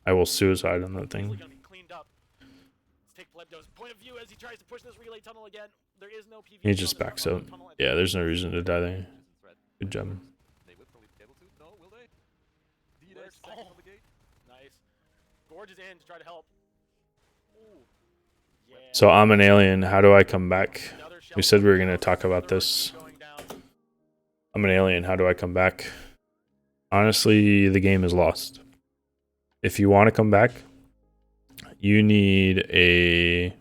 I will suicide on that It's thing. gonna be cleaned up. Let's take Plebdo's point of view as he tries to push this relay tunnel again. There is no PvP. He just backs out. Yeah, there's no reason to die there. Threat. Good job. They would probably be able to. No, will they? D-Dash Where's- second on the gate. Nice. Gorge is in to try to help. Ooh. Yeah. So I'm an alien. How do I come back? Another shell We said we were going to talk about this. I'm an alien. How do I come back? Honestly, the game is lost. If you want to come back, you need a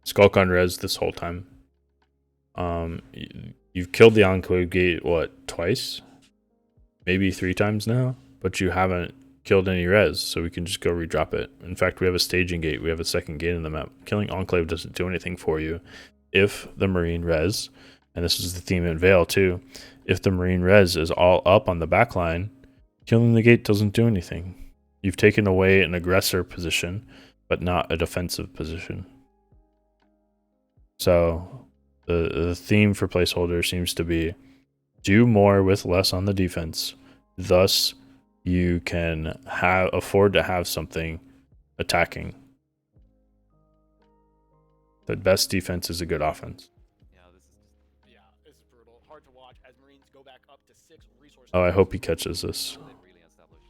Skulk on res this whole time. You've killed the Enclave Gate, what, twice? Maybe 3 times now? But you haven't killed any res, so we can just go redrop it. In fact, we have a staging gate. We have a second gate in the map. Killing Enclave doesn't do anything for you. If the Marine res, and this is the theme in Vale too, if the Marine res is all up on the back line, killing the gate doesn't do anything. You've taken away an aggressor position, but not a defensive position. So the theme for Placeholder seems to be do more with less on the defense. Thus, you can afford to have something attacking. The best defense is a good offense. Yeah, this is brutal. Hard to watch as Marines go back up to 6 resources. Oh, I hope he catches this. They really established.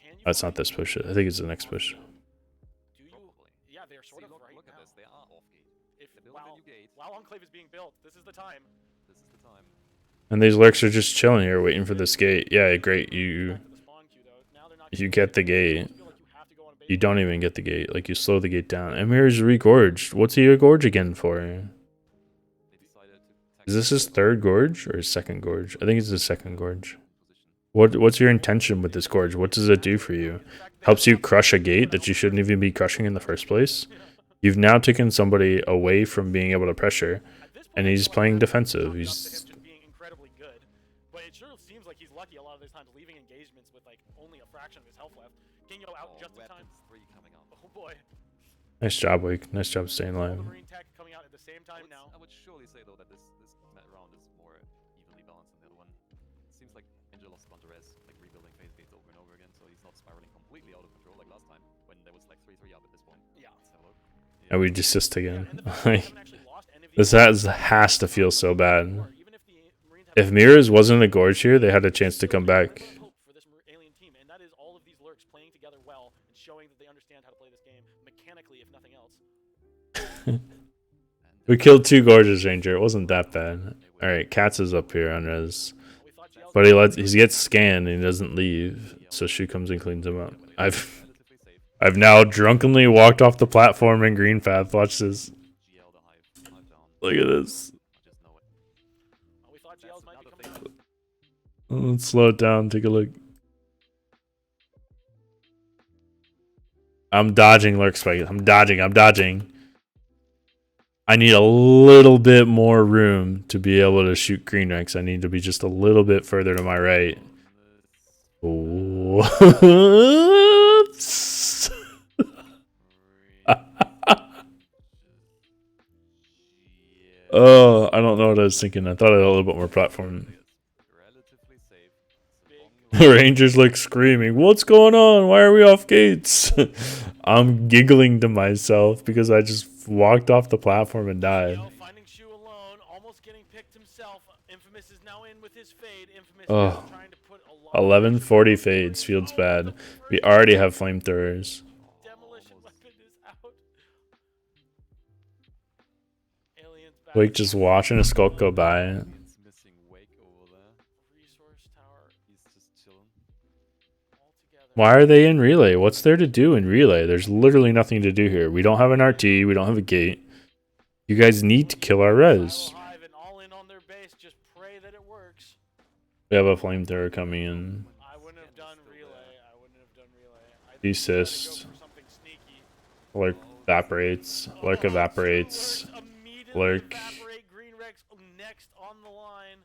Can you That's not find- this push. I think it's the next push. Do you? Probably. Yeah, they're sort See, of look, right look now. at this. They are off gate. If They're building a new gate. while Enclave is being built, this is the time. This is the time. And these lurks are just chilling here, waiting for this gate. Yeah, great. You Back to the spawn queue, though. Now they're not you getting get the it. gate. Feel like you have to go on a base You don't even get the gate. Like, you slow the gate down. Amir's regorged. What's he regorge again for? They decided to Is this his third gorge or his second gorge? I think it's his second gorge. position. What's your intention with this gorge? What does it do for you? Helps you crush a gate that you shouldn't even be crushing in the first place? You've now taken somebody away from being able to pressure, At this point, and I he's feel like playing that's defensive. chalked up to him He's just being incredibly good, but it sure seems like he's lucky a lot of those times, leaving engagements with like only a fraction of his health left. Kingo out Oh, just in time. weapons 3 coming up. Oh boy. nice job, Wake. Nice job staying All alive. the Marine tech coming out at the same I time would, now. I would surely say though that this round is more evenly balanced than the other one. It seems like Angel lost a bunch of res, like rebuilding phase gates over and over again, so he's not spiraling completely out of control like last time when there was like 3-3 up at this point. Yeah. Let's have a look. And we desist Yeah, again. and the fact that they haven't actually lost any of This these has to feel so bad. even if the Marines have If Mirrors wasn't a gorge here, they had a chance to come back. hope for this alien team, and that is all of these lurks playing together well and showing that they understand how to play this game mechanically, if nothing else. We killed 2 gorges, Ranger. It wasn't that bad. Alright, Katz is up here on res. We thought GL's But he gets scanned and he doesn't leave. So Shu comes and cleans him up. Relatively safe. I've now drunkenly walked off the platform in green path. Watch this. GL the hive. Hive down. Look at this. I just know it. we thought That's GL's might be another coming thing. out. Let's slow it down. Take a look. I'm dodging lurk spike. I'm dodging. I need a little bit more room to be able to shoot green ranks. I need to be just a little bit further to my right. What? Oh, I don't know what I was thinking. I thought I had a little bit more platform. Relatively safe. Rangers like screaming, "What's going on? Why are we off gates?" I'm giggling to myself because I just walked off the platform and died. GL finding Shu alone, almost getting picked himself. Infamous is now in with his fade. Infamous Oh. is trying to put a lot of 1140 pressure on the fades. Field's Oh, bad. the We first already have flamethrowers. demolition weapon is out. Aliens back. Wake just watching a skulk go by. It's missing Wake over there. Resource tower He's just chilling. all together. Why are they in relay? What's there to do in relay? There's literally nothing to do here. We don't have an RT. We don't have a gate. You guys need to kill our res. Silo Hive and all in on their base. Just pray that it works. We have a flamethrower coming in. I wouldn't have done relay. I Desist. tried to go for something sneaky. Lurk evaporates. Lurk evaporates. Two lurks immediately Lurk. evaporate. Green Rex next on the line.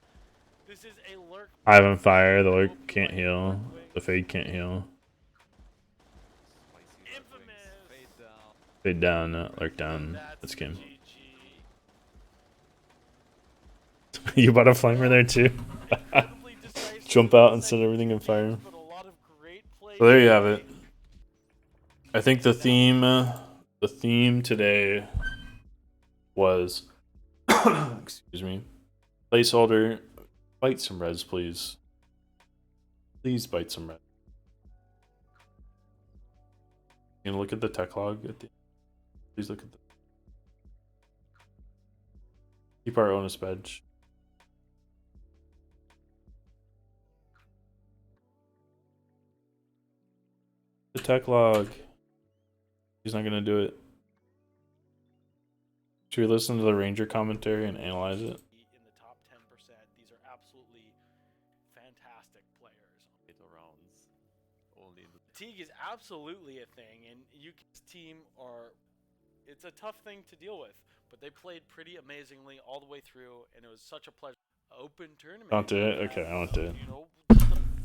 This is a lurk. Hive on fire. The lurk can't heal. The fade can't heal. Spicy red wings. Infamous. Fade down. Fade down. Lurk down. That's This game. GG. You bought a flamer there too? Incredibly decisive Jump out and second set everything on fire. but a lot of great play So there you have it. I think the theme today was excuse me. Placeholder, bite some res, please. Please bite some res. You can look at the tech log at the please look at the Keep our onus badge. The tech log. He's not gonna do it. Should we listen to the Ranger commentary and analyze it? In the top 10%, these are absolutely fantastic players. 8 rounds. Only the Fatigue is absolutely a thing, and UK's team it's a tough thing to deal with, but they played pretty amazingly all the way through, and it was such a pleasure. Open tournament. Don't do it? Okay, I won't do it. You know,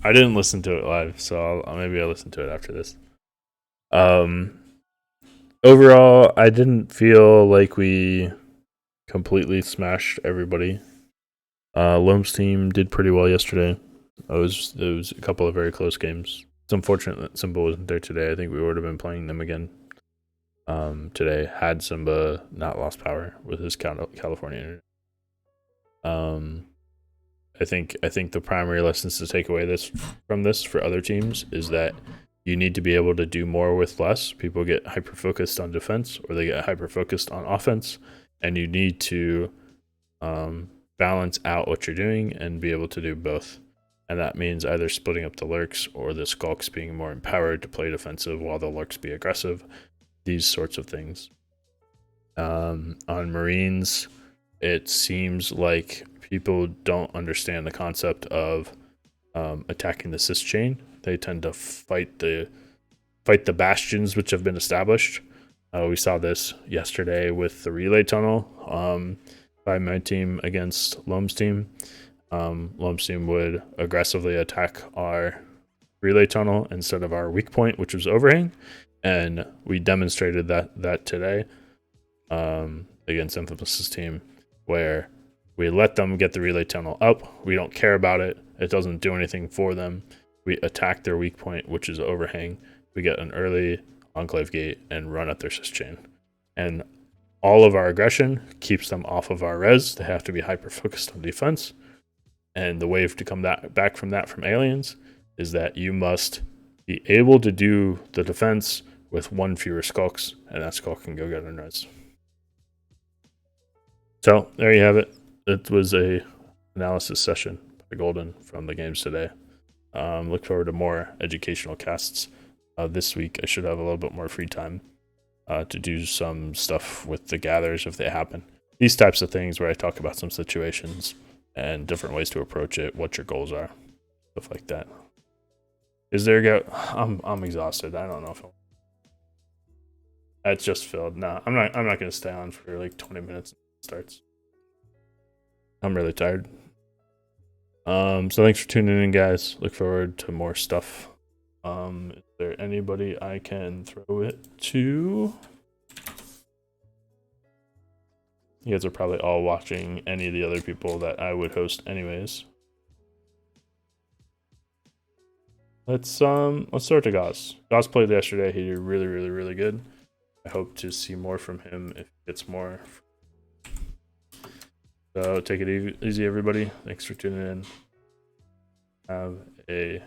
I didn't listen to it live, so maybe I'll listen to it after this. Overall, I didn't feel like we completely smashed everybody. Loam's team did pretty well yesterday. It was a couple of very close games. It's unfortunate that Simba wasn't there today. I think we would have been playing them again today had Simba not lost power with his California internet. I think the primary lessons to take away from this for other teams is that you need to be able to do more with less. People get hyper focused on defense or they get hyper focused on offense, and you need to balance out what you're doing and be able to do both. And that means either splitting up the lurks or the skulks being more empowered to play defensive while the lurks be aggressive. These sorts of things. On Marines, it seems like people don't understand the concept of attacking the sys chain. They tend to fight the bastions which have been established. We saw this yesterday with the relay tunnel by my team against Loam's team. Loam's team would aggressively attack our relay tunnel instead of our weak point, which was overhang, and we demonstrated that today against Infamous's team, where we let them get the relay tunnel up. We don't care about it. It doesn't do anything for them. We attack their weak point, which is overhang. We get an early enclave gate and run at their sys chain. And all of our aggression keeps them off of our res. They have to be hyper focused on defense. And the way to come back from that from aliens is that you must be able to do the defense with one fewer skulks, and that skulk can go get an res. So there you have it. It was a analysis session by Golden from the games today. Look forward to more educational casts this week. I should have a little bit more free time to do some stuff with the gathers if they happen. These types of things where I talk about some situations and different ways to approach it, what your goals are, stuff like that. Is there a go? I'm exhausted. I don't know if that's just filled. No, I'm not gonna stay on for like 20 minutes. Starts. I'm really tired. So thanks for tuning in, guys. Look forward to more stuff. Is there anybody I can throw it to? You guys are probably all watching any of the other people that I would host anyways. Let's start to Gauss. Gauss played yesterday. He did really, really, really good. I hope to see more from him if he gets more. So take it easy, everybody. Thanks for tuning in. Have a